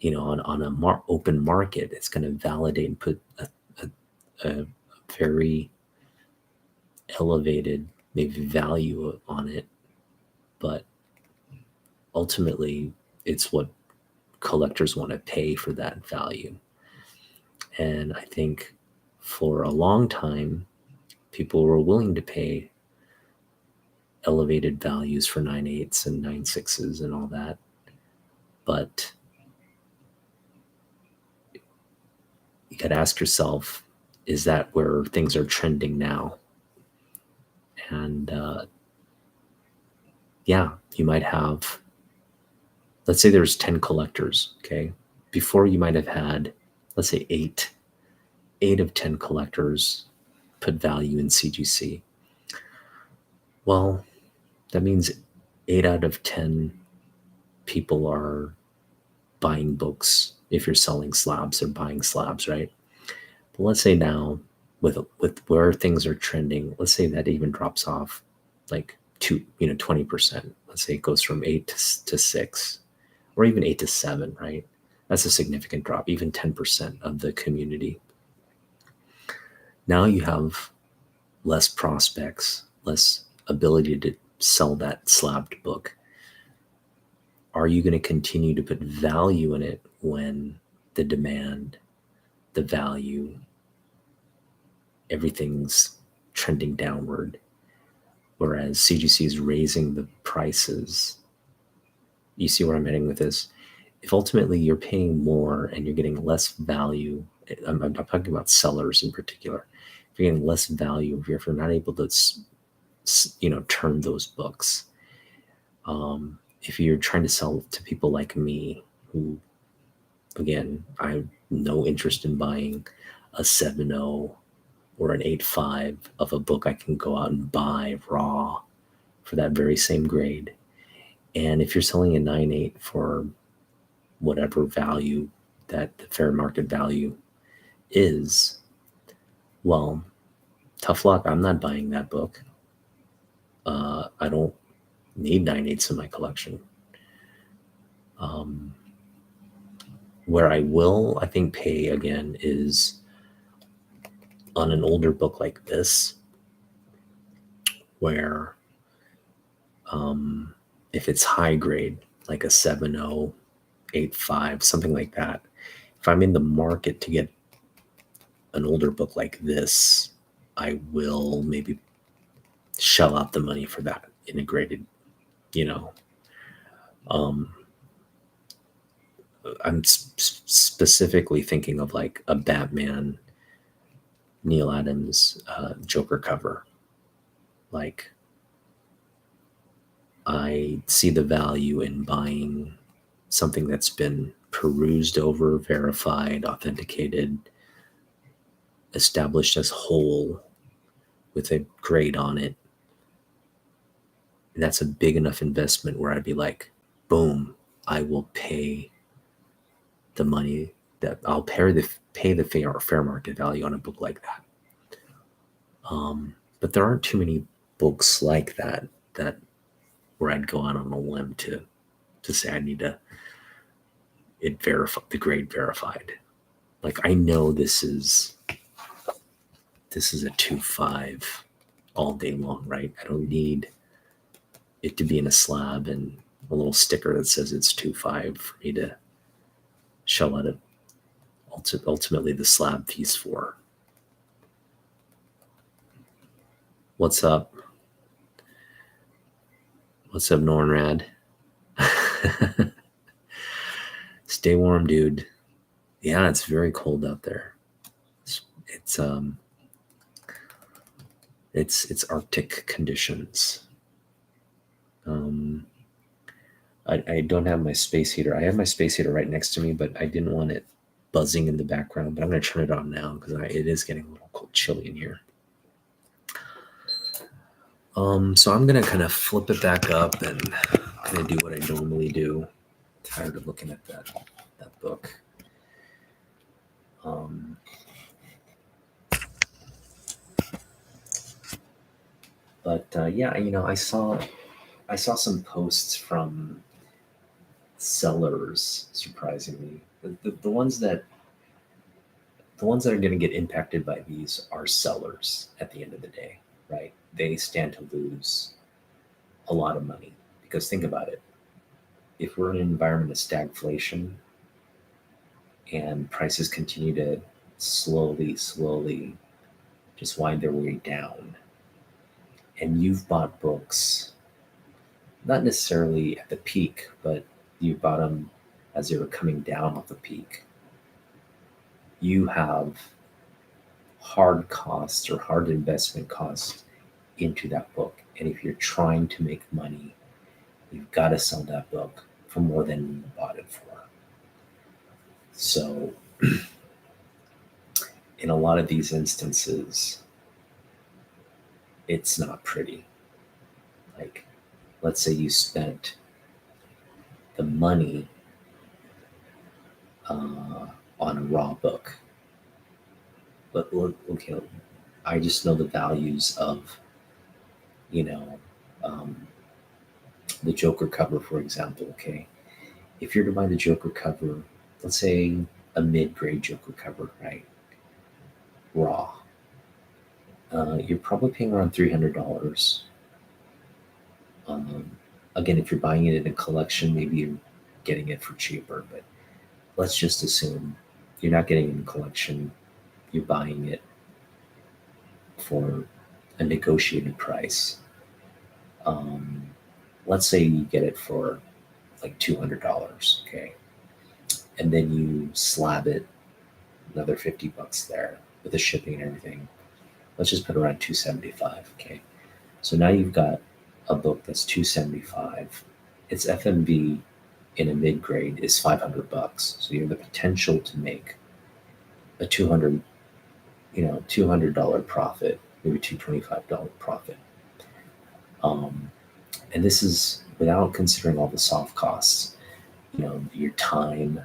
on a open market. It's going to validate and put a very elevated maybe value on it, but ultimately it's what collectors want to pay for that value. And I think for a long time, people were willing to pay elevated values for 9/8s and 9/6s and all that. But you got to ask yourself, is that where things are trending now? And yeah, you might have, let's say there's 10 collectors, okay? Before, you might have had, let's say, eight of 10 collectors put value in CGC. Well, that means 8 out of 10 people are buying books. If you're selling slabs, they're buying slabs, right? But let's say now, with where things are trending, let's say that even drops off like 20%. Let's say it goes from 8 to 6, or even 8 to 7, right? That's a significant drop, even 10% of the community. Now you have less prospects, less ability to sell that slabbed book. Are you going to continue to put value in it when the demand, the value, everything's trending downward? Whereas CGC is raising the prices. You see where I'm heading with this? If ultimately you're paying more and you're getting less value, I'm talking about sellers in particular. If you're getting less value, if you're not able to, turn those books, if you're trying to sell to people like me, who, again, I have no interest in buying a 7.0 or an 8.5 of a book I can go out and buy raw for that very same grade. And if you're selling a 9.8 for whatever value that the fair market value is, well, tough luck. I'm not buying that book. I don't need 9/8s in my collection. Where I will, I think, pay again is on an older book like this, where if it's high grade, like a 7.0, 8.5, something like that, if I'm in the market to get an older book like this, I will maybe shell out the money for that integrated, I'm specifically thinking of like a Batman, Neil Adams, Joker cover. Like, I see the value in buying something that's been perused over, verified, authenticated, established as whole, with a grade on it. And that's a big enough investment where I'd be like, boom, I will pay the money that I'll pay the fair market value on a book like that. But there aren't too many books like that where I'd go out on a limb to say I need the grade verified. Like, I know this is this is a 2.5 all day long, right? I don't need it to be in a slab and a little sticker that says it's 2.5 for me to shell out ultimately the slab fees for. What's up? What's up, Nornrad? Stay warm, dude. Yeah, it's very cold out there. It's Arctic conditions. I don't have my space heater. I have my space heater right next to me, but I didn't want it buzzing in the background. But I'm going to turn it on now because it is getting a little cold, chilly in here. So I'm going to kind of flip it back up and kind of do what I normally do. I'm tired of looking at that book. But yeah, I saw some posts from sellers, surprisingly. The ones that are going to get impacted by these are sellers at the end of the day, right? They stand to lose a lot of money because think about it. If we're in an environment of stagflation and prices continue to slowly just wind their way down, and you've bought books, not necessarily at the peak, but you bought them as they were coming down off the peak, you have hard costs or hard investment costs into that book. And if you're trying to make money, you've got to sell that book for more than you bought it for. So in a lot of these instances, it's not pretty. Like, let's say you spent the money on a raw book, but okay, I just know the values of, the Joker cover, for example. Okay, if you're to buy the Joker cover, let's say a mid-grade Joker cover, right? Raw. You're probably paying around $300. Again, if you're buying it in a collection, maybe you're getting it for cheaper, but let's just assume you're not getting it in a collection, you're buying it for a negotiated price. Let's say you get it for like $200, okay? And then you slab it another $50 there with the shipping and everything. Let's just put around $275, okay? So now you've got a book that's $275. Its FMV in a mid-grade is $500. So you have the potential to make a $200 profit, maybe $225 profit. And this is without considering all the soft costs, your time,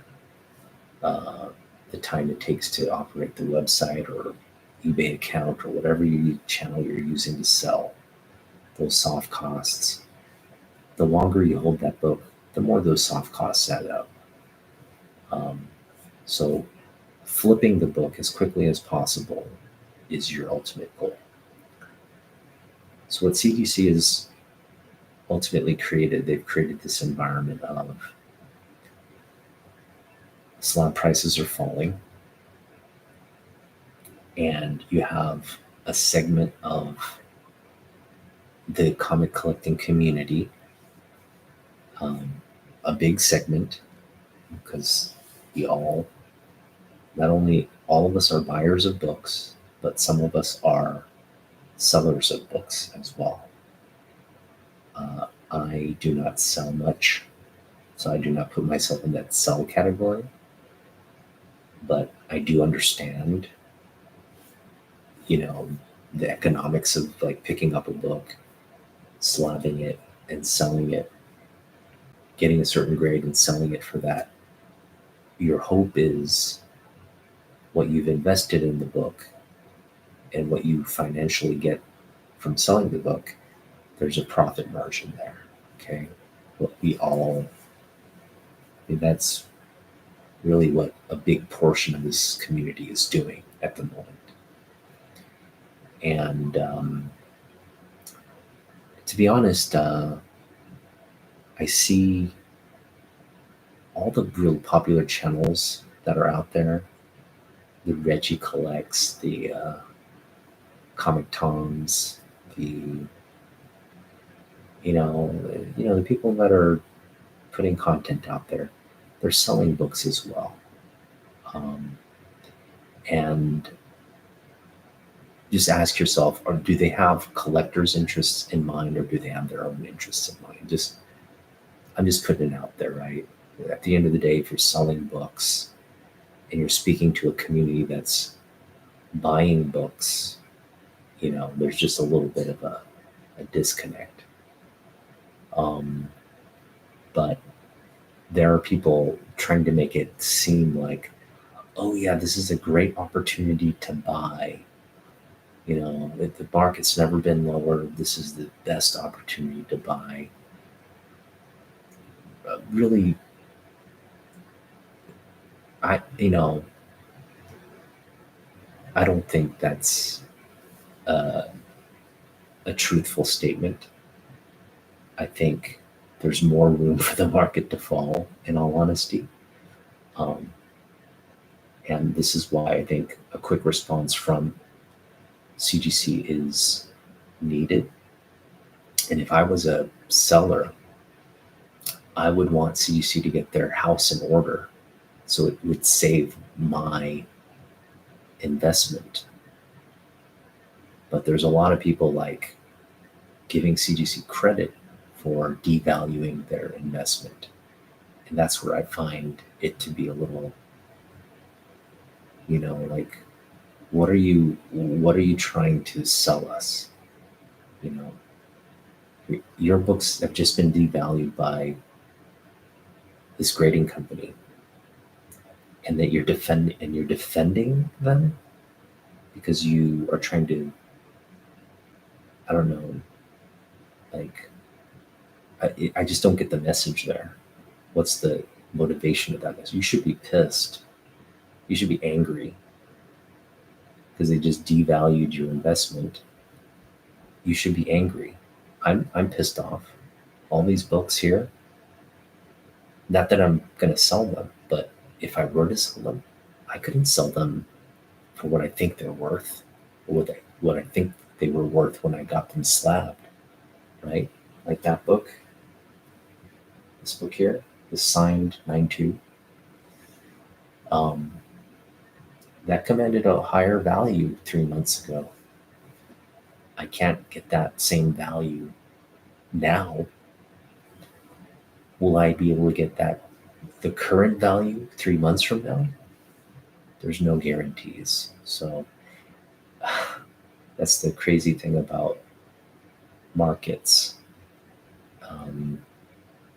the time it takes to operate the website or eBay account or whatever channel you're using to sell, those soft costs. The longer you hold that book, the more those soft costs add up. So flipping the book as quickly as possible is your ultimate goal. So what CGC has ultimately created, they've created this environment of slab prices are falling, and you have a segment of the comic collecting community, a big segment, because not only all of us are buyers of books, but some of us are sellers of books as well. I do not sell much, so I do not put myself in that sell category, but I do understand, the economics of like picking up a book, slabbing it and selling it, getting a certain grade and selling it for that. Your hope is what you've invested in the book and what you financially get from selling the book, there's a profit margin there. Okay. That's really what a big portion of this community is doing at the moment. And to be honest, I see all the real popular channels that are out there, the Reggie Collects, the Comic Toms, the the people that are putting content out there, they're selling books as well. Um, and just ask yourself, or do they have collectors' interests in mind, or do they have their own interests in mind? I'm just putting it out there, right? At the end of the day, if you're selling books and you're speaking to a community that's buying books, there's just a little bit of a disconnect. But there are people trying to make it seem like, oh yeah, this is a great opportunity to buy. The market's never been lower. This is the best opportunity to buy. Really, I you know I don't think that's uh, a truthful statement. I think there's more room for the market to fall, in all honesty. Um, and this is why I think a quick response from CGC is needed. And if I was a seller, I would want CGC to get their house in order so it would save my investment. But there's a lot of people like giving CGC credit for devaluing their investment. And that's where I find it to be a little, like, what are you trying to sell us? You your books have just been devalued by this grading company, and that you're defending them because you are trying to, I don't know, like, I just don't get the message there. What's the motivation of that? You should be pissed. You should be angry because they just devalued your investment. You should be angry. I'm pissed off. All these books here, not that I'm gonna sell them, but if I were to sell them, I couldn't sell them for what I think they're worth, or what I think they were worth when I got them slabbed, right? Like that book, this book here, the signed 9-2, um, that commanded a higher value 3 months ago. I can't get that same value now. Will I be able to get the current value 3 months from now? There's no guarantees. So that's the crazy thing about markets.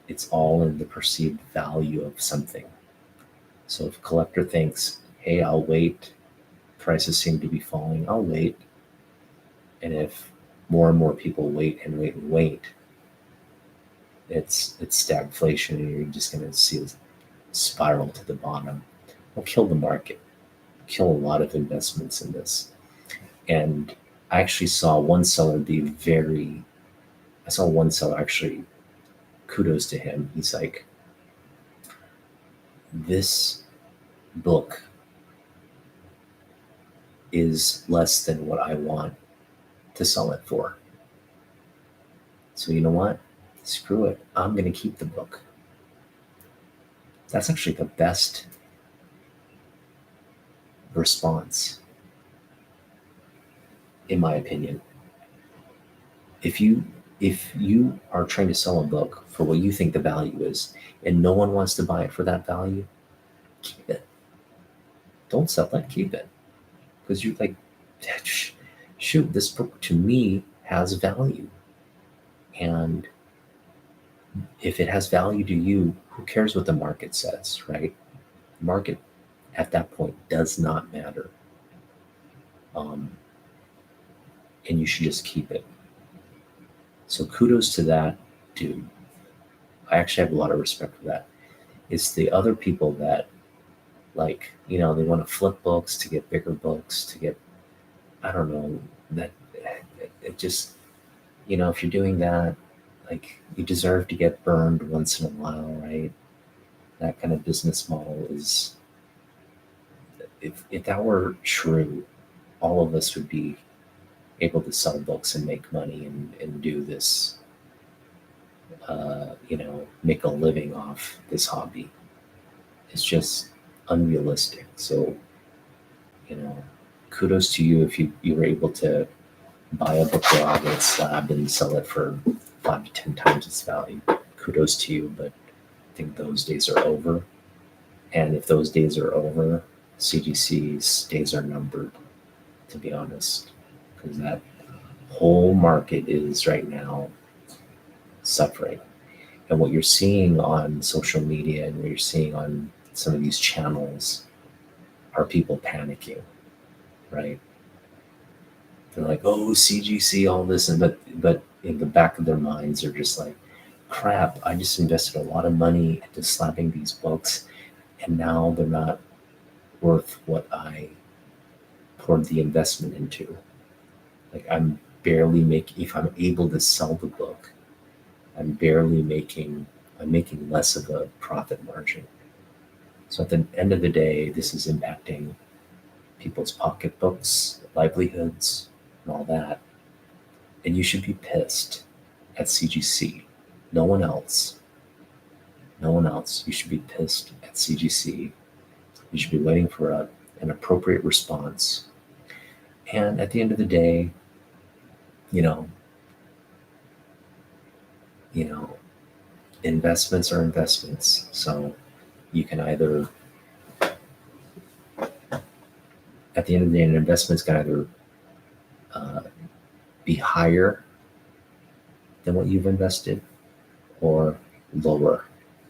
It's all in the perceived value of something. So if a collector thinks, hey, I'll wait, prices seem to be falling, I'll wait. And if more and more people wait and wait and wait, it's stagflation, and you're just going to see it spiral to the bottom. It'll kill the market, kill a lot of investments in this. And I actually saw one seller actually, kudos to him. He's like, this book is less than what I want to sell it for. So you know what? Screw it. I'm going to keep the book. That's actually the best response, in my opinion. If you are trying to sell a book for what you think the value is, and no one wants to buy it for that value, keep it. Don't sell it, keep it. Because you're like, shoot, this book to me has value. And if it has value to you, who cares what the market says, right? The market at that point does not matter. And you should just keep it. So kudos to that dude. I actually have a lot of respect for that. It's the other people that, like, they want to flip books to get bigger books, to get, I don't know, that it just, if you're doing that, like, you deserve to get burned once in a while, right? That kind of business model is, if that were true, all of us would be able to sell books and make money and do this, make a living off this hobby. It's just unrealistic. So, you know, kudos to you if you were able to buy a book raw and slab and sell it for 5 to 10 times its value. Kudos to you, but I think those days are over. And if those days are over, CGC's days are numbered, to be honest, because that whole market is right now suffering. And what you're seeing on social media and what you're seeing on some of these channels are people panicking, right? They're like, "Oh, CGC, all this," and but in the back of their minds, they're just like, "Crap! I just invested a lot of money into slapping these books, and now they're not worth what I poured the investment into. Like, I'm barely making. If I'm able to sell the book, I'm making less of a profit margin. So at the end of the day, this is impacting people's pocketbooks, livelihoods, and all that. And you should be pissed at CGC. No one else. No one else. You should be pissed at CGC. You should be waiting for an appropriate response. And at the end of the day, you know, you know, investments are investments. So you can either, at the end of the day, an investment's can either be higher than what you've invested or lower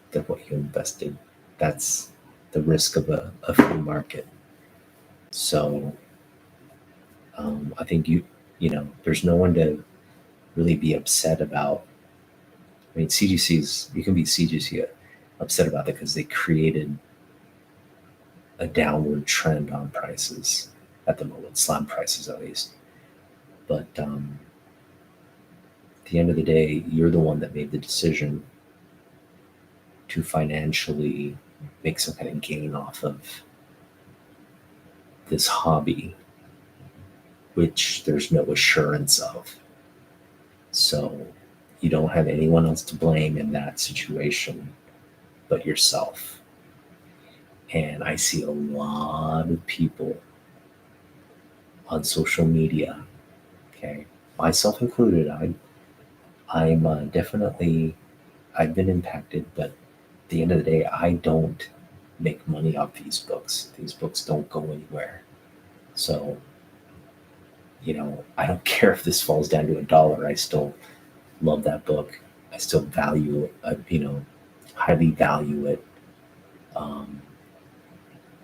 than what you invested. That's the risk of a free market. So I think there's no one to really be upset about. I mean, you can be CGC upset about it because they created a downward trend on prices at the moment, slab prices at least. But at the end of the day, you're the one that made the decision to financially make some kind of gain off of this hobby, which there's no assurance of. So you don't have anyone else to blame in that situation but yourself. And I see a lot of people on social media, okay, myself included. I'm definitely, I've been impacted, but at the end of the day, I don't make money off these books. These books don't go anywhere. So, I don't care if this falls down to $1. I still love that book. I still value it, highly value it.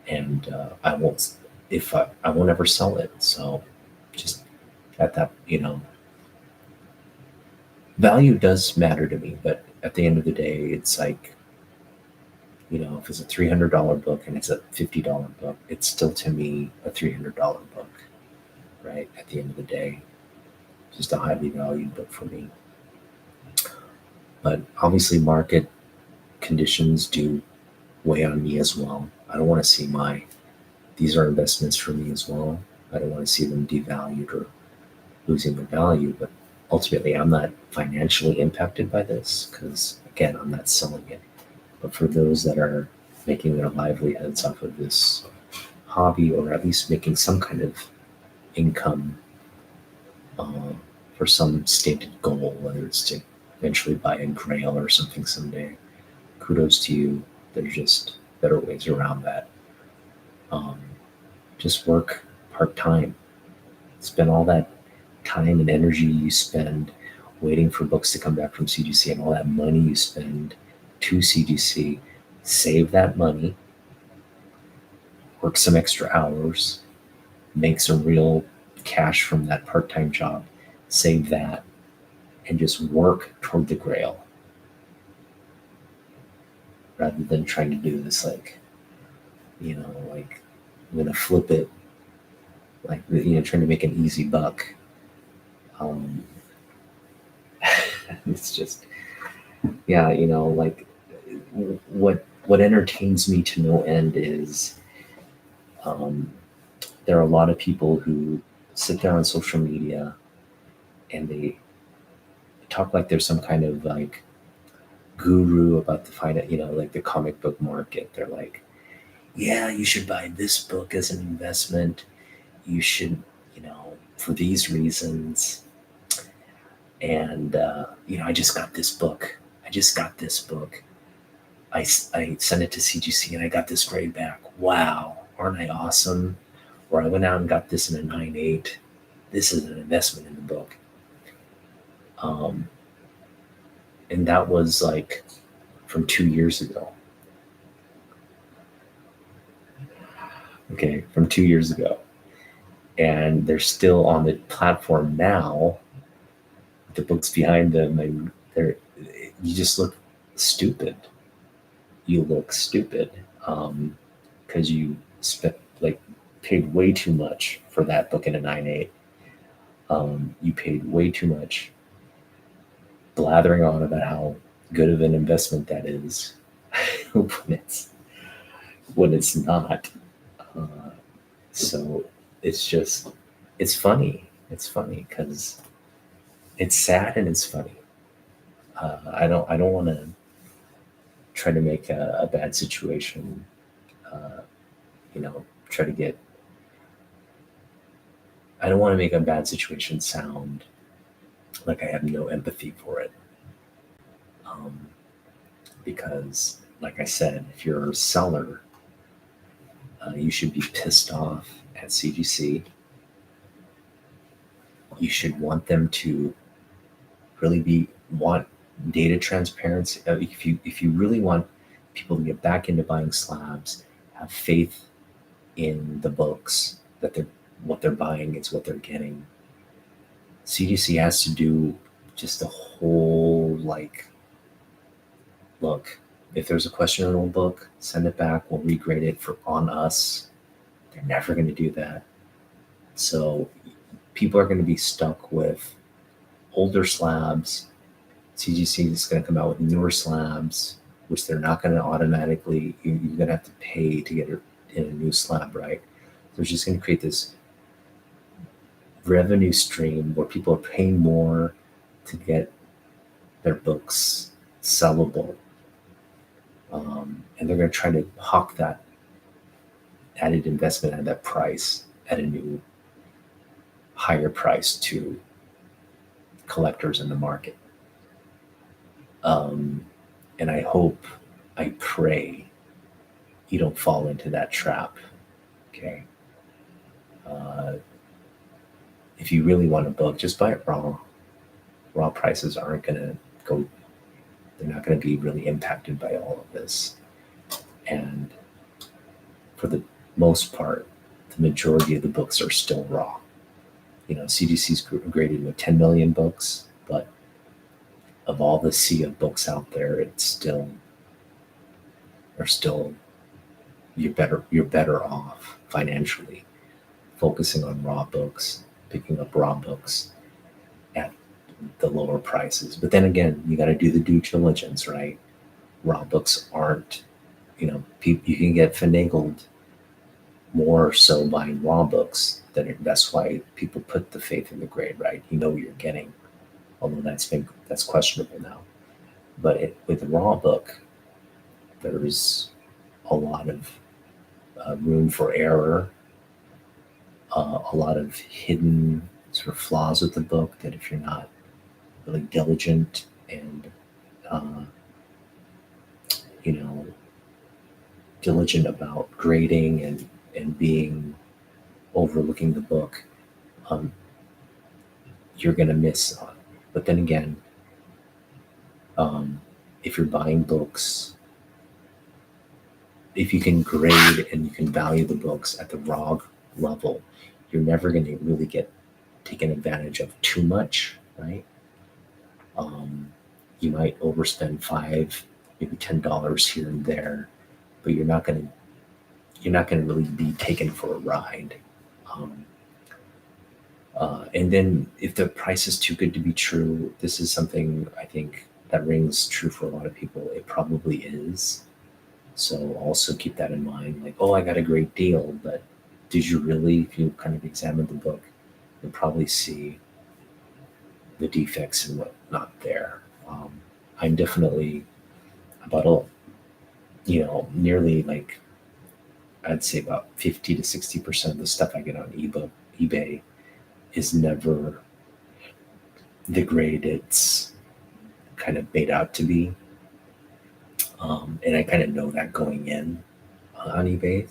And I won't, if I won't ever sell it. So just at that, value does matter to me, but at the end of the day, it's like, if it's a $300 book and it's a $50 book, it's still to me a $300 book, right? At the end of the day, just a highly valued book for me. But obviously, market conditions do weigh on me as well. I don't want to see these are investments for me as well. I don't want to see them devalued or losing their value, but ultimately I'm not financially impacted by this because, again, I'm not selling it. But for those that are making their livelihoods off of this hobby, or at least making some kind of income for some stated goal, whether it's to eventually buy a Grail or something someday, kudos to you. There's just better ways around that. Just work part-time. Spend all that time and energy you spend waiting for books to come back from CGC and all that money you spend to CGC, save that money, work some extra hours, make some real cash from that part-time job, save that, and just work toward the Grail rather than trying to do this like I'm gonna flip it, like trying to make an easy buck. Um, it's just, yeah, like what entertains me to no end is um, there are a lot of people who sit there on social media and they talk like there's some kind of like guru about the like the comic book market. They're like, yeah, you should buy this book as an investment. You should, for these reasons. And, I just got this book. I just got this book. I sent it to CGC and I got this grade back. Wow, aren't I awesome? Or I went out and got this in a 9.8. This is an investment in the book. And that was like from 2 years ago. Okay, from 2 years ago. And they're still on the platform now. The books behind them, and you just look stupid. You look stupid because you spent like paid way too much for that book in a 9.8. You paid way too much blathering on about how good of an investment that is when it's not. Uh, so it's just it's funny. It's funny because it's sad and it's funny. I don't want to try to make a bad situation. Uh, try to get. I don't want to make a bad situation sound like I have no empathy for it. Um, because, like I said, if you're a seller, you should be pissed off at CGC. You should want them to really want data transparency. If you really want people to get back into buying slabs, have faith in the books that what they're buying is what they're getting. CGC has to do just a whole look. If there's a questionable book, send it back. We'll regrade it on us. They're never going to do that. So people are going to be stuck with older slabs. CGC is going to come out with newer slabs, which they're not going to automatically. You're going to have to pay to get it in a new slab, right? So it's just going to create this revenue stream where people are paying more to get their books sellable. And they're going to try to hawk that added investment at that price at a new higher price to collectors in the market. And I pray you don't fall into that trap. Okay. If you really want a book, just buy it raw. Raw prices aren't going to go, they're not going to be really impacted by all of this. And for the most part, the majority of the books are still raw. CGC's graded with 10 million books, but of all the sea of books out there, you're better off financially focusing on raw books, picking up raw books at the lower prices. But then again, you got to do the due diligence, right? Raw books aren't, you can get finagled more so buying raw books. That's why people put the faith in the grade, right? You know what you're getting, although that's questionable now. But with a raw book, there's a lot of room for error, a lot of hidden sort of flaws with the book that if you're not really diligent and uh, diligent about grading and being overlooking the book, you're going to miss on. But then again, if you're buying books, if you can grade and you can value the books at the raw level, you're never going to really get taken advantage of too much, right? You might overspend $5, maybe $10 here and there, but you're not going to really be taken for a ride. And then if the price is too good to be true, this is something I think that rings true for a lot of people. It probably is. So also keep that in mind. Like, oh, I got a great deal, but did you really? If you kind of examine the book, you'll probably see the defects and what not there. I'm definitely about nearly like I'd say about 50 to 60% of the stuff I get on eBay is never the grade it's kind of made out to be. And I kind of know that going in on eBay,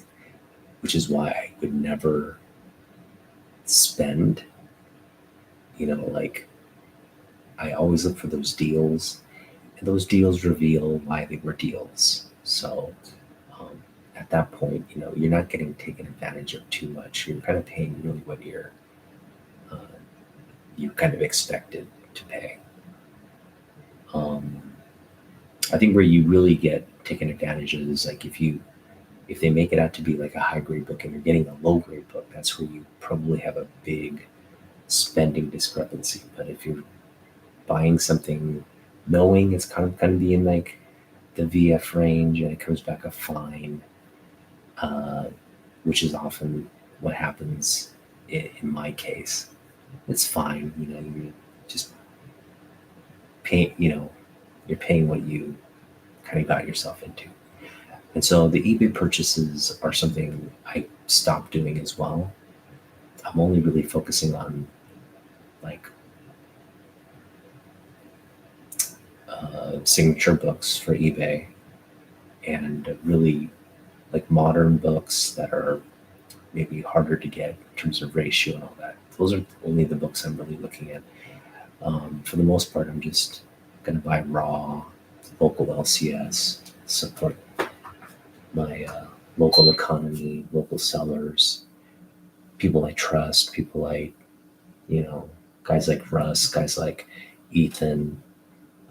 which is why I would never spend, like I always look for those deals, and those deals reveal why they were deals. So um, at that point, you're not getting taken advantage of too much. You're kind of paying really what uh, you kind of expected to pay. Um, I think where you really get taken advantage of is like if they make it out to be like a high grade book and you're getting a low grade book, that's where you probably have a big spending discrepancy. But if you're buying something knowing it's kind of going to be in like the VF range and it comes back a fine, uh, which is often what happens in my case, it's fine. You just pay, you're paying what you kind of got yourself into. And so the eBay purchases are something I stopped doing as well. I'm only really focusing on like signature books for eBay and really like modern books that are maybe harder to get in terms of ratio and all that. Those are only the books I'm really looking at. For the most part, I'm just going to buy raw, local LCS, support my local economy, local sellers, people I trust, people you know, guys like Russ, guys like Ethan,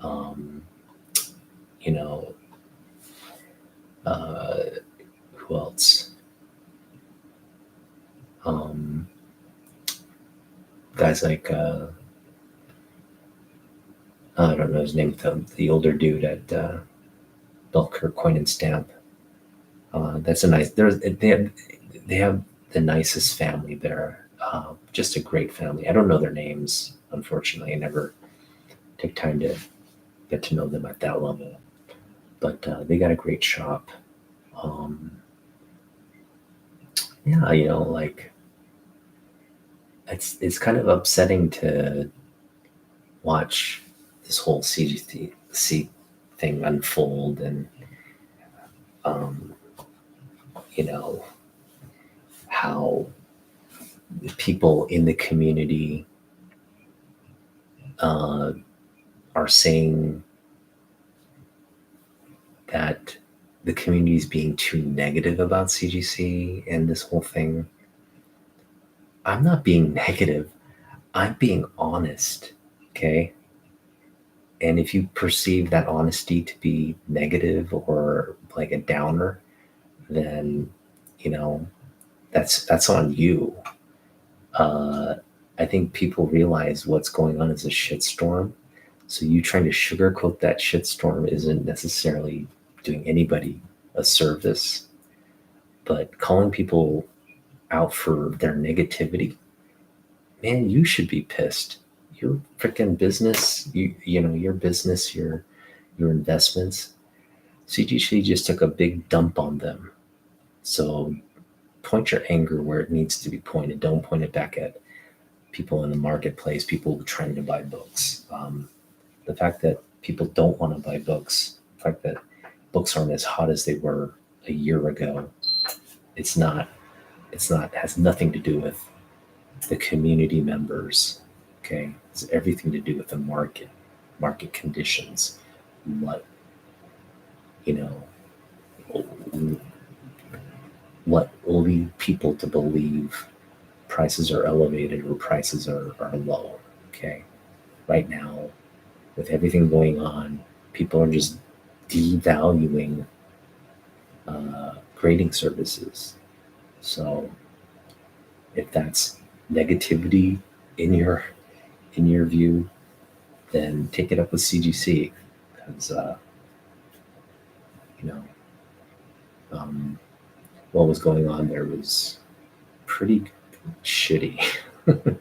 um, you know, uh, who else? Um, Guys like, I don't know his name, the older dude at Belkirk Coin and Stamp. That's a nice, they have the nicest family there. Just a great family. I don't know their names, unfortunately. I never take time to get to know them at that level. But they got a great shop. Um, yeah, like it's kind of upsetting to watch this whole CGC thing unfold, and um, you know how the people in the community uh, are saying that the community is being too negative about CGC and this whole thing. I'm not being negative. I'm being honest. Okay. And if you perceive that honesty to be negative or like a downer, then you know that's on you. Uh, I think people realize what's going on is a shitstorm. So you trying to sugarcoat that shitstorm isn't necessarily doing anybody a service, but calling people out for their negativity, man, you should be pissed. Your freaking business, your business, your investments. CGC just took a big dump on them. So point your anger where it needs to be pointed. Don't point it back at people in the marketplace, people trying to buy books. The fact that people don't want to buy books, the fact that books aren't as hot as they were a year ago, it's not, has nothing to do with the community members. Okay. It's everything to do with the market conditions. What, you know, what will lead people to believe prices are elevated or prices are low. Okay. Right now, with everything going on, people are just devaluing grading services. So if that's negativity, in your view, then take it up with CGC, because you know what was going on there was pretty shitty.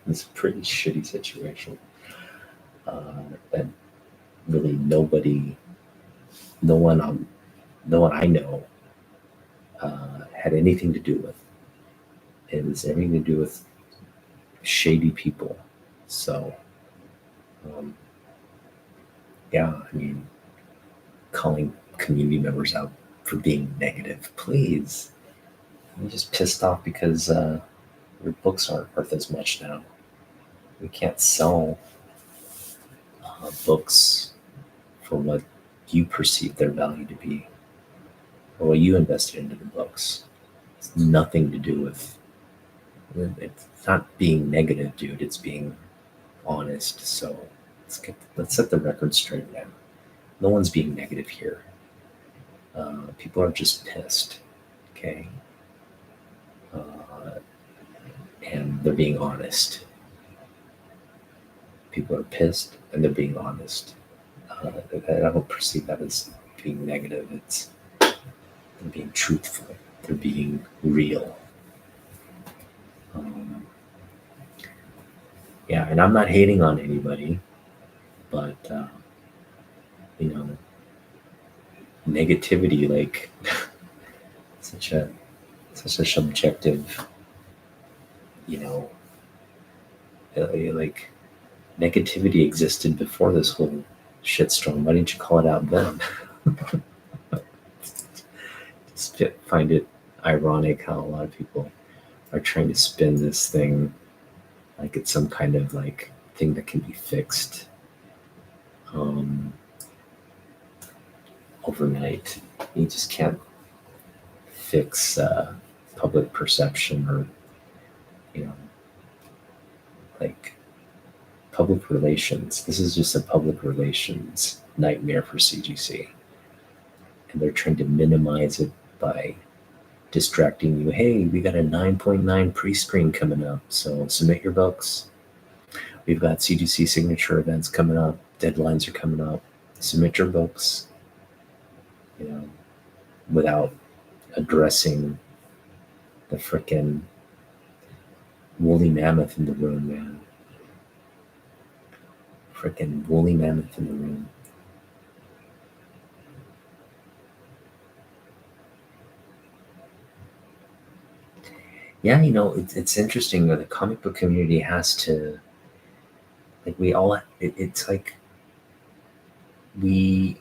It's a pretty shitty situation that really no one no one I know had anything to do with. It was everything to do with shady people. So, um, yeah, I mean, calling community members out for being negative, please. I'm just pissed off because your books aren't worth as much now. We can't sell books for what you perceive their value to be, or what you invested into the books. It's nothing to do with. It's not being negative, dude. It's being honest. So let's set the record straight now. No one's being negative here. People are just pissed. Okay. And they're being honest. People are pissed and they're being honest. I don't perceive that as being negative. It's they're being truthful. They're being real. Yeah, and I'm not hating on anybody, but you know, negativity, like such a subjective, you know, like negativity existed before this whole shitstorm. Why didn't you call it out then? Just find it ironic how a lot of people are trying to spin this thing like it's some kind of like thing that can be fixed overnight. You just can't fix public perception, or like public relations. This is just a public relations nightmare for CGC, and they're trying to minimize it by distracting you. Hey, we got a 9.9 pre-screen coming up, so submit your books. We've got CGC signature events coming up. Deadlines are coming up. Submit your books. Without addressing the frickin' woolly mammoth in the room, man. Frickin' woolly mammoth in the room. Yeah, it's interesting that the comic book community has to, like, it's like we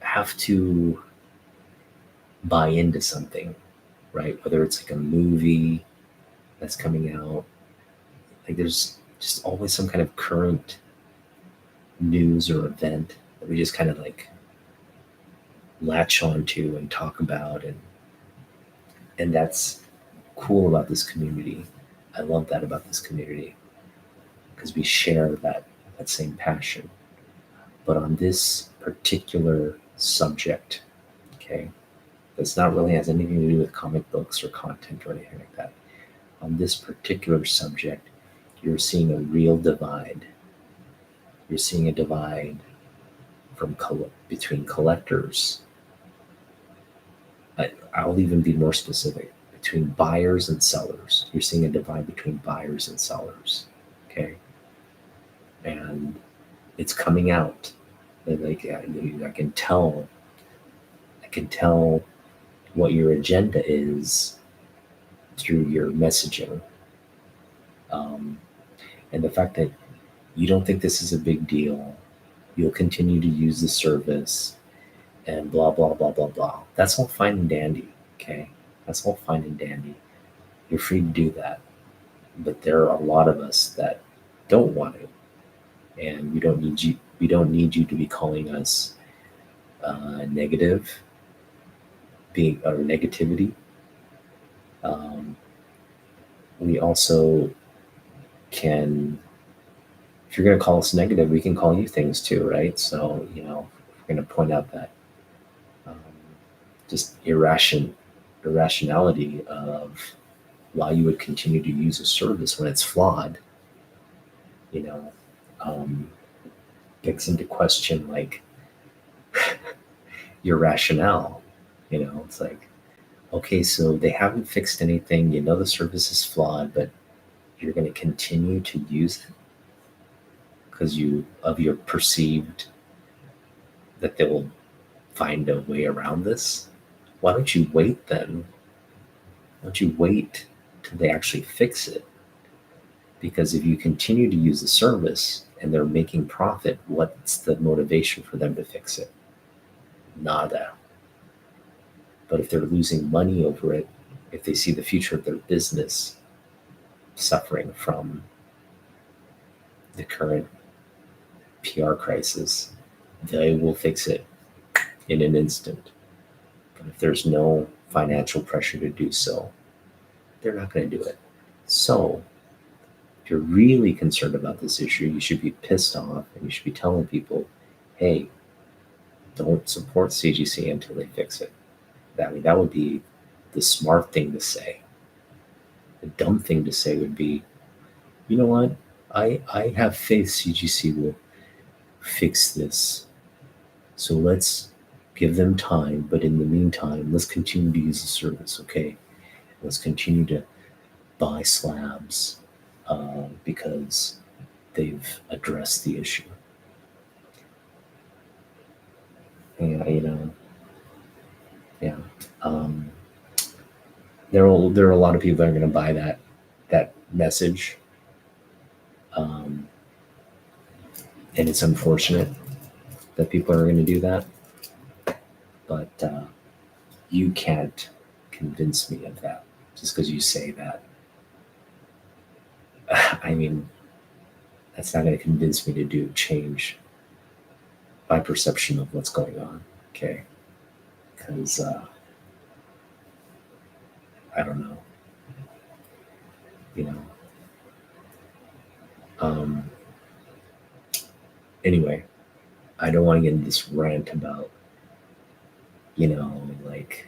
have to buy into something, right? Whether it's like a movie that's coming out, like there's just always some kind of current news or event that we just kind of like latch onto and talk about, and that's cool about this community. I love that about this community, because we share that same passion. But on this particular subject, okay, that's not really has anything to do with comic books or content or anything like that. On this particular subject, you're seeing a real divide. You're seeing a divide between collectors. I'll even be more specific. Between buyers and sellers. You're seeing a divide between buyers and sellers. Okay. And it's coming out. Like I can tell what your agenda is through your messaging. And the fact that you don't think this is a big deal, you'll continue to use the service, and blah, blah, blah, blah, blah. That's all fine and dandy, okay? That's all fine and dandy. You're free to do that. But there are a lot of us that don't want to. And we don't need you to be calling us negative, or negativity. We also can, if you're going to call us negative, we can call you things too, right? So, if we're going to point out that just irrationality of why you would continue to use a service when it's flawed, you know, um, gets into question like your rationale. It's like, okay, so they haven't fixed anything. The service is flawed, but you're going to continue to use it because of your perceived that they will find a way around this. Why don't you wait then? Why don't you wait till they actually fix it? Because if you continue to use the service and they're making profit, what's the motivation for them to fix it? Nada. But if they're losing money over it, if they see the future of their business suffering from the current PR crisis, they will fix it in an instant. But if there's no financial pressure to do so, they're not going to do it. So, if you're really concerned about this issue, you should be pissed off and you should be telling people, hey, don't support CGC until they fix it. That would be the smart thing to say. The dumb thing to say would be, you know what? I have faith CGC will fix this. So let's give them time. But in the meantime, let's continue to use the service, okay? Let's continue to buy slabs because they've addressed the issue. Yeah, yeah. Um, there are a lot of people that are going to buy that message, um, and it's unfortunate that people are going to do that. But you can't convince me of that just because you say that. I mean, that's not going to convince me to do change my perception of what's going on. Okay, because I don't know. You know. Um, anyway, I don't want to get into this rant about like.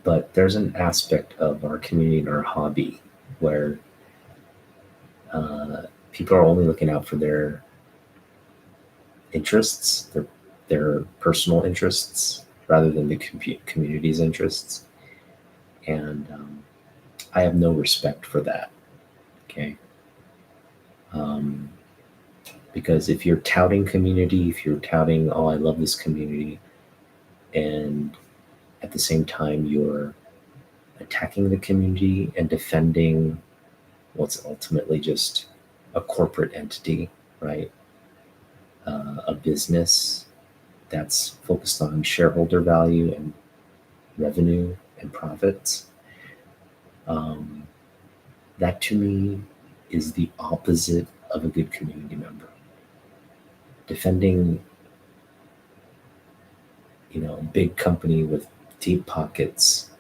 But there's an aspect of our community and our hobby where people are only looking out for their interests, their personal interests, rather than the community's interests. And I have no respect for that. Okay. Um, because if you're touting community, if you're touting, oh, I love this community, and at the same time you're attacking the community and defending what's ultimately just a corporate entity, right? A business that's focused on shareholder value and revenue and profits. Um, that to me is the opposite of a good community member. Defending, a big company with deep pockets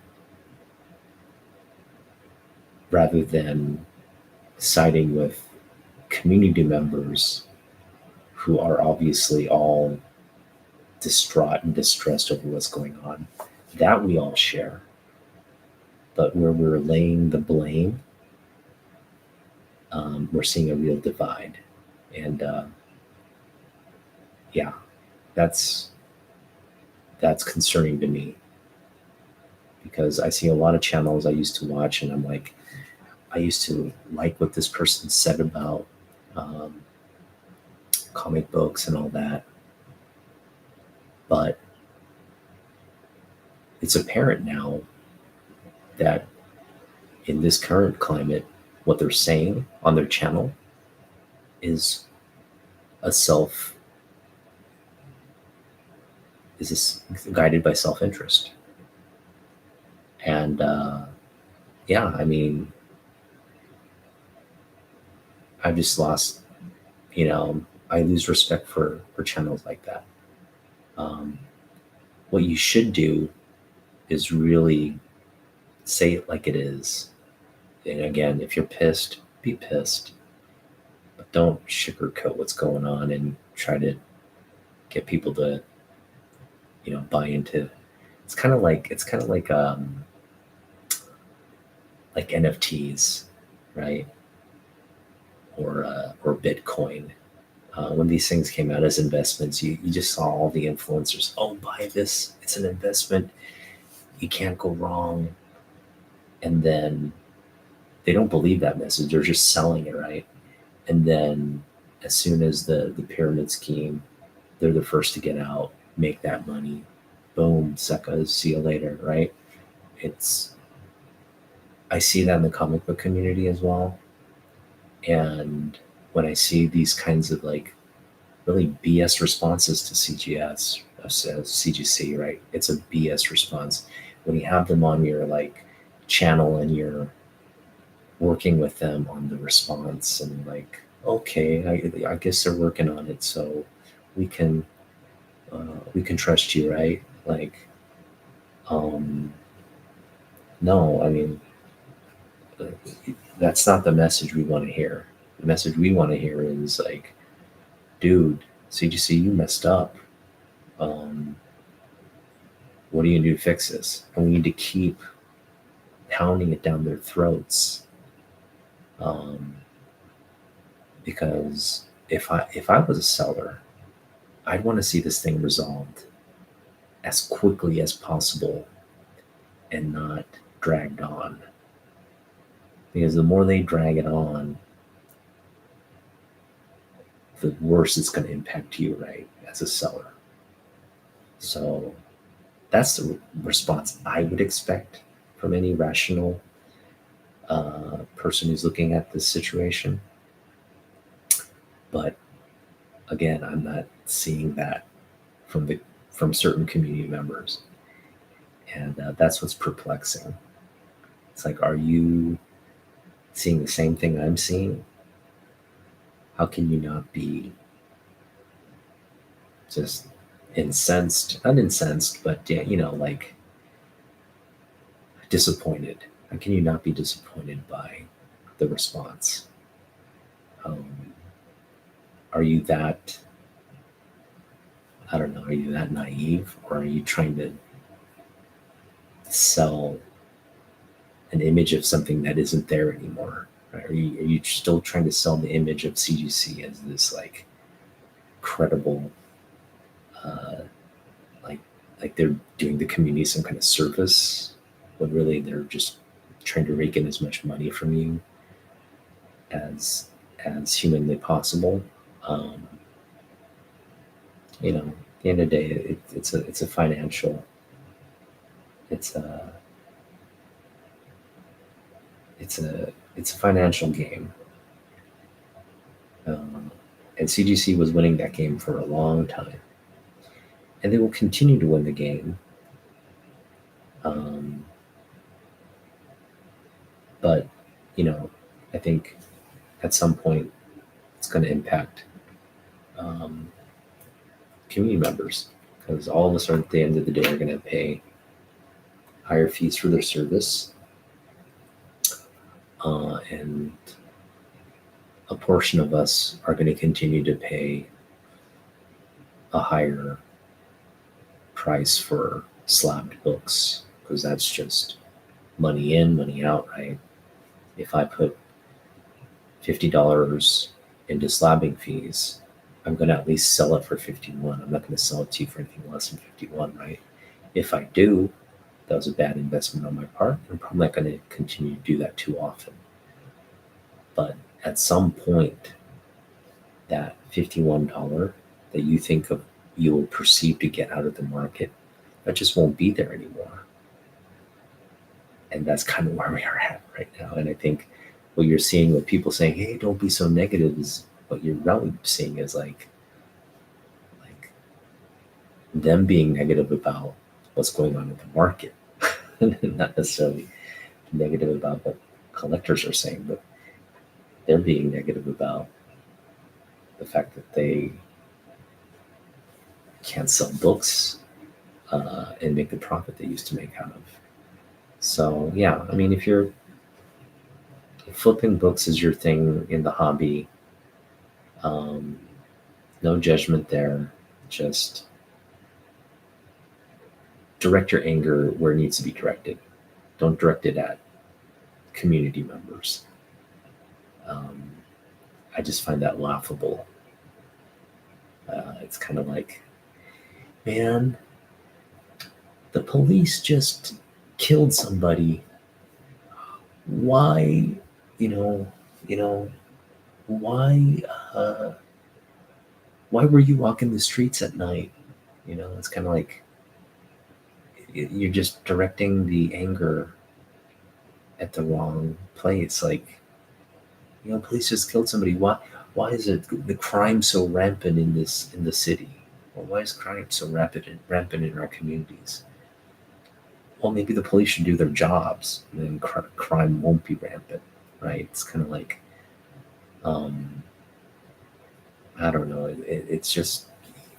rather than siding with community members who are obviously all distraught and distressed over what's going on. That we all share. But where we're laying the blame, we're seeing a real divide. And yeah, that's concerning to me because I see a lot of channels I used to watch, and I'm like, I used to like what this person said about um, comic books and all that, but it's apparent now that in this current climate, what they're saying on their channel is a self is this guided by self-interest. And yeah, I mean, I've just lost, I lose respect for channels like that. Um, what you should do is really say it like it is. And again, if you're pissed, be pissed, but don't sugarcoat what's going on and try to get people to, buy into. It's kind of like NFTs. right? Or Bitcoin. When these things came out as investments, you just saw all the influencers, oh, buy this, it's an investment, you can't go wrong. And then they don't believe that message, they're just selling it, right? And then as soon as the pyramid scheme, they're the first to get out, make that money. Boom, suckers, see you later, right? It's I see that in the comic book community as well. And when I see these kinds of like really BS responses to CGS, CGC, right? It's a BS response. When you have them on your like channel and you're working with them on the response and like, okay, I guess they're working on it, so we can we can trust you, right? Like, um, no, I mean, uh, that's not the message we want to hear. The message we want to hear is like, dude, CGC, you messed up. Um, what do you do to fix this? And we need to keep pounding it down their throats. Um, because if I was a seller, I'd want to see this thing resolved as quickly as possible and not dragged on. Because the more they drag it on, the worse it's going to impact you, right, as a seller. So that's the response I would expect from any rational person who's looking at this situation. But again, I'm not seeing that from certain community members, and that's what's perplexing. It's like, are you seeing the same thing I'm seeing? How can you not be just incensed, not incensed, but yeah, like disappointed? How can you not be disappointed by the response? Um, are you that, I don't know, are you that naive, or are you trying to sell an image of something that isn't there anymore? Right? Are you still trying to sell the image of CGC as this like credible, uh, like like they're doing the community some kind of service, when really they're just trying to rake in as much money from you as humanly possible? Um, at the end of the day, it's a financial, it's a it's a financial game, um, and CGC was winning that game for a long time, and they will continue to win the game. Um, but I think at some point it's going to impact um, community members, because all of us are at the end of the day are going to pay higher fees for their service, and a portion of us are going to continue to pay a higher price for slabbed books, because that's just money in, money out, right? If I put $50 into slabbing fees, I'm going to at least sell it for 51. I'm not going to sell it to you for anything less than 51, right? If I do, that was a bad investment on my part. I'm probably not going to continue to do that too often. But at some point, that $51 that you think of, you will perceive to get out of the market, that just won't be there anymore. And that's kind of where we are at right now. And I think what you're seeing with people saying, hey, don't be so negative, is what you're really seeing is like them being negative about what's going on in the market, not necessarily negative about what collectors are saying, but they're being negative about the fact that they can't sell books and make the profit they used to make out of. So yeah, I mean, if you're flipping books is your thing in the hobby, um, no judgment there. Just direct your anger where it needs to be directed. Don't direct it at community members. Um, I just find that laughable. It's kind of like, man, the police just killed somebody. Why, you know, you know, why, uh, why were you walking the streets at night? It's kind of like you're just directing the anger at the wrong place. Like, police just killed somebody. Why is it the crime so rampant in the city? Well, why is crime so rampant in our communities? Well, maybe the police should do their jobs, and then crime won't be rampant, right? It's kind of like, um, I don't know. It's just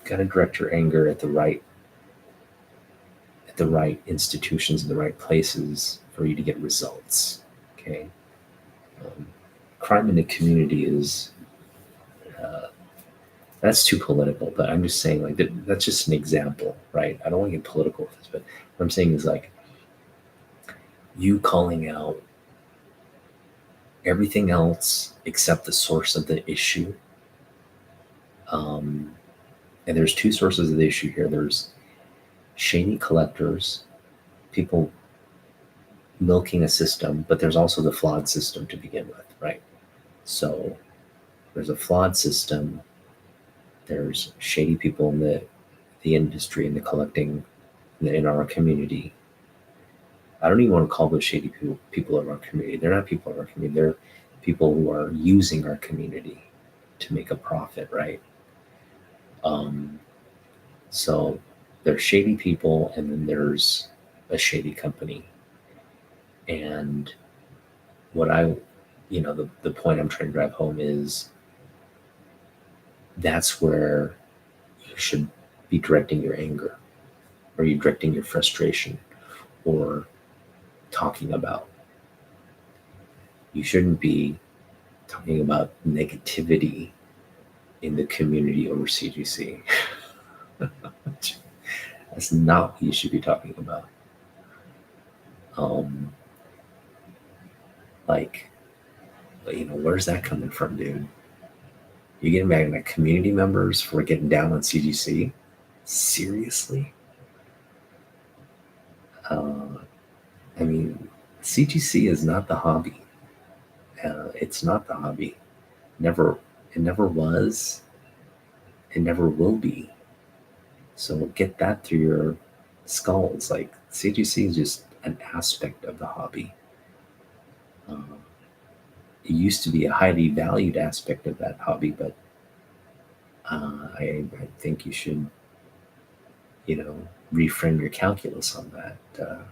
got to direct your anger at the right institutions in the right places for you to get results. Okay. Um, Crime in the community is uh, that's too political, but I'm just saying, like, that's just an example, right? I don't want to get political with this, but what I'm saying is, like, you calling out everything else except the source of the issue. Um, and there's two sources of the issue here. There's shady collectors, people milking a system, but there's also the flawed system to begin with, right? So there's a flawed system. There's shady people in the industry and the collecting in our community. I don't even want to call those shady people of our community. They're not people of our community. They're people who are using our community to make a profit, right? Um, so there's shady people, and then there's a shady company. And what the point I'm trying to drive home is that's where you should be directing your anger, or you directing your frustration, or talking about. You shouldn't be talking about negativity in the community over CGC. That's not what you should be talking about. Um, like, where's that coming from, dude? You getting mad at community members for getting down on CGC? Seriously? Uh, I mean, CGC is not the hobby. It's not the hobby. Never, it never was. It never will be. So get that through your skulls. Like, CGC is just an aspect of the hobby. It used to be a highly valued aspect of that hobby, but I think you should, reframe your calculus on that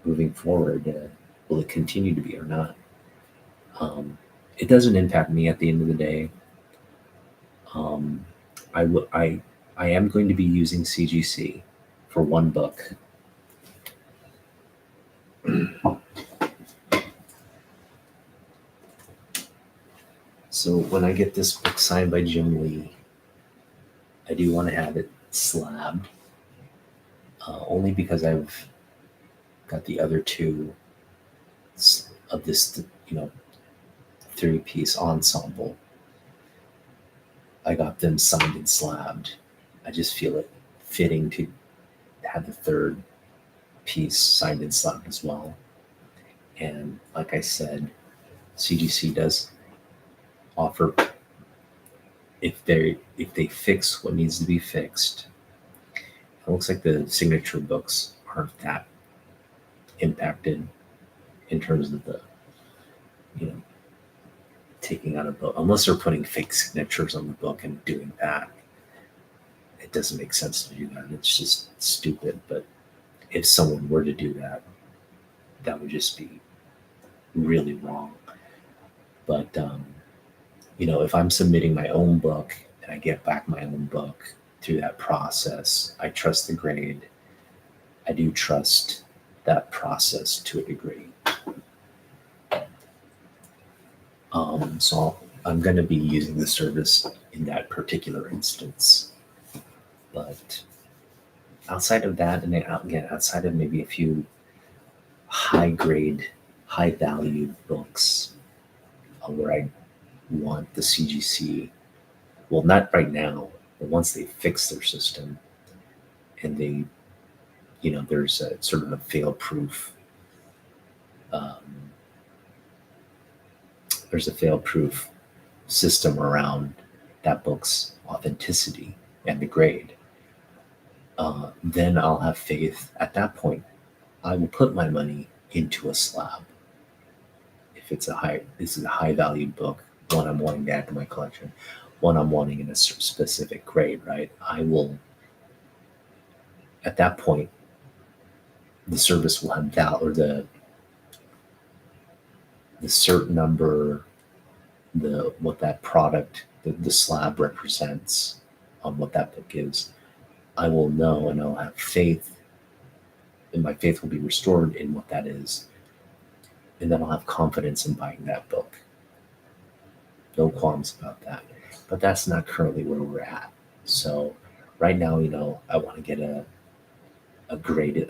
moving forward. Will it continue to be or not? It doesn't impact me at the end of the day. Um, I am going to be using CGC for one book. So when I get this book signed by Jim Lee, I do want to have it slabbed, only because I've got the other two of this, 3-piece ensemble. I got them signed and slabbed. I just feel it fitting to have the third piece signed and slabbed as well. And like I said, CGC does offer, if they fix what needs to be fixed. It looks like the signature books aren't that impacted in terms of the, taking out a book, unless they're putting fake signatures on the book and doing that. It doesn't make sense to do that. It's just stupid. But if someone were to do that, that would just be really wrong. But if I'm submitting my own book and I get back my own book through that process, I trust the grade. I do trust that process to a degree. So I'm going to be using the service in that particular instance. But outside of that, and again, outside of maybe a few high grade, high valued books, where I want the CGC, well, not right now, but once they fix their system and they, there's a sort of a fail-proof, um, there's a fail-proof system around that book's authenticity and the grade. Then I'll have faith. At that point, I will put my money into a slab. If this is a high value book, one I'm wanting to add to my collection, one I'm wanting in a specific grade, right? I will, at that point, the service will have value, or the cert number, what that product, the slab represents on what that book is. I will know, and I'll have faith, and my faith will be restored in what that is. And then I'll have confidence in buying that book. No qualms about that. But that's not currently where we're at. So right now, I want to get a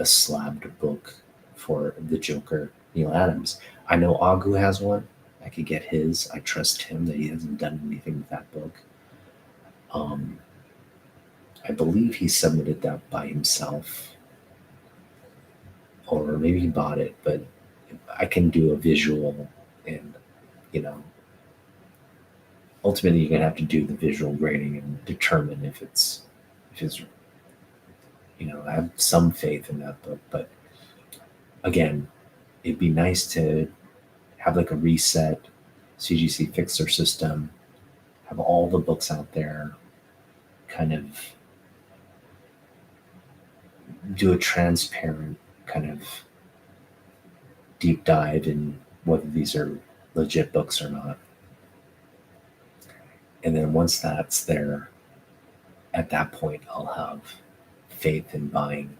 slabbed book for the Joker, Neil Adams. I know Agu has one. I could get his. I trust him that he hasn't done anything with that book. I believe he submitted that by himself, or maybe he bought it, but I can do a visual, and ultimately you're gonna have to do the visual grading and determine if it's I have some faith in that book. But again, it'd be nice to have like a reset CGC fixer system, have all the books out there, kind of do a transparent kind of deep dive in whether these are legit books or not. And then once that's there, at that point, I'll have faith in buying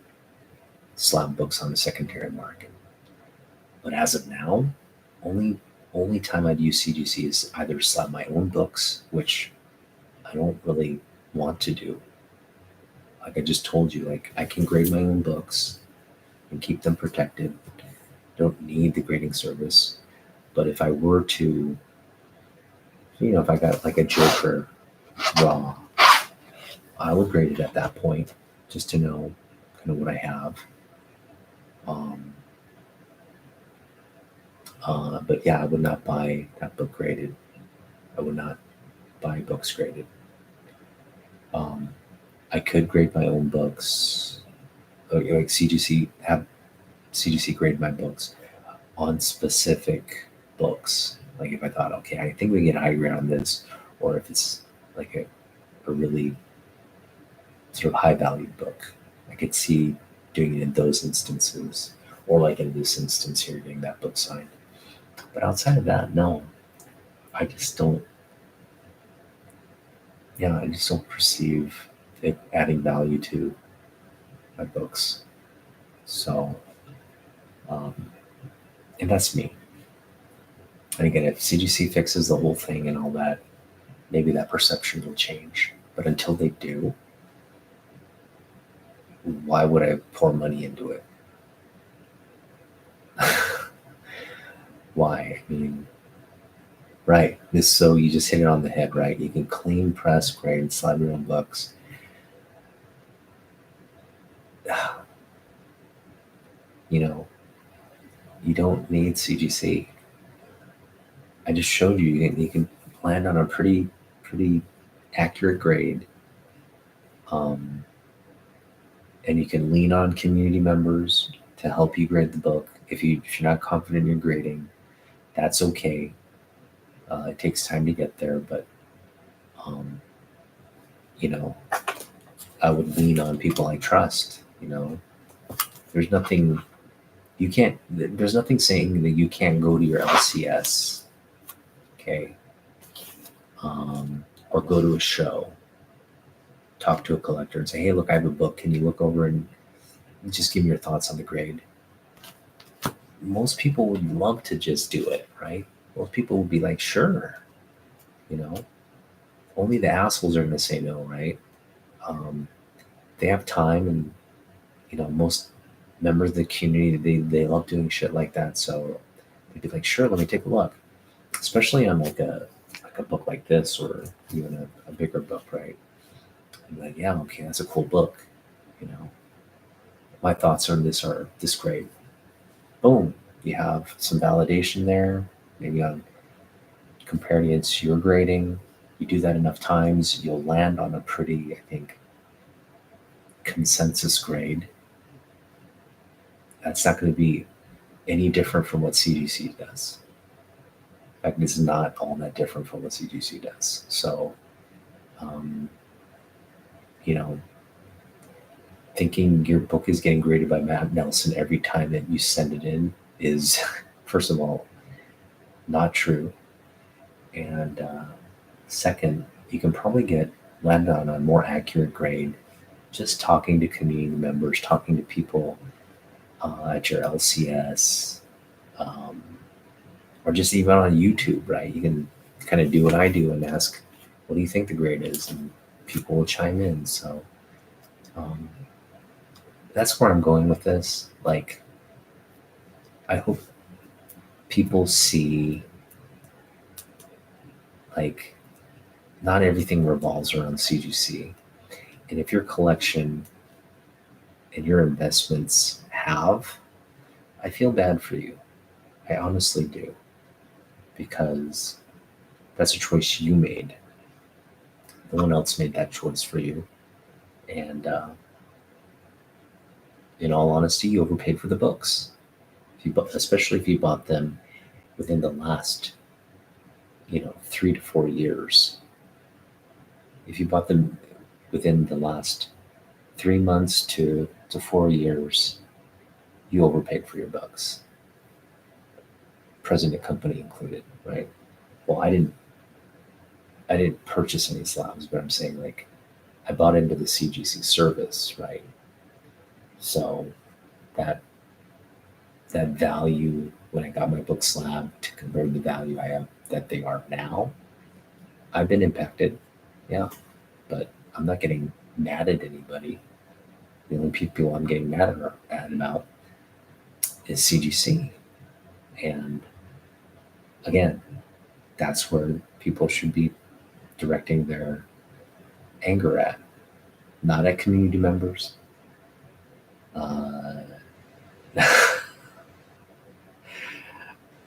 slab books on the secondary market. But as of now, only time I'd use CGC is either slab my own books, which I don't really want to do. Like I just told you, like I can grade my own books and keep them protected. Don't need the grading service. But if I were to, if I got like a Joker raw, I would grade it at that point just to know kind of what I have. But yeah, I would not buy that book graded. I would not buy books graded. I could grade my own books, like CGC, have CGC grade my books on specific books. Like if I thought, okay, I think we get a high grade on this, or if it's like a really sort of high value book, I could see doing it in those instances, or like in this instance here, getting that book signed. But outside of that, no, I just don't. Yeah, I just don't perceive it adding value to my books. So, and that's me. And again, if CGC fixes the whole thing and all that, maybe that perception will change. But until they do, why would I pour money into it? Why? I mean, right. So you just hit it on the head, right? You can clean, press, grade, slab your own books. You don't need CGC. I just showed you can land on a pretty accurate grade. And you can lean on community members to help you grade the book. If you're not confident in your grading, that's okay. It takes time to get there, but I would lean on people I trust. There's nothing there's nothing saying that you can't go to your LCS, okay, or go to a show, talk to a collector and say, hey, look, I have a book. Can you look over and just give me your thoughts on the grade? Most people would love to just do it, right? Most people would be like, sure. Only the assholes are going to say no, right? They have time, and most members of the community, they love doing shit like that. So they'd be like, sure, let me take a look. especially on like a book like this, or even a bigger book, right? I'm like, yeah, okay, that's a cool book. You know, my thoughts on this are this great. Boom, you have some validation there, maybe on compared against your grading. You do that enough times, you'll land on a pretty, I think, consensus grade. That's not going to be any different from what CGC does. In fact, it's not all that different from what CGC does. So, um, you know, thinking your book is getting graded by Matt Nelson every time that you send it in is, first of all, not true. And second, you can probably get landed on a more accurate grade just talking to community members, talking to people at your LCS, um, or just even on YouTube, right? You can kind of do what I do and ask, what do you think the grade is? And people will chime in. So um, that's where I'm going with this. Like, I hope people see, like, not everything revolves around CGC. And if your collection and your investments have, I feel bad for you. I honestly do, because that's a choice you made. No one else made that choice for you. And in all honesty, you overpaid for the books. If you especially if you bought them within the last, 3 to 4 years. If you bought them within the last 3 months to 4 years, you overpaid for your books, present company included, right? Well, I didn't purchase any slabs, but I'm saying, like, I bought into the CGC service, right? So that that value when I got my book slab to compare the value I have that they are now, I've been impacted, yeah, but I'm not getting mad at anybody. The only people I'm getting at about is CGC, and again, that's where people should be directing their anger at, not at community members. Uh,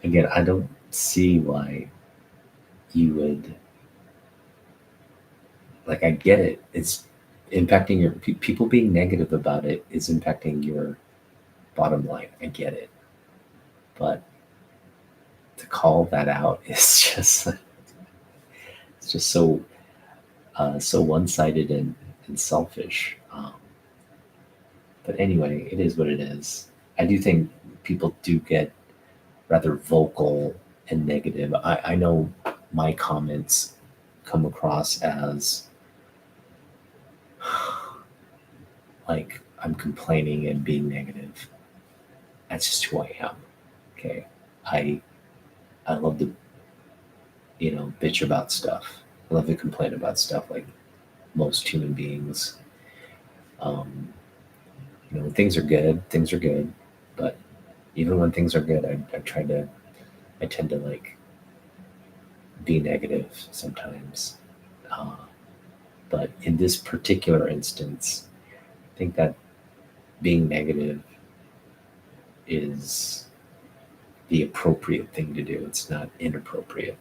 Again, I don't see why you would, like, I get it. It's impacting your people being negative about it is impacting your bottom line. I get it. But to call that out is just, it's just so one-sided and selfish. But anyway, it is what it is. I do think people do get rather vocal and negative. I know my comments come across as like I'm complaining and being negative. That's just who I am. Okay. I I love to, bitch about stuff. I love to complain about stuff like most human beings. Um, when things are good, things are good. But even when things are good, I tend to, like, be negative sometimes. Uh, but in this particular instance, I think that being negative is the appropriate thing to do. It's not inappropriate.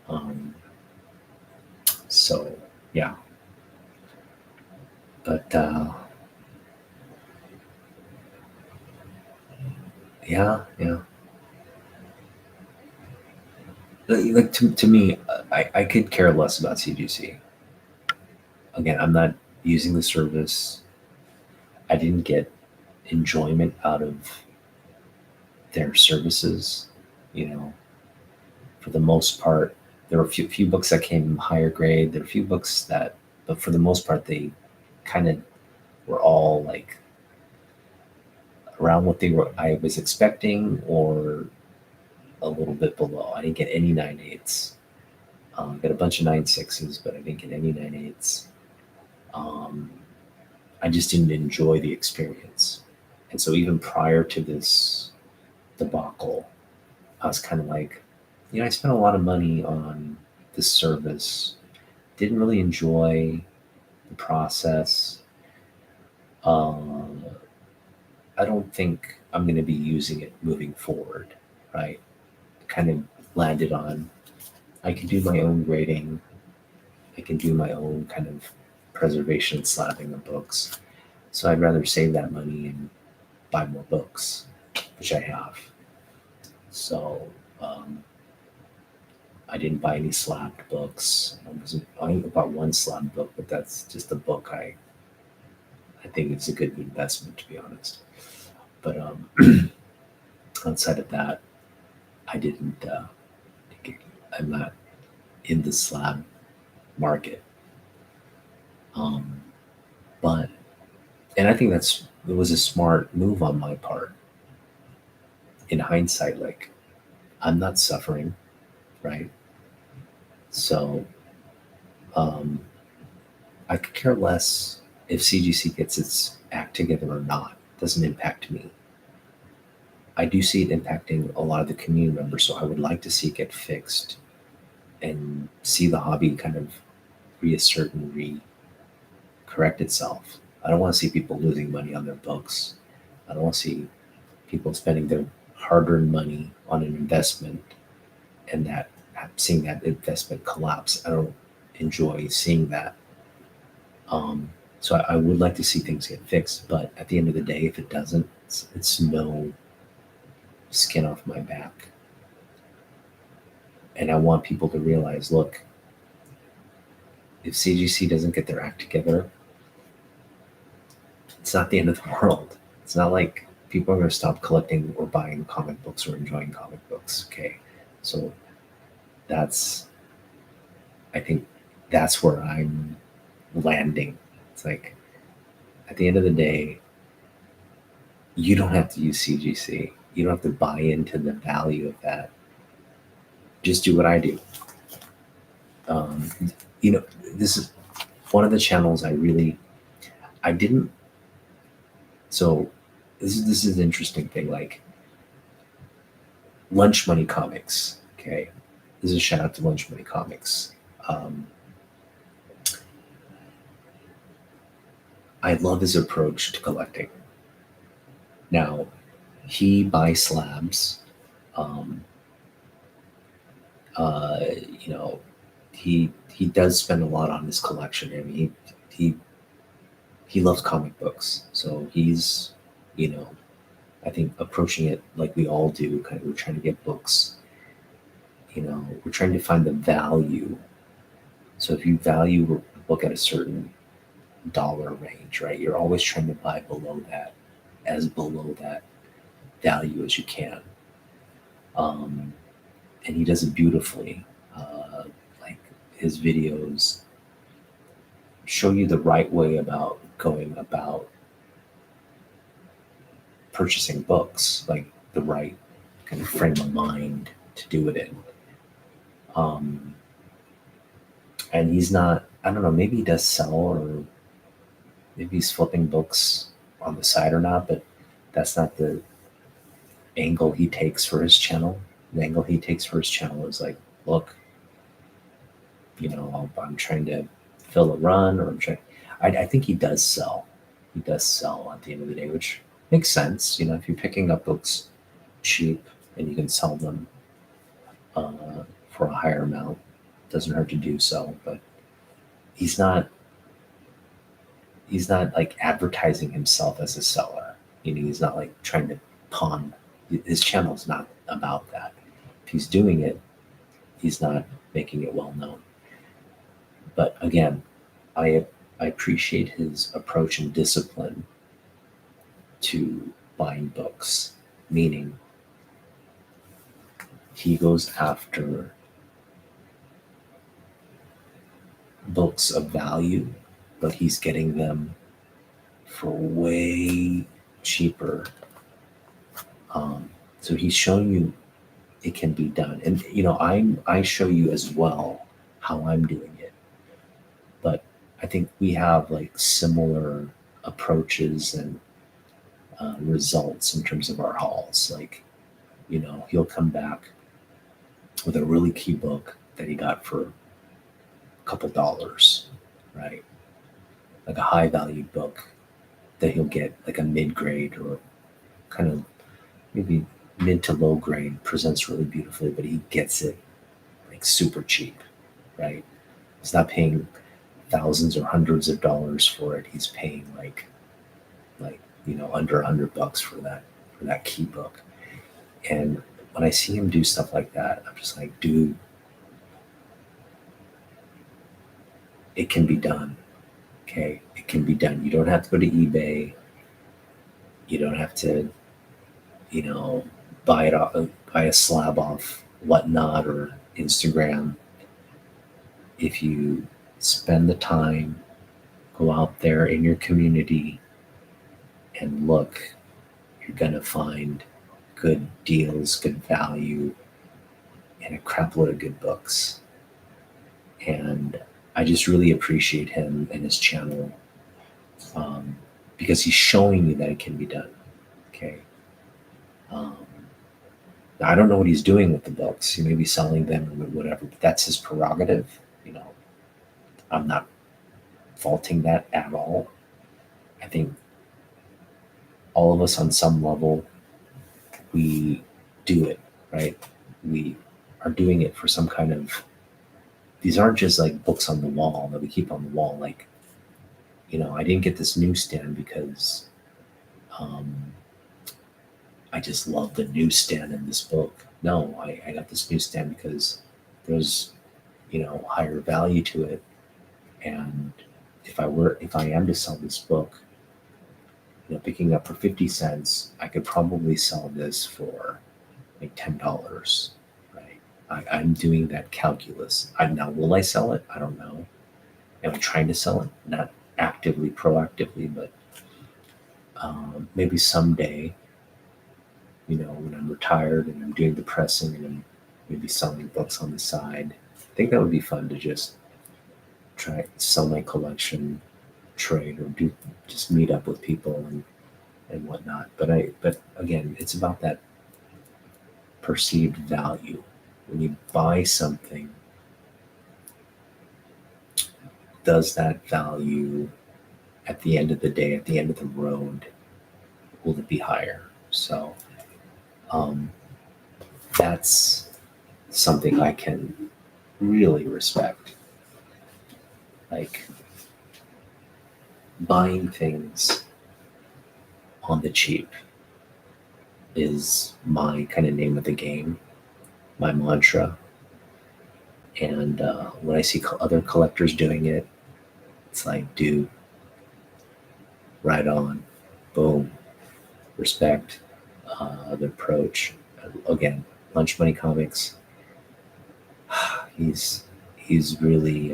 Um, so, yeah. But yeah, yeah. Like, to me, I could care less about CGC. Again, I'm not using the service. I didn't get enjoyment out of their services. You know, for the most part, there were a few books that came higher grade. There were a few books that, but for the most part, they kind of were all like around what I was expecting, or a little bit below. I didn't get any 9.8s. Got a bunch of 9.6s, but I didn't get any 9.8s. Um, I just didn't enjoy the experience. And so even prior to this debacle, I was kind of like, I spent a lot of money on this service. Didn't really enjoy the process. Um, I don't think I'm going to be using it moving forward, right? Kind of landed on I can do my own grading. I can do my own kind of preservation and slabbing of books. So I'd rather save that money and buy more books, which I have. So I didn't buy any slabbed books. I only bought one slabbed book, but that's just a book I think it's a good investment, to be honest. But outside of that, I didn't. I'm not in the slab market. Um, but and I think it was a smart move on my part. In hindsight, like I'm not suffering, right? So um, I could care less if CGC gets its act together or not. It doesn't impact me. I do see it impacting a lot of the community members, so I would like to see it get fixed and see the hobby kind of reassert and correct itself. I don't want to see people losing money on their books. I don't want to see people spending their hard-earned money on an investment and that seeing that investment collapse. I don't enjoy seeing that. So I would like to see things get fixed, but at the end of the day, if it doesn't, it's no skin off my back. And I want people to realize, look, if CGC doesn't get their act together, it's not the end of the world. It's not like people are going to stop collecting or buying comic books or enjoying comic books. Okay. So I think that's where I'm landing. It's like, at the end of the day, you don't have to use CGC. You don't have to buy into the value of that. Just do what I do. Um, this is one of the channels I didn't. So this is an interesting thing. Like Lunch Money Comics. Okay, this is a shout out to Lunch Money Comics. Um, I love his approach to collecting. Now, he buys slabs. Um, uh, you know, he does spend a lot on his collection. I mean, he he loves comic books, so he's you know I think approaching it like we all do. Kind of, we're trying to get books. We're trying to find the value. So if you value a book at a certain dollar range, right, you're always trying to buy below that value as you can. Um, and he does it beautifully. Like his videos show you the right way about going about purchasing books, like the right kind of frame of mind to do it in. Um, and he's not, I don't know, maybe he does sell or maybe he's flipping books on the side or not, but that's not the angle he takes for his channel. The angle he takes for his channel is like, look, I'm trying to fill a run or I'm trying. I think he does sell. He does sell at the end of the day, which makes sense. If you're picking up books cheap and you can sell them for a higher amount, it doesn't hurt to do so. But he's not like advertising himself as a seller. He's not like trying to pawn. His channel's not about that. If he's doing it, he's not making it well known. But again, I appreciate his approach and discipline to buying books, meaning he goes after books of value, but he's getting them for way cheaper. So he's showing you it can be done, and I show you as well how I'm doing it. But I think we have like similar approaches and results in terms of our hauls. Like, he'll come back with a really key book that he got for a couple dollars, right? Like a high valued book that he'll get like a mid grade or kind of maybe mid to low grade, presents really beautifully, but he gets it like super cheap, right? He's not paying thousands or hundreds of dollars for it. He's paying like under $100 for that key book. And when I see him do stuff like that, I'm just like, dude, it can be done. Okay, it can be done. You don't have to go to eBay. You don't have to, you know, buy it off, buy a slab off Whatnot or Instagram. If you spend the time, go out there in your community and look, you're gonna find good deals, good value, and a crap load of good books. And I just really appreciate him and his channel, um, because he's showing you that it can be done. Okay. Um, Now, I don't know what he's doing with the books. He may be selling them or whatever, but that's his prerogative. I'm not faulting that at all. I think all of us on some level, we do it, right? We are doing it for some kind of, these aren't just like books on the wall that we keep on the wall. Like, I didn't get this newsstand because um, I just love the newsstand in this book. No, I got this newsstand because there's, higher value to it. And if I am to sell this book, picking up for 50 cents, I could probably sell this for like $10, right? I'm doing that calculus. Now, will I sell it? I don't know. Am I trying to sell it? Not actively, proactively, but maybe someday, when I'm retired and I'm doing the pressing and I'm maybe selling books on the side. I think that would be fun to just try sell my collection, trade, or do just meet up with people and whatnot. But again, it's about that perceived value. When you buy something, does that value at the end of the day, at the end of the road, will it be higher? So um, that's something I can really respect. Like buying things on the cheap is my kind of name of the game, my mantra. And when I see other collectors doing it, it's like, dude, right on, boom, respect the approach. Again, Lunch Money Comics. He's really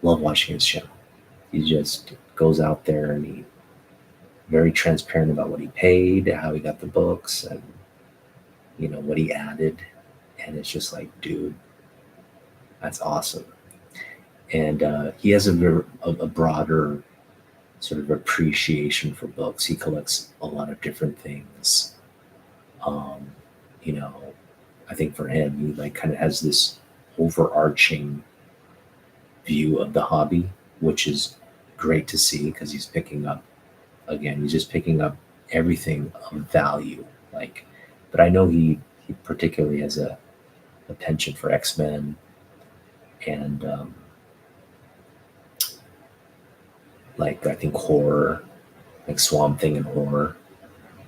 love watching his channel. He just goes out there and he very transparent about what he paid, how he got the books, and what he added. And it's just like, dude, that's awesome. And he has a broader sort of appreciation for books. He collects a lot of different things. Um, you know, I think for him, he like kind of has this overarching view of the hobby, which is great to see because he's picking up again. He's just picking up everything of value. Like, but I know he particularly has a penchant for X-Men and like I think horror, like Swamp Thing and horror,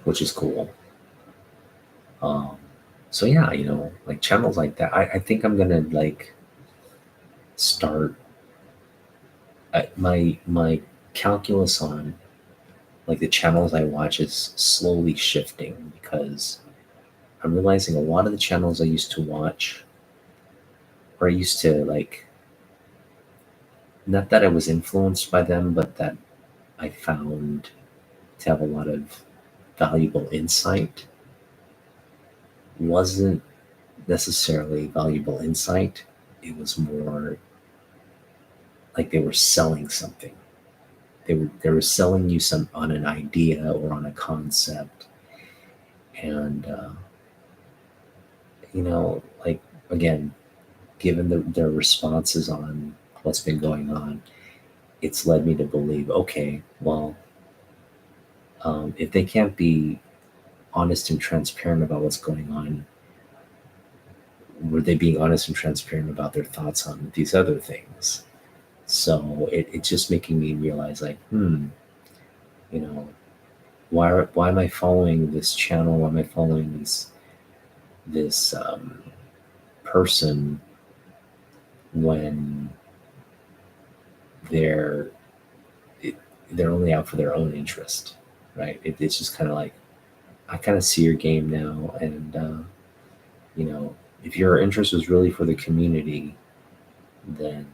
which is cool. Um, so yeah, like channels like that. I think I'm gonna like start my calculus on like the channels I watch is slowly shifting because I'm realizing a lot of the channels I used to watch, or I used to like, not that I was influenced by them, but that I found to have a lot of valuable insight, wasn't necessarily valuable insight. It was more like they were selling something. They were selling you some on an idea or on a concept, and like, again, given their responses on what's been going on, it's led me to believe, okay, well, if they can't be honest and transparent about what's going on, were they being honest and transparent about their thoughts on these other things? So it's just making me realize, like, you know, why am I following this channel? Why am I following this person when they're they're only out for their own interest, right? It's just kind of like, I kind of see your game now, and you know, if your interest was really for the community, then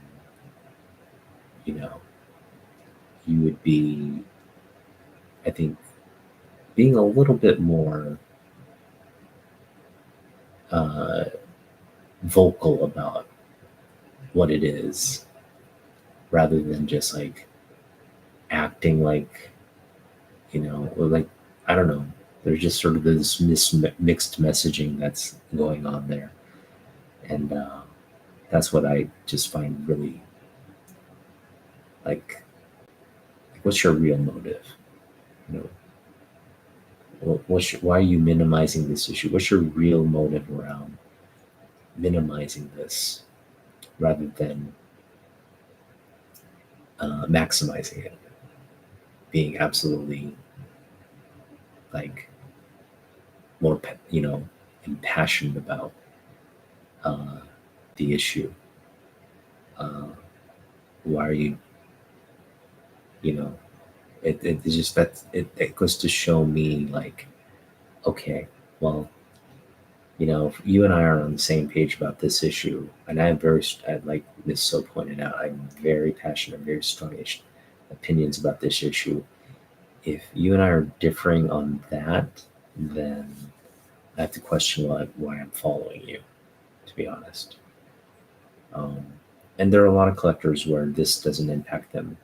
you know you would be, I think, being a little bit more uh, vocal about what it is, rather than just like acting like, like, I don't know. There's just sort of this mixed messaging that's going on there, and that's what I just find really, like, what's your real motive? You know, why are you minimizing this issue? What's your real motive around minimizing this, rather than maximizing it, being absolutely, like, more, impassioned about uh, the issue? Uh, why are you, you know, it's just that it goes to show me, like, okay, well, if you and I are on the same page about this issue, and like Miss So pointed out, I'm very passionate, very strong opinions about this issue. If you and I are differing on that, then I have to question why I'm following you, to be honest. Um, and there are a lot of collectors where this doesn't impact them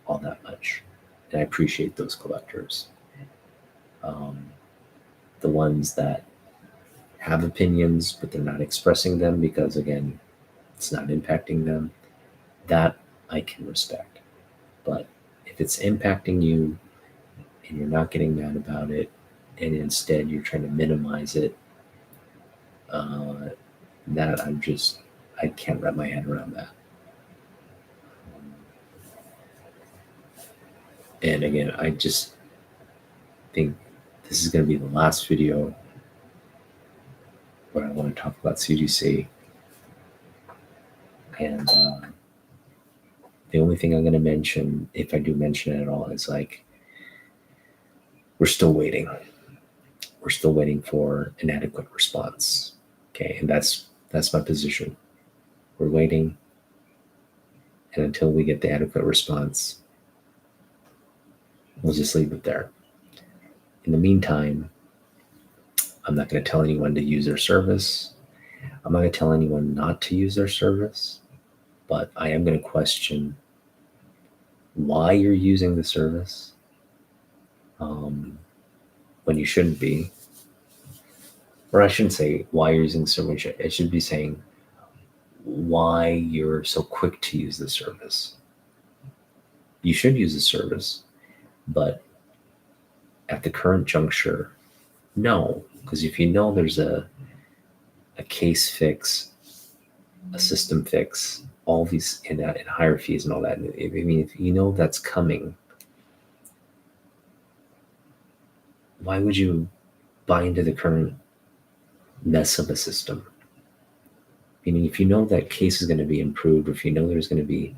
all that much, and I appreciate those collectors. Um, the ones that have opinions, but they're not expressing them because, again, it's not impacting them, that I can respect. But if it's impacting you and you're not getting mad about it, and instead you're trying to minimize it, uh, that I can't wrap my head around that. And again, I just think this is going to be the last video where I want to talk about CGC. And the only thing I'm going to mention, if I do mention it at all, is like, we're still waiting. We're still waiting for an adequate response. Okay, and that's my position. We're waiting, and until we get the adequate response, we'll just leave it there. In the meantime, I'm not going to tell anyone to use their service. I'm not going to tell anyone not to use their service, but I am going to question why you're using the service when you shouldn't be. Or I shouldn't say why you're using the service. I should be saying why you're so quick to use the service. You should use the service, but at the current juncture, no. Because if you know there's a case fix, a system fix, all these, and higher fees and all that, I mean, if you know that's coming, why would you buy into the current mess of a system? Meaning, if you know that case is going to be improved, or if you know there's going to be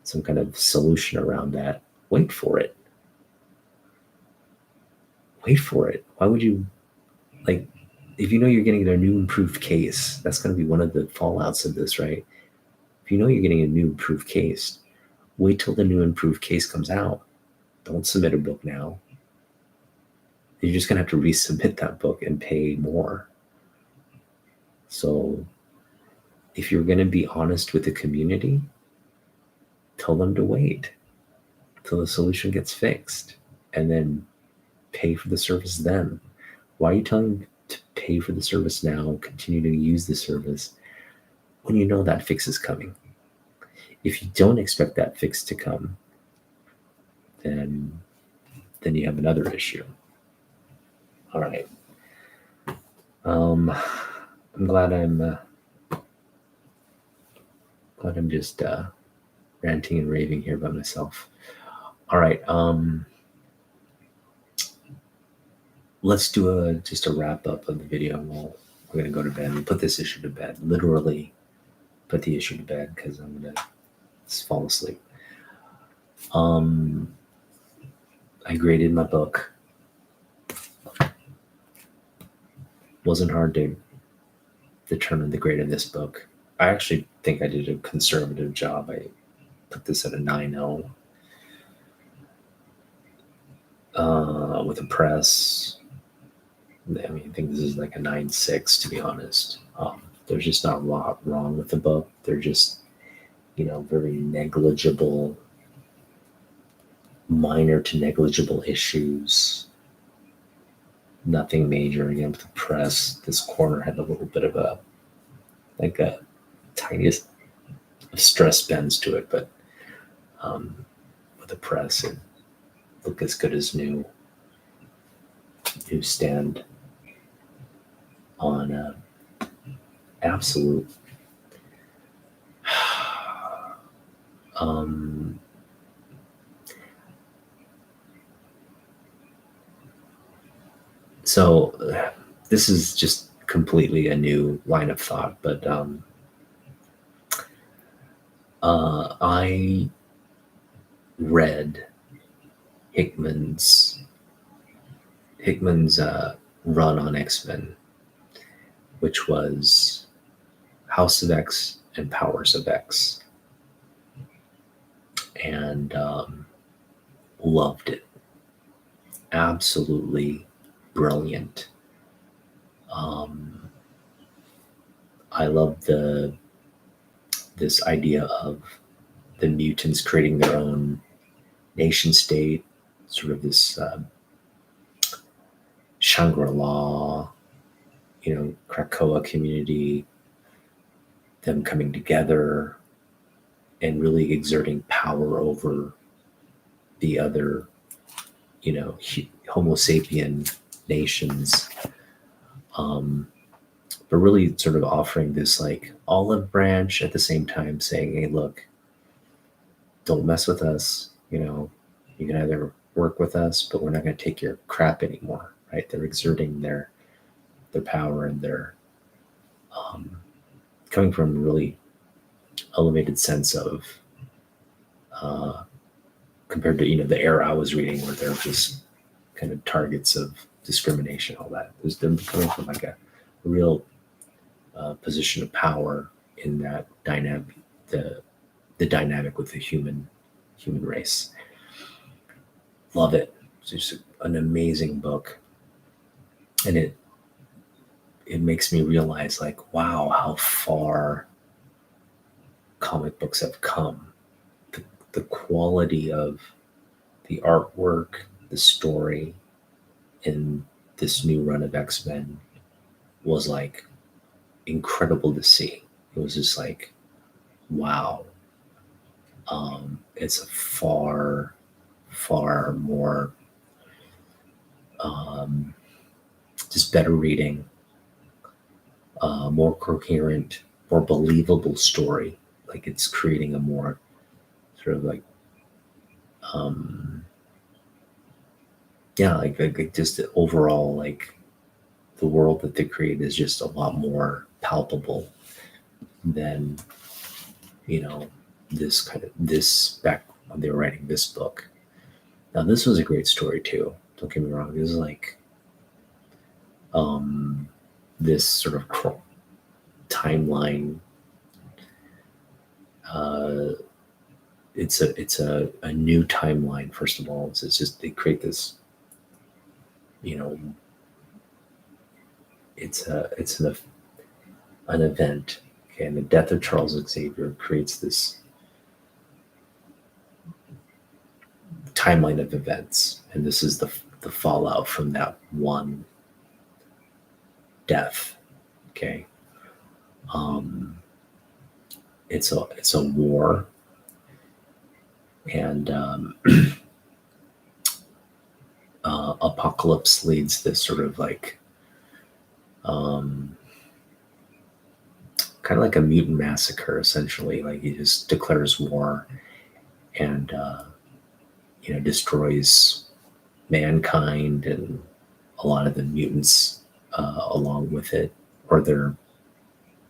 some kind of solution around that, wait for it. Wait for it. Why would you, like, if you know you're getting a new improved case, that's going to be one of the fallouts of this, right? If you know you're getting a new improved case, wait till the new improved case comes out. Don't submit a book now. You're just going to have to resubmit that book and pay more. So if you're going to be honest with the community, tell them to wait till the solution gets fixed, and then pay for the service then. Why are you telling them to pay for the service now, continue to use the service when you know that fix is coming. If you don't expect that fix to come, then you have another issue. All right. I'm glad I'm just ranting and raving here by myself. All right. Let's do just a wrap up of the video. We're gonna go to bed and put this issue to bed. Literally, put the issue to bed because I'm gonna just fall asleep. I graded my book. Wasn't hard to determine the grade of this book. I actually think I did a conservative job. I put this at a 9.0 with a press. I mean, I think this is like a 9.6 to be honest. There's just not a lot wrong with the book. They're just, very negligible, minor to negligible issues. Nothing major. Again, with the press, this corner had a little bit of a tiniest stress bends to it, but with the press, it looked as good as new. Newsstand on absolute. So this is just completely a new line of thought, but I read Hickman's run on X-Men, which was House of X and Powers of X, and loved it. Absolutely brilliant. I love this idea of the mutants creating their own nation state, sort of this Shangri-La, Krakoa community, them coming together and really exerting power over the other, Homo sapien nations. But really sort of offering this like olive branch at the same time saying, hey, look, don't mess with us. You can either work with us, but we're not going to take your crap anymore, right? They're exerting their power and their coming from a really elevated sense of compared to the era I was reading where they're just kind of targets of discrimination, all that. There's them coming from like a real position of power in that dynamic, the dynamic with the human race. Love it. It's just an amazing book, and it makes me realize like, wow, how far comic books have come. The quality of the artwork, the story in this new run of X-Men was like incredible to see. It was just like, wow. It's a far more just better reading, more coherent, more believable story. Like it's creating a more sort of like like just the overall, like the world that they create is just a lot more palpable than this back when they were writing this book. Now this was a great story too, don't get me wrong. This is like this sort of timeline. It's a new timeline. First of all, it's just they create this. It's an event. Okay, and the death of Charles Xavier creates this timeline of events, and this is the fallout from that one death. Okay. It's a war, and Apocalypse leads this sort of like um, kind of like a mutant massacre, essentially. Like he just declares war and destroys mankind and a lot of the mutants along with it, or they're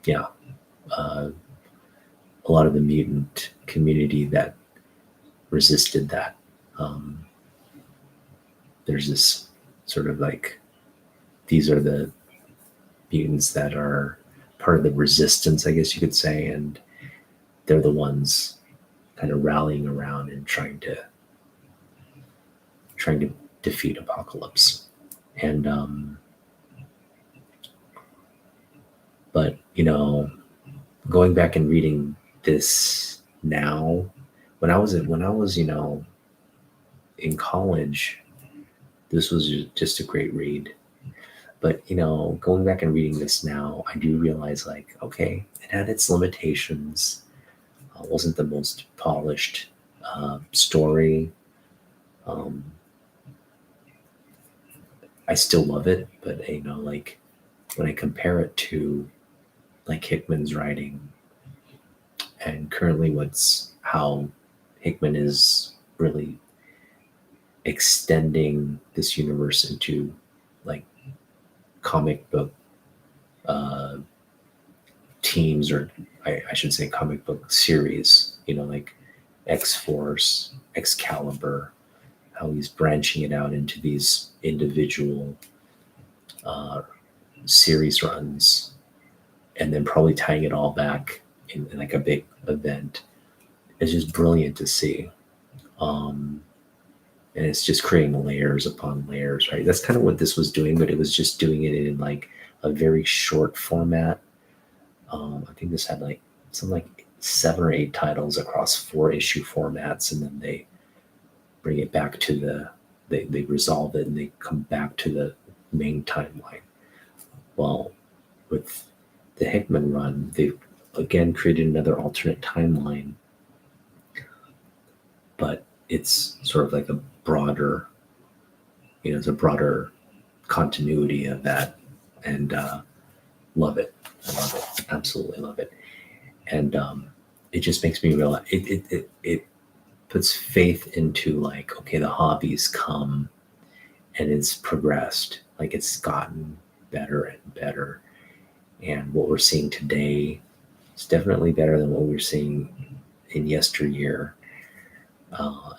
yeah, uh, a lot of the mutant community that resisted that. Um, there's this sort of like these are the mutants that are part of the resistance, I guess you could say, and they're the ones kind of rallying around and trying to defeat Apocalypse. And but going back and reading this now, when I was in college, this was just a great read. But going back and reading this now, I do realize like, okay, it had its limitations. Wasn't the most polished story. Um, I still love it, but like when I compare it to like Hickman's writing and currently how Hickman is really extending this universe into like comic book uh, teams, or I should say comic book series, like X-Force, Excalibur, how he's branching it out into these individual uh, series runs and then probably tying it all back in like a big event. It's just brilliant to see. Um, and it's just creating layers upon layers, right? That's kind of what this was doing, but it was just doing it in like a very short format. I think this had like some like 7 or 8 titles across 4 issue formats, and then they bring it back to they resolve it and they come back to the main timeline. Well, with the Hickman run, they've again created another alternate timeline, but it's sort of like a broader, it's a broader continuity of that, and love it. I love it, absolutely love it, and it just makes me realize it puts faith into like, okay, the hobby's come and it's progressed, like it's gotten better and better, and what we're seeing today is definitely better than what we were seeing in yesteryear,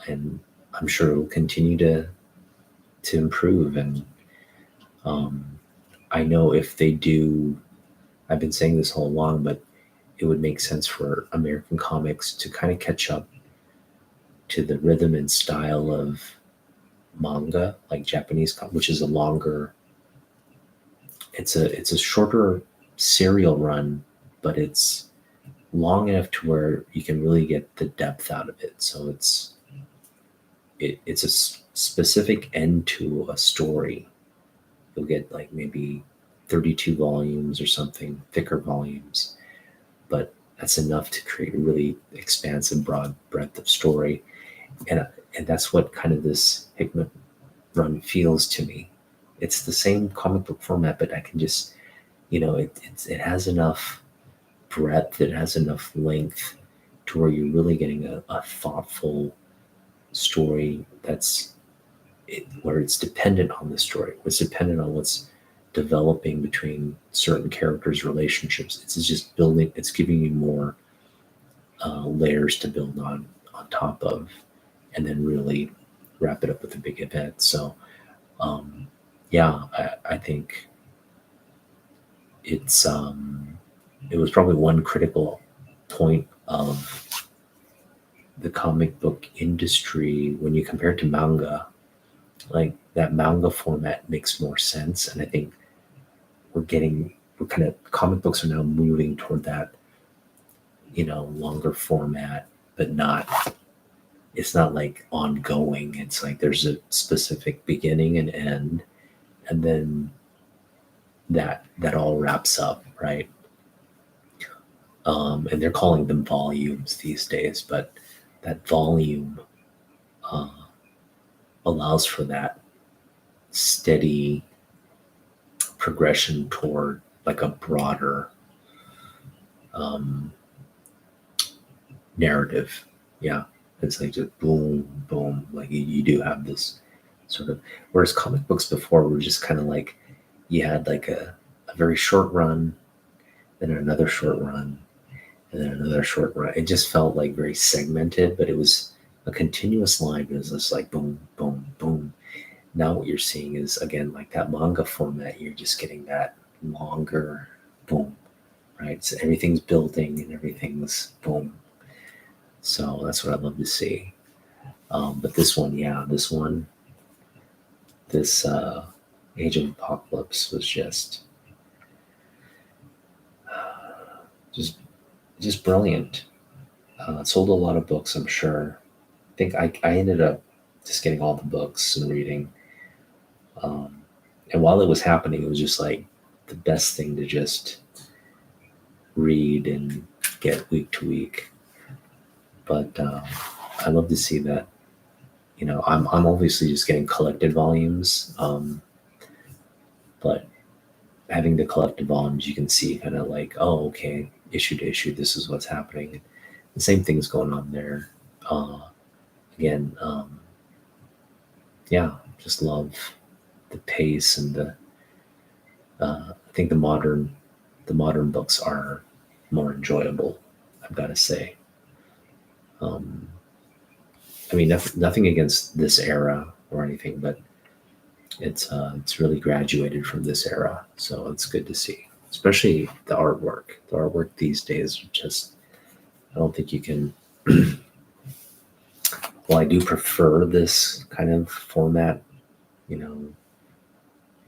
and I'm sure it will continue to improve. And I know if they do, I've been saying this all along, but it would make sense for American comics to kind of catch up to the rhythm and style of manga, like Japanese, which is a longer. It's a shorter serial run, but it's long enough to where you can really get the depth out of it. So it's a specific end to a story. You'll get like maybe 32 volumes or something, thicker volumes, but that's enough to create a really expansive, broad breadth of story. And that's what kind of this Hickman run feels to me. It's the same comic book format, but I can just, it has enough breadth, it has enough length to where you're really getting a thoughtful story where it's dependent on the story, it's dependent on what's developing between certain characters' relationships. It's just building, it's giving you more layers to build on top of, and then really wrap it up with a big event. So, yeah, I think it was probably one critical point of the comic book industry when you compare it to manga. Like that manga format makes more sense, and I think we're kind of, comic books are now moving toward that, longer format, but it's not like ongoing. It's like there's a specific beginning and end, and then that all wraps up, right? And they're calling them volumes these days, but that volume uh, allows for that steady progression toward like a broader um, narrative. Yeah, it's like just boom, boom. Like you do have this sort of. Whereas comic books before were just kind of like you had like a very short run, then another short run, and then another short run. It just felt like very segmented, but it was a continuous line. It was just like boom, boom, boom. Now what you're seeing is again like that manga format. You're just getting that longer boom, right? So everything's building and everything's boom. So that's what I'd love to see. But this one, yeah, this Age of Apocalypse was just just brilliant. Sold a lot of books, I'm sure. I think I ended up just getting all the books and reading. Um, and while it was happening, it was just like the best thing to just read and get week to week. But I love to see that. You know, I'm obviously just getting collected volumes, but having the collected volumes, you can see kind of like, oh, okay, issue to issue, this is what's happening. The same thing's going on there. Uh, again, yeah, just love the pace and the. I think the modern books are more enjoyable. I've got to say. Um, I mean, nothing against this era or anything, but it's really graduated from this era, so it's good to see. Especially the artwork. The artwork these days, just I don't think you can. Well, I do prefer this kind of format. You know,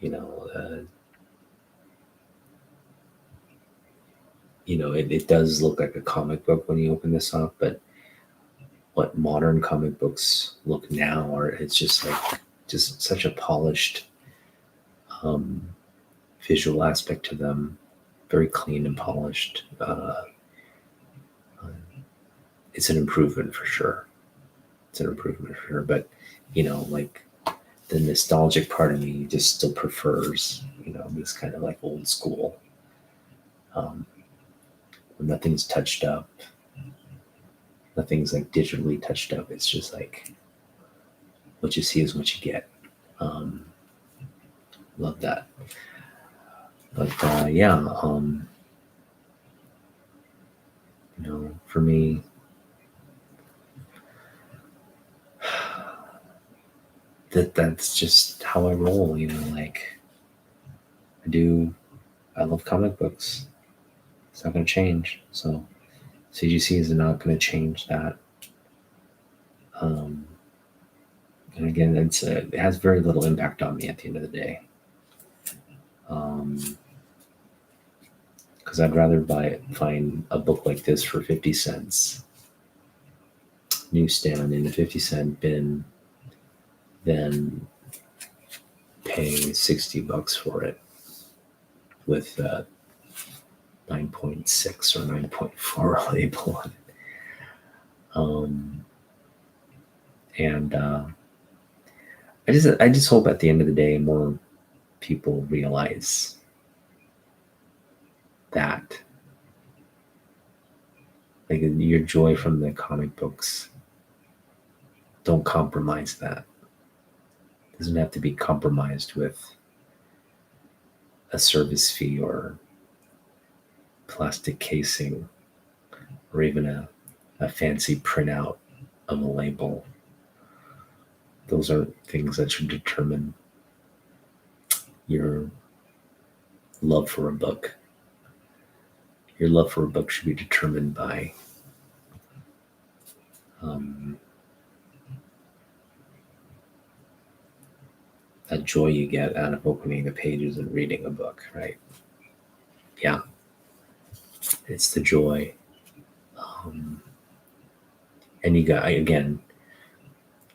you know, uh, it does look like a comic book when you open this up, but what modern comic books look now are it's just like just such a polished um, visual aspect to them, very clean and polished. It's an improvement for sure. It's an improvement for sure, but like the nostalgic part of me just still prefers, this kind of like old school. Um, when nothing's touched up, nothing's like digitally touched up. It's just like what you see is what you get. Um, love that. But yeah, for me, that's just how I roll. Like I love comic books. It's not going to change. So CGC is not going to change that. Um, and again, it has very little impact on me at the end of the day. Because I'd rather find a book like this for 50 cents newsstand in a 50-cent bin than paying $60 for it with 9.6 or 9.4 label on it. And I just hope at the end of the day more people realize that, like, your joy from the comic books, don't compromise that. It doesn't have to be compromised with a service fee or plastic casing or even a fancy printout of a label. Those are things that should determine your love for a book. Your love for a book should be determined by that joy you get out of opening the pages and reading a book, right? Yeah, it's the joy. And you got, again,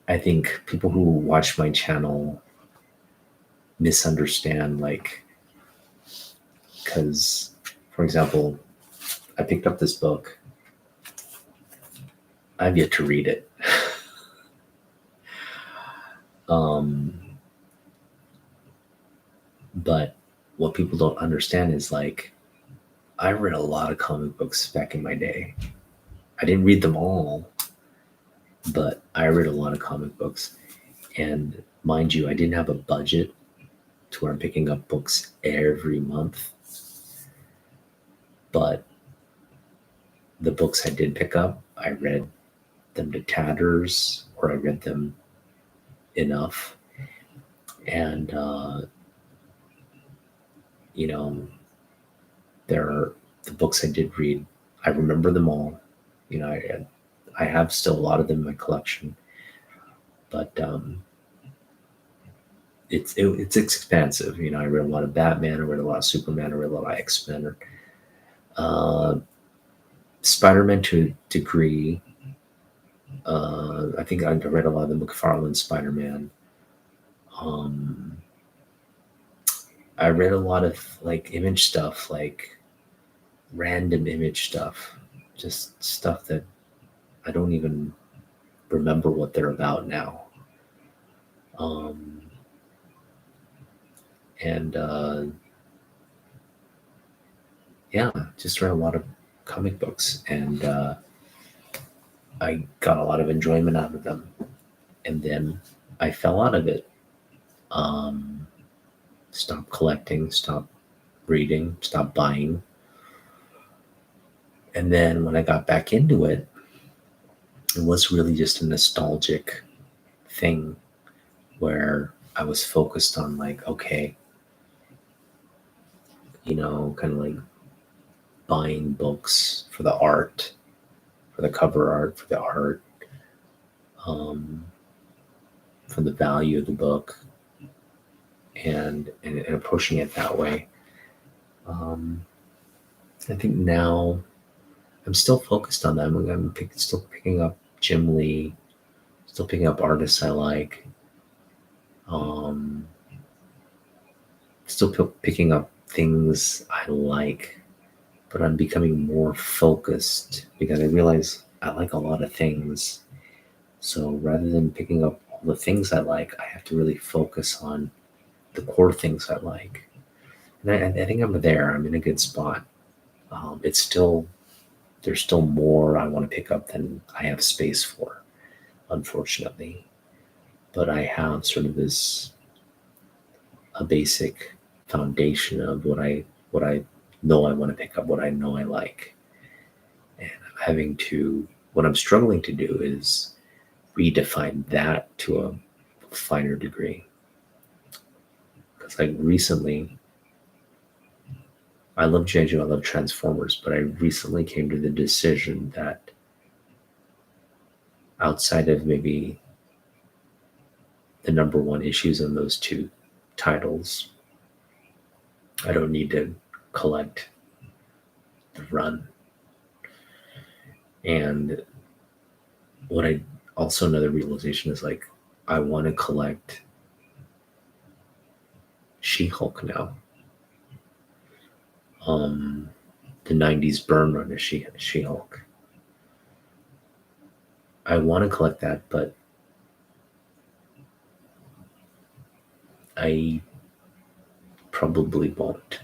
I think people who watch my channel misunderstand like because, for example, I picked up this book. I've yet to read it. um, but what people don't understand is like, I read a lot of comic books back in my day. I didn't read them all, but I read a lot of comic books. And mind you, I didn't have a budget to where I'm picking up books every month. But the books I did pick up, I read them to tatters, or I read them enough. And, you know, there are the books I did read, I remember them all. You know, I have still a lot of them in my collection, but it's expansive. You know, I read a lot of Batman, I read a lot of Superman, I read a lot of X-Men, uh, Spider-Man to a degree. I think I read a lot of the McFarlane Spider-Man. Um, I read a lot of like image stuff, like random image stuff, just stuff that I don't even remember what they're about now. Um, and Yeah, just read a lot of comic books, and I got a lot of enjoyment out of them. And then I fell out of it. Um, Stopped collecting, stopped reading, stopped buying. And then when I got back into it, it was really just a nostalgic thing where I was focused on like, okay, kind of like buying books for the art, for the cover art, for the art, um, for the value of the book, and approaching it that way. Um, I think now I'm still focused on that. Still picking up Jim Lee, still picking up artists I like. Um, Still picking up things I like, but I'm becoming more focused because I realize I like a lot of things. So rather than picking up all the things I like, I have to really focus on the core things I like. And I think I'm there. I'm in a good spot. It's still There's still more I want to pick up than I have space for, unfortunately. But I have sort of this a basic foundation of what I know I want to pick up, what I know I like. And what I'm struggling to do is redefine that to a finer degree. Because like recently, I love JoJo, I love Transformers, but I recently came to the decision that outside of maybe the number one issues in those two titles, I don't need to collect the run. And what I also another realization is like I want to collect She-Hulk now. The 90s burn run of She-Hulk. I want to collect that, but I probably won't.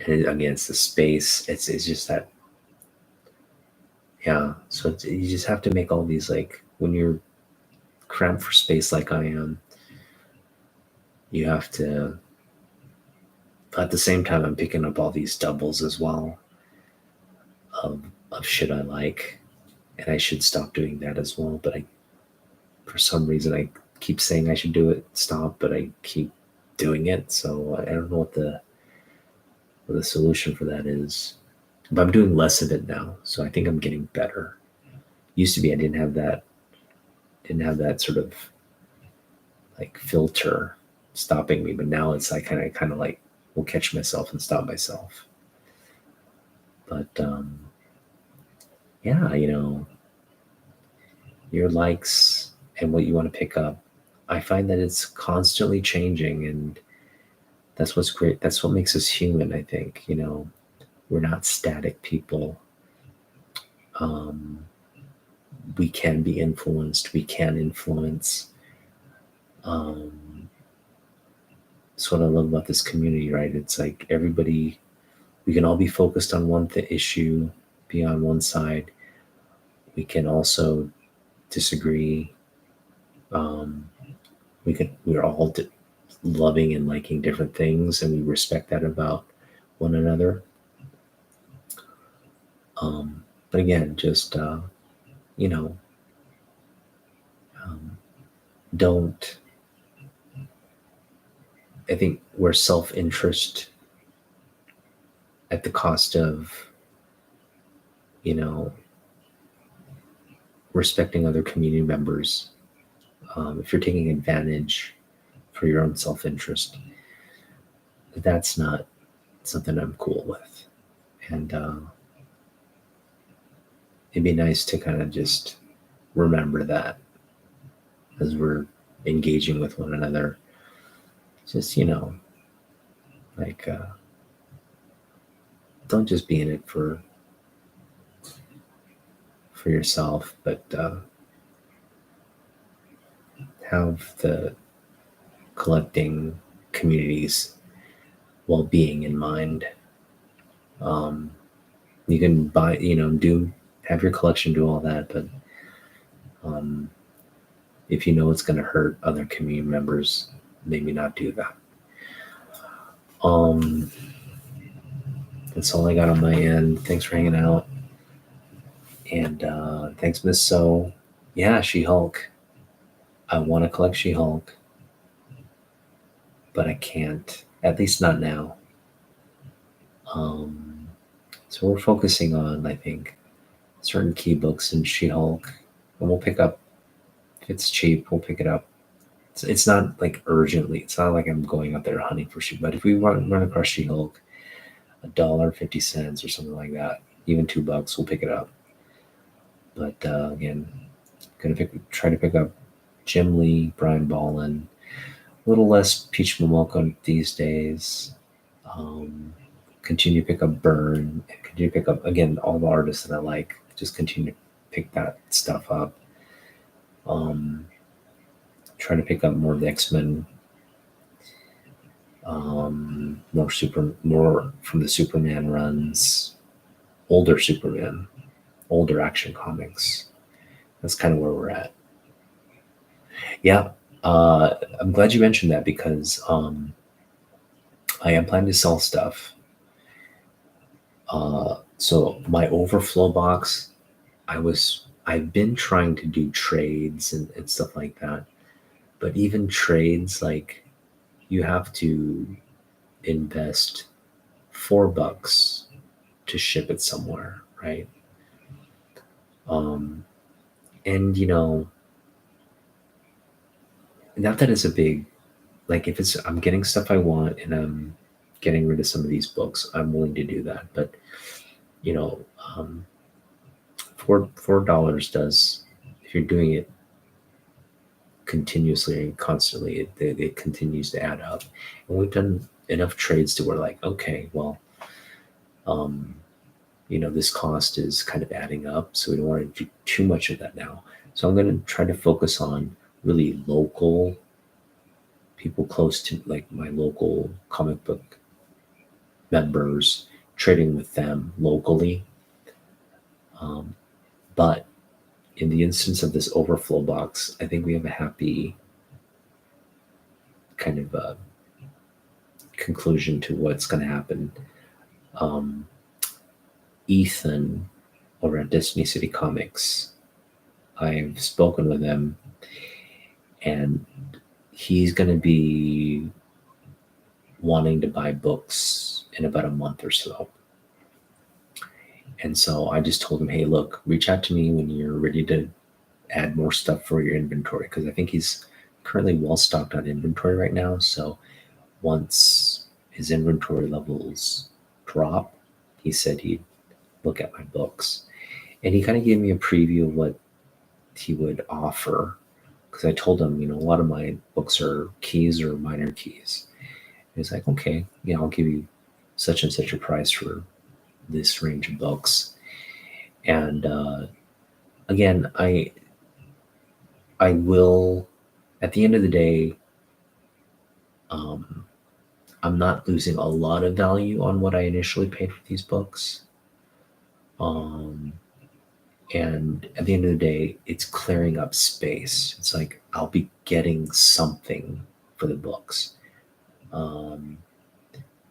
And again, it's the space. It's just that, yeah. So you just have to make all these like when you're cramped for space like I am, you have to. At the same time, I'm picking up all these doubles as well of shit I like, and I should stop doing that as well. But for some reason, I keep saying I should do it, stop, but I keep doing it. So I don't know what the solution for that is. But I'm doing less of it now, so I think I'm getting better. Used to be I didn't have that sort of like filter stopping me, but now it's like kind of like will catch myself and stop myself. But yeah, your likes and what you want to pick up, I find that it's constantly changing, and That's what's great. That's what makes us human, I think. We're not static people. Um, we can be influenced. We can influence. Um, that's what I love about this community, right? It's like everybody, we can all be focused on one issue, be on one side. We can also disagree. Um, we're all loving and liking different things, and we respect that about one another. Um, but again, just you know, um, don't. I think where self-interest at the cost of you know respecting other community members. If you're taking advantage for your own self-interest, that's not something I'm cool with. And it'd be nice to kind of just remember that as we're engaging with one another. Just, like, don't just be in it for yourself, but have the collecting community's well-being in mind. Um, you can buy, have your collection, do all that, but um, if you know it's going to hurt other community members, maybe not do that. That's all I got on my end. Thanks for hanging out. And thanks, Miss So. Yeah, She-Hulk. I want to collect She-Hulk, but I can't. At least not now. Um, so we're focusing on, I think, certain key books in She-Hulk, and we'll pick up if it's cheap. We'll pick it up. It's not like urgently. It's not like I'm going out there hunting for She. But if we run across She-Hulk, $1.50 or something like that, even $2, we'll pick it up. But again, try to pick up Jim Lee, Brian Bolland, a little less Peach Momoko these days. Continue to pick up Burn, continue to pick up again all the artists that I like. Just continue to pick that stuff up. Try to pick up more of the X-Men, more from the Superman runs, older Superman, older Action Comics. That's kind of where we're at. Yeah, I'm glad you mentioned that because I am planning to sell stuff. So my overflow box, I've been trying to do trades and stuff like that, but even trades, like, you have to invest $4 to ship it somewhere, right? And not that it's a big, like, if it's I'm getting stuff I want and I'm getting rid of some of these books, I'm willing to do that. But you know, $4 does, if you're doing it continuously and constantly, it continues to add up. And we've done enough trades to where, like, okay, well, this cost is kind of adding up, so we don't want to do too much of that now. So I'm going to try to focus on really local people close to, like, my local comic book members, trading with them locally. But in the instance of this overflow box, I think we have a happy kind of conclusion to what's going to happen. Ethan over at Destiny City Comics, I've spoken with him, and he's going to be wanting to buy books in about a month or so. And so I just told him, hey, look, reach out to me when you're ready to add more stuff for your inventory, because I think he's currently well stocked on inventory right now. So once his inventory levels drop, he said he'd look at my books. And he kind of gave me a preview of what he would offer, because I told him, a lot of my books are keys or minor keys. He's like, okay, yeah, I'll give you such and such a price for this range of books. And again, I will, at the end of the day, um, I'm not losing a lot of value on what I initially paid for these books. Um, and at the end of the day, it's clearing up space. It's like I'll be getting something for the books. Um,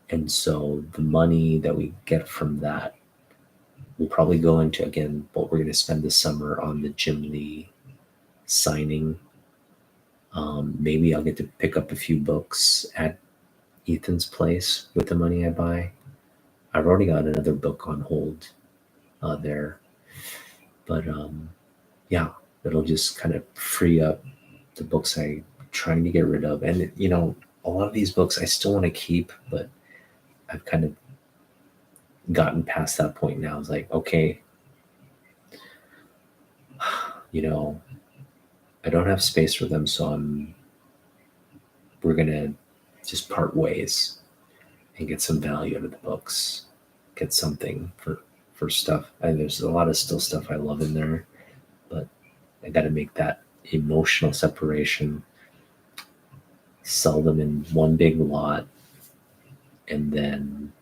and so the money that we get from that will probably go into, again, what we're going to spend this summer on the Jim Lee signing. Maybe I'll get to pick up a few books at Ethan's place with the money I buy. I've already got another book on hold there, but yeah, it'll just kind of free up the books I'm trying to get rid of. And a lot of these books I still want to keep, but I've kind of gotten past that point now. It's like, okay, you know, I don't have space for them, so we're gonna just part ways and get some value out of the books, get something for stuff. And there's a lot of still stuff I love in there, but I got to make that emotional separation, sell them in one big lot, and then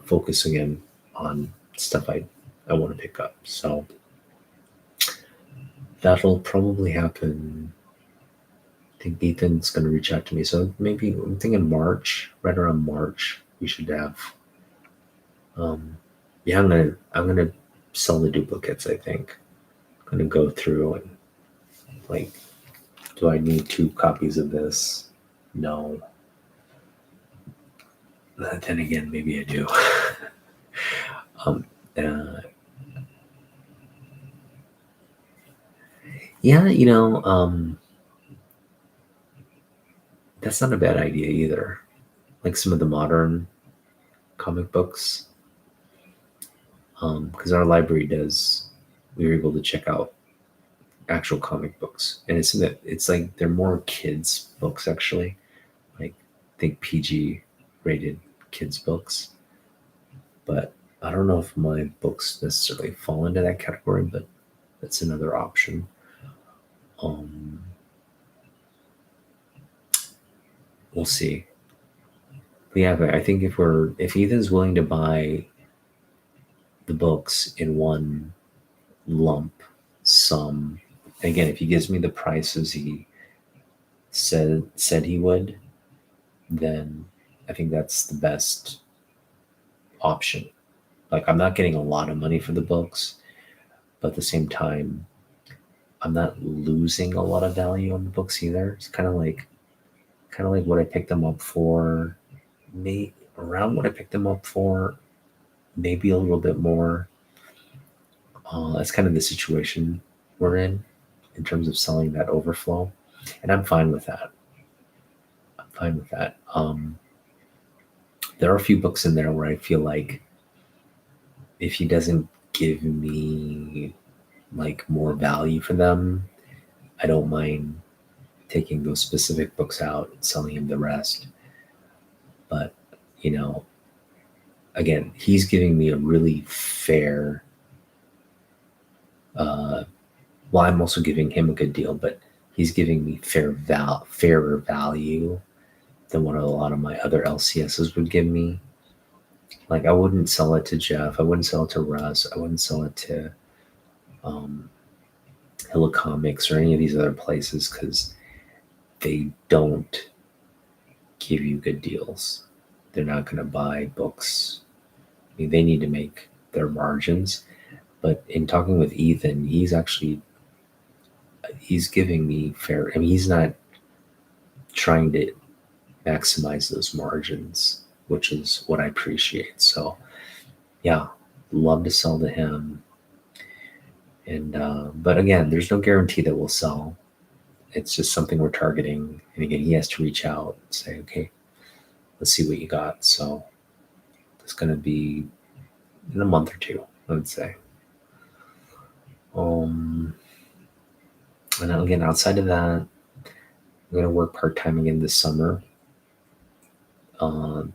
focus again on stuff I want to pick up. So that'll probably happen. I think Ethan's going to reach out to me. So maybe I'm thinking March, right around March, we should have. Yeah, I'm gonna sell the duplicates. I think I'm gonna go through and like, do I need 2 copies of this? No. Then again, maybe I do. um, uh, yeah, that's not a bad idea either. Like some of the modern comic books, because our library does. We were able to check out actual comic books, and it's like they're more kids books actually. Like, think PG rated kids books, but I don't know if my books necessarily fall into that category, but that's another option. Um, we'll see. But yeah, but I think if Ethan's willing to buy the books in one lump sum, again, if he gives me the prices he said he would, then I think that's the best option. Like, I'm not getting a lot of money for the books, but at the same time, I'm not losing a lot of value on the books either. It's kind of like what I picked them up for, maybe around what I picked them up for, maybe a little bit more. That's kind of the situation we're in terms of selling that overflow, and I'm fine with that. I'm fine with that. There are a few books in there where I feel like if he doesn't give me like more value for them, I don't mind taking those specific books out and selling him the rest. But you know, again, he's giving me a really fair. Uh, well, I'm also giving him a good deal, but he's giving me fairer value than what a lot of my other LCSs would give me. Like, I wouldn't sell it to Jeff. I wouldn't sell it to Russ. I wouldn't sell it to um, Hilla Comics or any of these other places because they don't give you good deals. They're not going to buy books. I mean, they need to make their margins. But in talking with Ethan, he's giving me fair. I mean, he's not trying to maximize those margins, which is what I appreciate. So yeah, love to sell to him. And but again, there's no guarantee that we'll sell. It's just something we're targeting. And again, he has to reach out and say, okay, let's see what you got. So it's going to be in a month or two, I would say. And then again, outside of that, I'm going to work part time again this summer.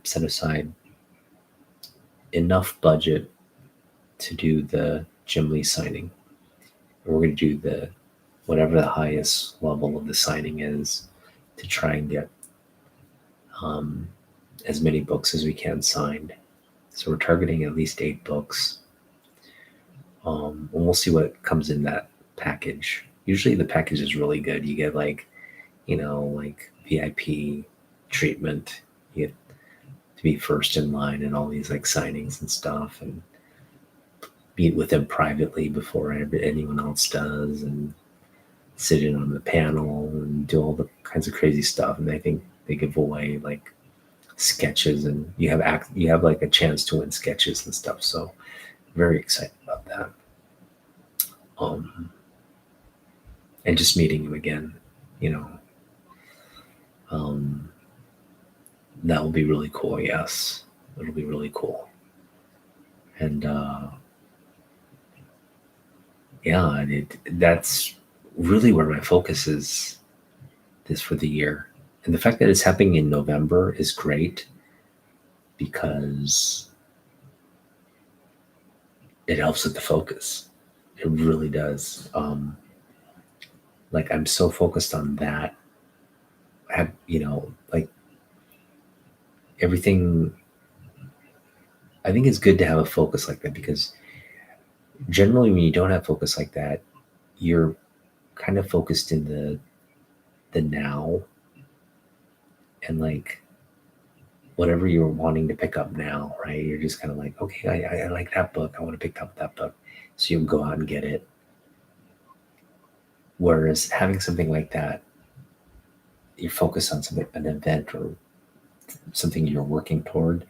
set aside enough budget to do the Jim Lee signing. And we're going to do the whatever the highest level of the signing is to try and get um, as many books as we can signed. So we're targeting at least 8 books. And we'll see what comes in that package. Usually the package is really good. You get like VIP treatment. You get to be first in line and all these like signings and stuff, and meet with them privately before anyone else does, and sit in on the panel and do all the kinds of crazy stuff. And I think they give away like sketches, and you have like a chance to win sketches and stuff. So very excited about that. And just meeting you again, that will be really cool. Yes, it'll be really cool. And yeah, that's really where my focus is this for the year. And the fact that it's happening in November is great because it helps with the focus. It really does. Like I'm so focused on that. Like everything. I think it's good to have a focus like that, because generally when you don't have focus like that, you're kind of focused in the now, and like whatever you're wanting to pick up now, right? You're just kind of like, okay, I like that book. I want to pick up that book. So you'll go out and get it. Whereas having something like that, you're focused on something, an event or something you're working toward,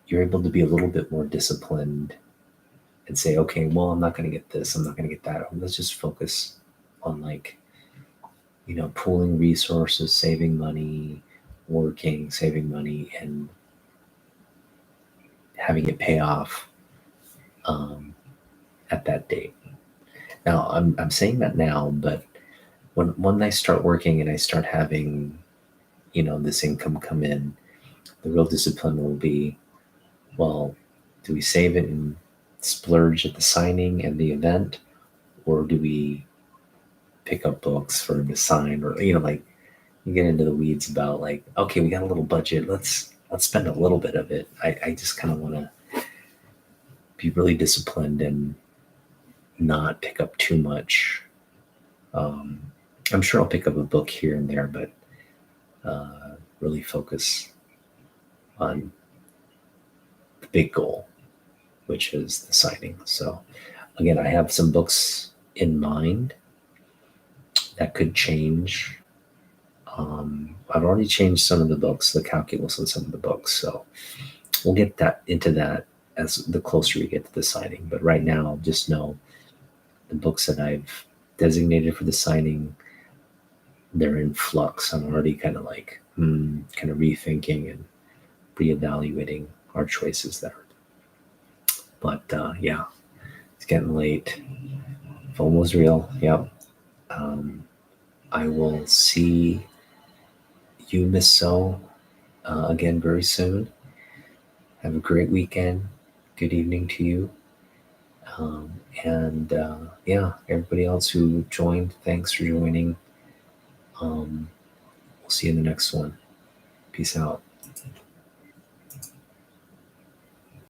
you're able to be a little bit more disciplined and say, okay, well, I'm not going to get this. I'm not going to get that. Let's just focus on like, pooling resources, saving money, saving money, and having it pay off at that date. Now, I'm saying that now, but when I start working and I start having, this income come in, the real discipline will be, well, do we save it and splurge at the signing and the event, or do we pick up books for the sign, or like you get into the weeds about like, okay, we got a little budget, let's spend a little bit of it. I just kind of want to be really disciplined and not pick up too much. I'm sure I'll pick up a book here and there, but really focus on the big goal, which is the signing. So again, I have some books in mind that could change. I've already changed some of the books, the calculus on some of the books. So we'll get into that as the closer we get to the signing. But right now, just know the books that I've designated for the signing, they're in flux. I'm already kind of like, kind of rethinking and reevaluating our choices there. But yeah, it's getting late. FOMO's real. Yep. I will see you, Miss So, again very soon. Have a great weekend. Good evening to you. And yeah, everybody else who joined, thanks for joining. We'll see you in the next one. Peace out.